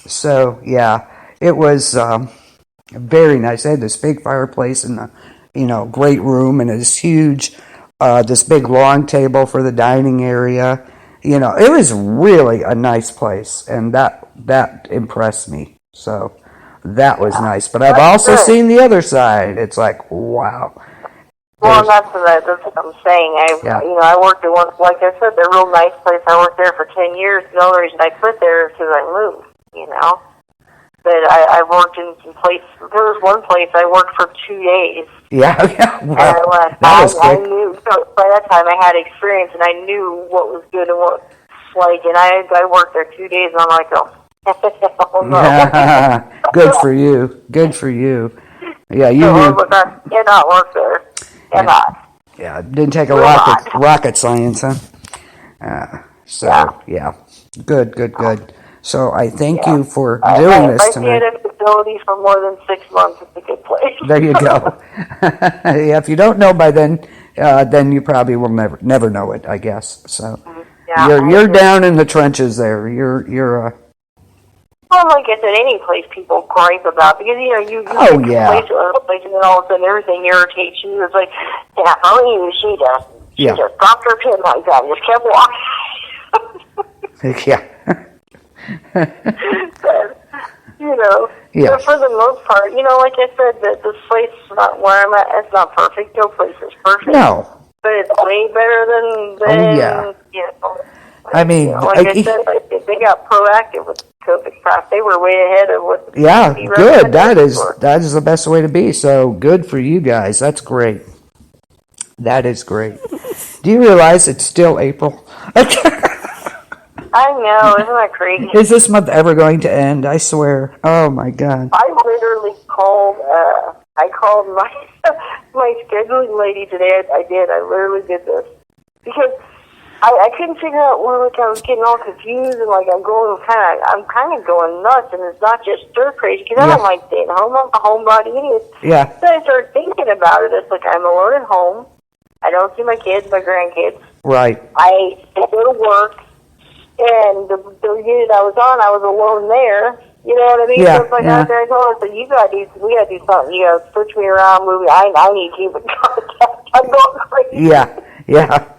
So it was very nice. They had this big fireplace and great room, and this huge, this big long table for the dining area. You know, it was really a nice place, and that impressed me. So that was nice. But I've also seen the other side. It's like, wow. Well, that's what I'm saying. I worked at one, like I said, they're a real nice place. I worked there for 10 years. The only reason I quit there is because I moved, you know. But I worked in some place. There was one place I worked for 2 days. Yeah. Wow. And I knew, so by that time I had experience, and I knew what was good and what like. And I worked there 2 days, and I'm like, oh no. Good for you. Good for you. Yeah, you cannot work there. Yeah, didn't take a rocket science, huh? Good. So I thank you for doing this tonight. If I stay at a facility for more than 6 months, it's a good place. There you go. Yeah, if you don't know by then you probably will never know it, I guess. So you're down in the trenches there. You're Well, like I said, any place people gripe about, because, you know, you place to another place, and then all of a sudden everything irritates you. It's like, she just dropped her pin like that and just kept walking. But, you know, but for the most part, you know, like I said, that this place is not where I'm at. It's not perfect. No place is perfect. No. But it's way better than you know. I mean, like I said, they got proactive with COVID crap. They were way ahead of what. Good. That is the best way to be. So good for you guys. That's great. That is great. Do you realize it's still April? I know. Isn't that crazy? Is this month ever going to end? I swear. Oh my God. I literally called. I called my scheduling lady today. I literally did this because. I couldn't figure out where, like, I was getting all confused, and, like, I'm kind of going nuts, and it's not just stir crazy, because I don't like staying home. I'm a homebody idiot. Yeah. So I started thinking about it. It's like, I'm alone at home. I don't see my kids, my grandkids. Right. I go to work, and the unit I was on, I was alone there. You know what I mean? Yeah. So it's like, I told her, so we gotta do something. You gotta switch me around, move me. I need to keep in contact. I'm going crazy. Yeah.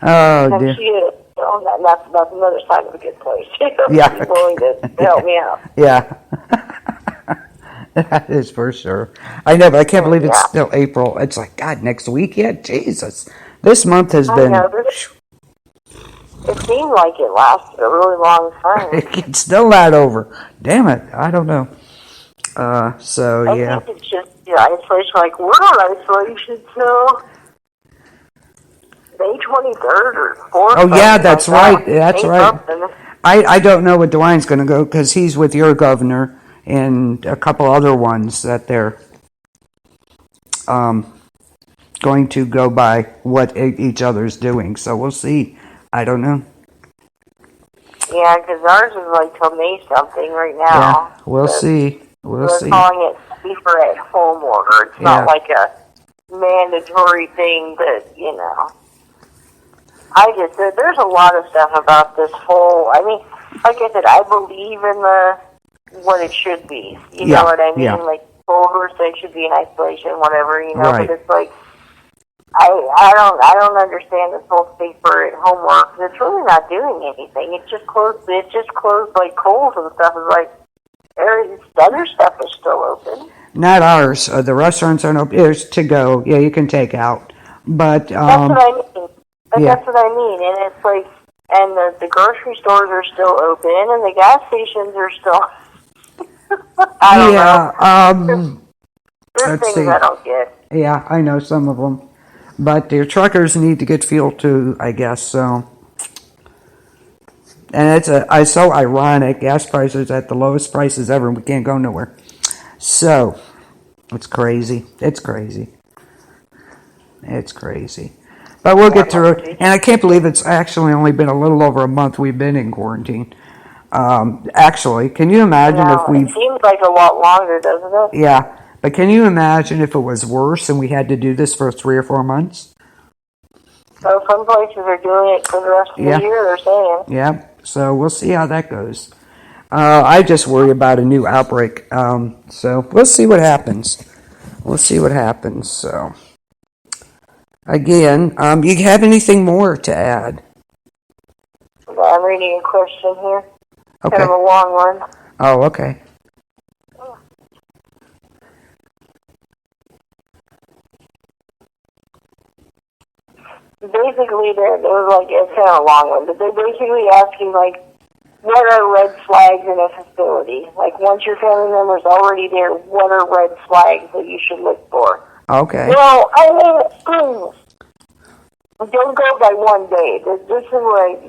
Oh, dear. She is. That's another side of a good place. Yeah. Willing to help me out. Yeah. That is for sure. I know, but I can't believe it's still April. It's like, God, next week yet? Jesus. This month has been... It seemed like it lasted a really long time. It's still not over. Damn it. I don't know. I think it's just, isolation. Like, we're on isolation, so... May 23rd or 4th. Oh, yeah, that's like right. That's right. I don't know what Dwayne's going to go because he's with your governor and a couple other ones that they're going to go by what each other's doing. So we'll see. I don't know. Yeah, because ours is like till May something right now. Yeah, we'll see. We'll see. We're calling it safer at home order. It's not like a mandatory thing that, there's a lot of stuff about this whole, like I said, I believe in what it should be. You know what I mean? Yeah. Like, soldiers, they should be in isolation, whatever, Right. but it's like, I don't understand this whole safer at home work. It's really not doing anything. It's just closed like Kohl's and stuff. It's like, other stuff is still open. Not ours. The restaurants aren't open. There's to go. Yeah, you can take out. But that's what I mean. That's what I mean. And it's like, and the grocery stores are still open, and the gas stations are still. I don't know. There's things I don't get. Yeah, I know some of them. But your truckers need to get fuel too, I guess. So, and it's so ironic. Gas prices at the lowest prices ever, and we can't go nowhere. So, it's crazy. It's crazy. It's crazy. But we'll get through it. And I can't believe it's actually only been a little over a month we've been in quarantine. Actually, can you imagine if we? It seems like a lot longer, doesn't it? Yeah. But can you imagine if it was worse and we had to do this for 3 or 4 months? So some places are doing it for the rest of the year, they're saying. Yeah, so we'll see how that goes. I just worry about a new outbreak. So we'll see what happens. So, again, you have anything more to add? I'm reading a question here. Okay. Kind of a long one. Oh, okay. Basically, it was like, it's kind of a long one, but they're basically asking, like, what are red flags in a facility? Like, once your family member's already there, what are red flags that you should look for? Okay. Well, don't go by one day. This is like,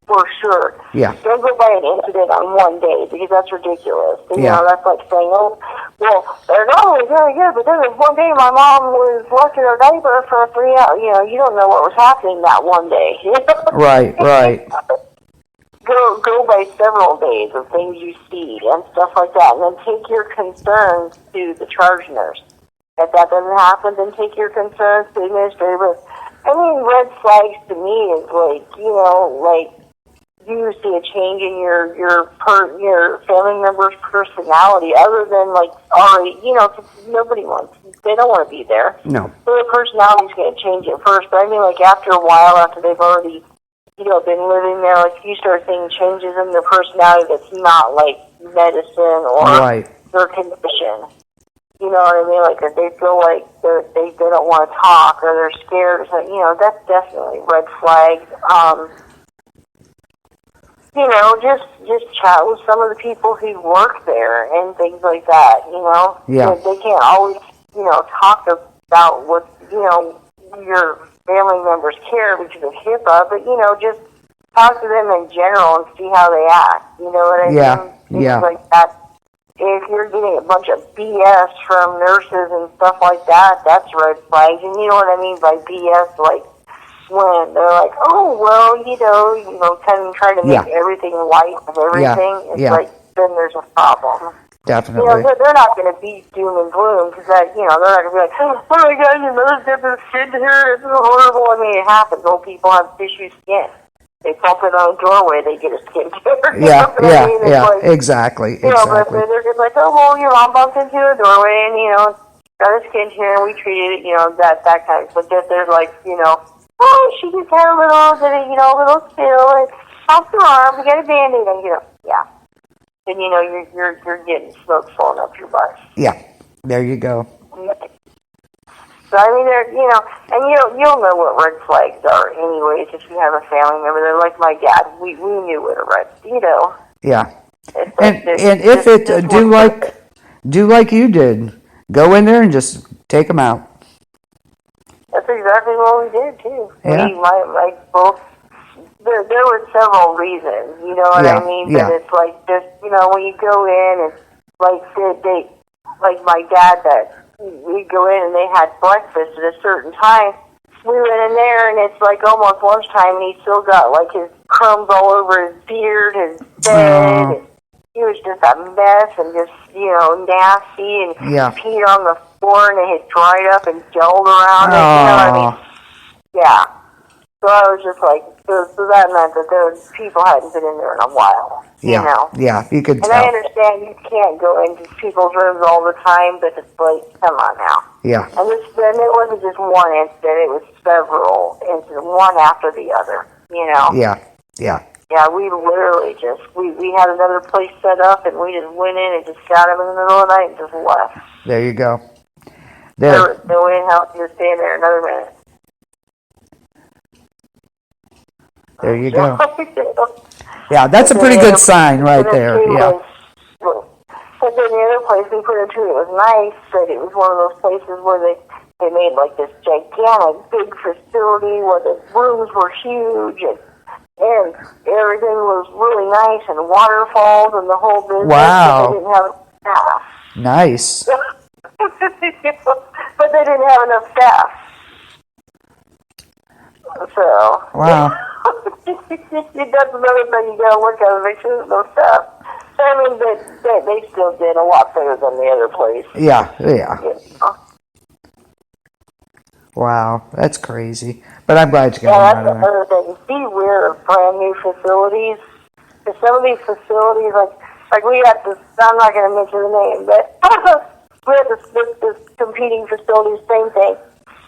for sure. Yeah. Don't go by an incident on one day, because that's ridiculous. That's like saying, well, they're normally very good, but then there's one day my mom was washing her diaper for 3 hours. You don't know what was happening that one day. Right. Go by several days of things you see and stuff like that, and then take your concerns to the charge nurse. If that doesn't happen, then take your concerns to the administrator. Red flags to me is like, you see a change in your family member's personality, other than like already, nobody they don't want to be there. No. So their personality's going to change at first, but like after a while, after they've already, been living there, like you start seeing changes in their personality that's not like medicine or their condition. You know what I mean? Like if they feel like they don't want to talk or they're scared or something, that's definitely red flags. Just chat with some of the people who work there and things like that, Yeah. They can't always, talk about what, your family members care because of HIPAA, but, just talk to them in general and see how they act. You know what I mean? Things like that. If you're getting a bunch of BS from nurses and stuff like that, that's red flags. And you know what I mean by BS? Like, when they're like, oh, well, kind of trying to make everything light of everything, it's like, then there's a problem. Definitely. They're not going to be doom and gloom, because they're not going to be like, oh my God, your nurse did this shit here, it's horrible. It happens. Old people have tissue skin. They pump it on a doorway, they get a skin tear. Exactly. But they're just like, oh, well, your mom bumped into a doorway and, got a skin tear and we treated it, that kind of, but they're like, oh, she just had a little spill, and off her arm, we got a Band-Aid, and, then, you're getting smoke falling up your butt. Yeah, there you go. So, and you'll know what red flags are anyways if you have a family member. They're like my dad. We knew what a red, Yeah. And if it, do like you did. Go in there and just take them out. That's exactly exactly what we did too. Yeah. Both. There were several reasons, you know what I mean? But it's like just, when you go in and like they like my dad, that we go in and they had breakfast at a certain time. We went in there and it's like almost lunchtime and he still got like his crumbs all over his beard, his bed. And he was just a mess and just, nasty and peed on the floor and it had dried up and gelled around it, you know what I mean? Yeah. So I was just like, so that meant that those people hadn't been in there in a while. Yeah. You know? Yeah, you could tell. And I understand you can't go into people's rooms all the time, but it's like, come on now. Yeah. And it wasn't just one incident, it was several incidents, one after the other, you know? Yeah. Yeah. Yeah, we literally just, we had another place set up and we just went in and just got them in the middle of the night and just left. There you go. There was no way in hell to just stay in there another minute. There you go. Yeah, that's a pretty good sign right there. Yeah. But then the other place we put into it was nice, but it was one of those places where they made like this gigantic big facility where the rooms were huge and everything was really nice and waterfalls and the whole business. Wow. But they didn't have enough staff. Nice. But they didn't have enough staff. So. Wow. That's another thing you gotta look at, make sure there's no staff. I mean, they still did a lot better than the other place. Yeah. Yeah. Wow, that's crazy. But I'm glad you got them out of there. That's another thing. Beware of brand new facilities. Because some of these facilities, like we had this, I'm not going to mention the name, but we had this competing facility, same thing.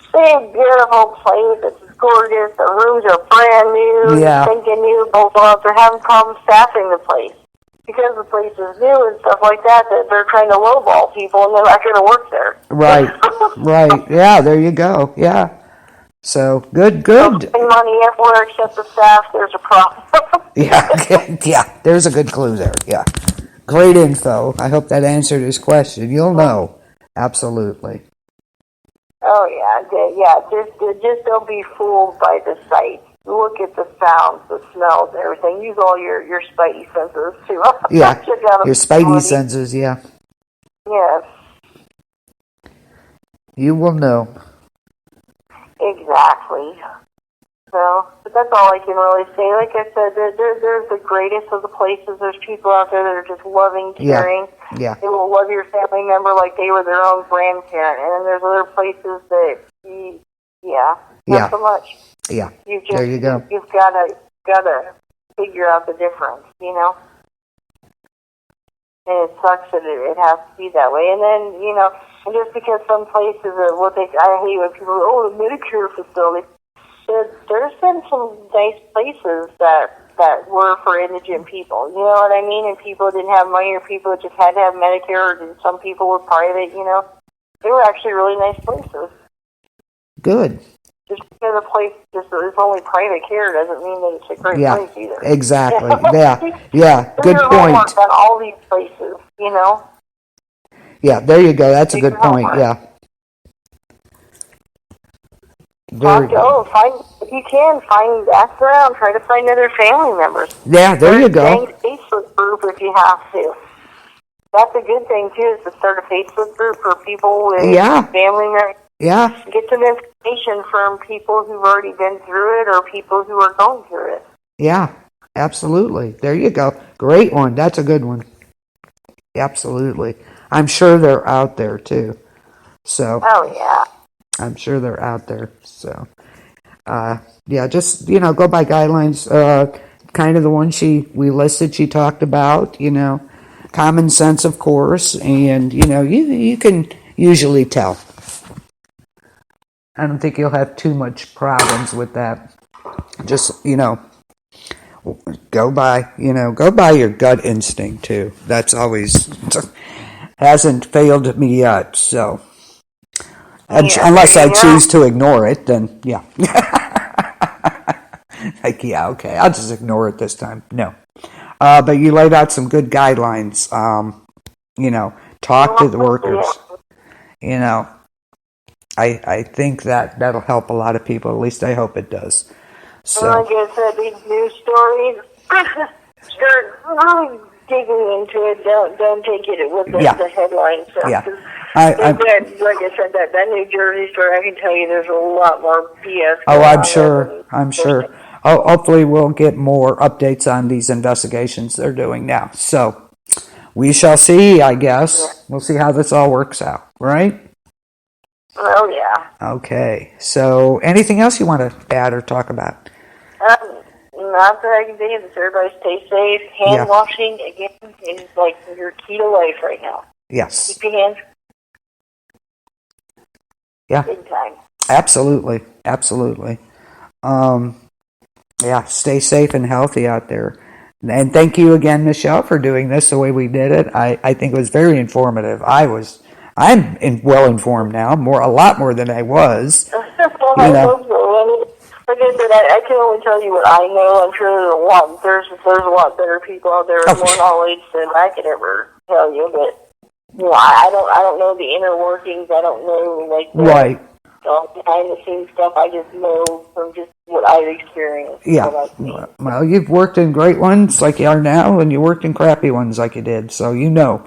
Big, beautiful place. It's gorgeous. The rooms are brand new. Yeah. Thinking new. Both of us are having problems staffing the place. Because the place is new and stuff like that, that they're trying to lowball people and they're not going to work there. Right, right. Yeah, there you go. Yeah. So, good. Spending money everywhere except the staff, there's a problem. Yeah, there's a good clue there. Yeah. Great info. I hope that answered his question. You'll know. Absolutely. Oh, yeah. Just don't be fooled by the sight. Look at the sounds, the smells, everything. Use all your spidey senses, too. Yeah, your spidey senses, yeah. Yes. You will know. Exactly. So, but that's all I can really say. Like I said, there's the greatest of the places. There's people out there that are just loving, caring. Yeah. They will love your family member like they were their own grandparent. And then there's other places that, not so much. Yeah, there you go. You've got to figure out the difference, you know? And it sucks that it has to be that way. And then, and just because some places are I hate when people go, the Medicare facility. There's been some nice places that were for indigent people, you know what I mean? And people didn't have money, or people just had to have Medicare, and some people were private, They were actually really nice places. Good. Just because a place is only private care doesn't mean that it's a great place either. Exactly. Yeah. Good point. On all these places, Yeah, there you go. That's a good point. Yeah. If you can, ask around, try to find other family members. Yeah, there you go. Find a Facebook group if you have to. That's a good thing, too, is to start a Facebook group for people with family members. Yeah. Get some information from people who've already been through it or people who are going through it. Yeah, absolutely. There you go. Great one. That's a good one. Absolutely. I'm sure they're out there, too. So. Oh, yeah. I'm sure they're out there. So, just, go by guidelines, kind of the one we listed, she talked about, common sense, of course, and, you can usually tell. I don't think you'll have too much problems with that. Just, go by your gut instinct, too. That's always, hasn't failed me yet, so. Unless I choose to ignore it, then, yeah. Okay, I'll just ignore it this time. No. But you laid out some good guidelines. Talk to the workers. I think that'll help a lot of people. At least I hope it does. So, like I said, these news stories, start digging into it. Don't take it with the headline stuff. Yeah. Like I said, that New Jersey story, I can tell you there's a lot more BS. Oh, I'm sure. Oh, hopefully we'll get more updates on these investigations they're doing now. So we shall see, I guess. Yeah. We'll see how this all works out, right? Oh, yeah. Okay. So anything else you want to add or talk about? Not that I can think of. Everybody stay safe. Hand washing, again, is like your key to life right now. Yes. Keep your hands. Yeah. Big time. Absolutely. Stay safe and healthy out there. And thank you again, Michelle, for doing this the way we did it. I think it was very informative. I'm well informed now, a lot more than I was. Well, I hope so. Like I said, I can only tell you what I know. I'm sure there's a lot better people out there with more knowledge than I could ever tell you. But I don't know the inner workings. I don't know all behind the scenes stuff. I just know from just what I've experienced. Yeah. Well, you've worked in great ones like you are now, and you worked in crappy ones like you did. So you know.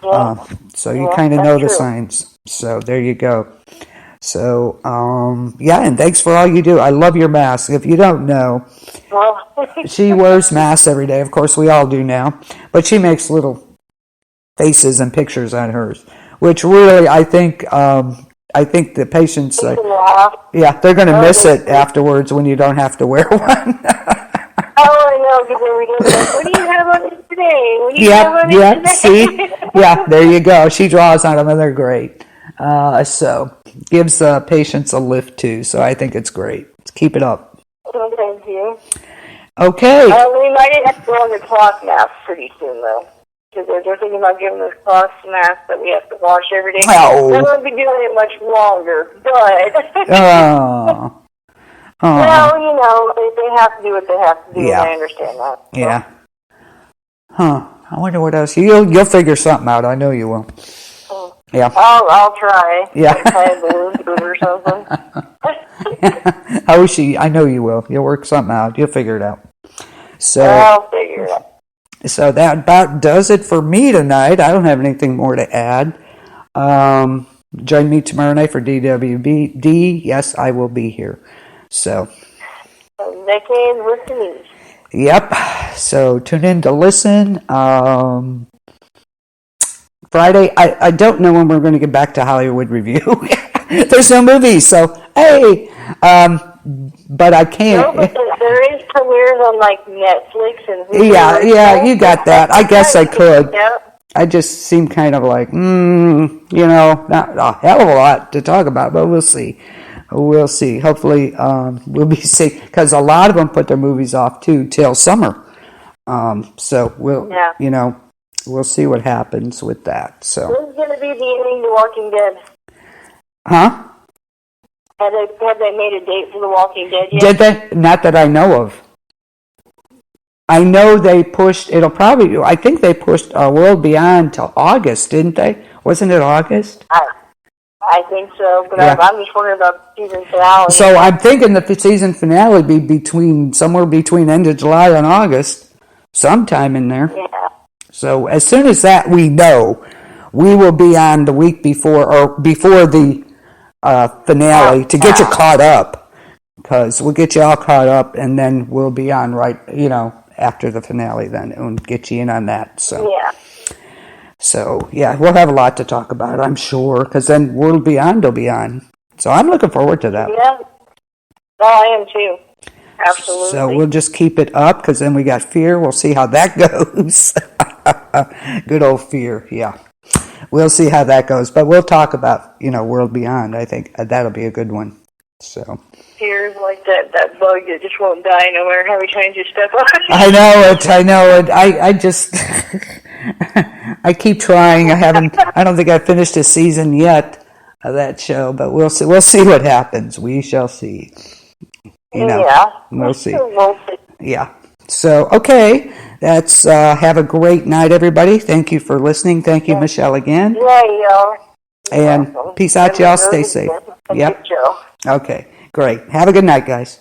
Yeah. So you kind of know the signs. So there you go. So, and thanks for all you do. I love your mask. If you don't know, she wears masks every day. Of course, we all do now. But she makes little faces and pictures on hers, which really, I think the patients, they're going to miss it afterwards when you don't have to wear one. I know, because every day, like, what do you have on it today? What do you have on it today? See? Yeah, there you go. She draws on them, and they're great. So gives patients a lift too. So I think it's great. Let's keep it up. Well, thank you. Okay. We might have to go on the cloth mask pretty soon, though, because they're thinking about giving us cloth masks that we have to wash every day. Oh. They won't be doing it much longer, but well, they have to do what they have to do. Yeah. And I understand that. So. Yeah. Huh. I wonder what else. You'll figure something out. I know you will. Yeah. I'll try. Yeah. Or something. I know you will. You'll work something out. You'll figure it out. So I'll figure it out. So that about does it for me tonight. I don't have anything more to add. Join me tomorrow night for DWBD. Yes, I will be here. So. Decades listening. Yep. So tune in to listen. Friday, I don't know when we're going to get back to Hollywood Review. There's no movies, so hey. But I can't. No, but there is premieres on like Netflix and Hulu. Yeah, you got that. I guess I could. Yep. I just seem kind of like, not a hell of a lot to talk about, but we'll see. We'll see. Hopefully, we'll be safe because a lot of them put their movies off too till summer. So we'll see what happens with that. So who's going to be the ending to Walking Dead? Huh? Have they made a date for The Walking Dead yet? Did they? Not that I know of. I know they pushed. I think they pushed World Beyond till August, didn't they? Wasn't it August? I think so, but yeah. I'm just wondering about season finale. So I'm thinking the season finale be somewhere between end of July and August, sometime in there. Yeah. So as soon as that we know, we will be on the week before the finale to get you caught up, because we'll get you all caught up, and then we'll be on after the finale then and get you in on that. So yeah. So we'll have a lot to talk about, I'm sure, because then World Beyond will be on. So I'm looking forward to that. Yeah. Oh, I am too. Absolutely. So we'll just keep it up, because then we got Fear. We'll see how that goes. Good old Fear, yeah. We'll see how that goes. But we'll talk about, World Beyond. I think that'll be a good one. So Fear is like that bug that just won't die no matter how many times you step on it. I know it. I just... I keep trying. I don't think I've finished a season yet of that show, but we'll see. We'll see what happens. We shall see. Yeah. We'll see. Yeah. So, okay. That's, have a great night, everybody. Thank you for listening. Thank you, Michelle, again. Yeah, y'all. And peace out, y'all. Stay safe. Yep. Okay, great. Have a good night, guys.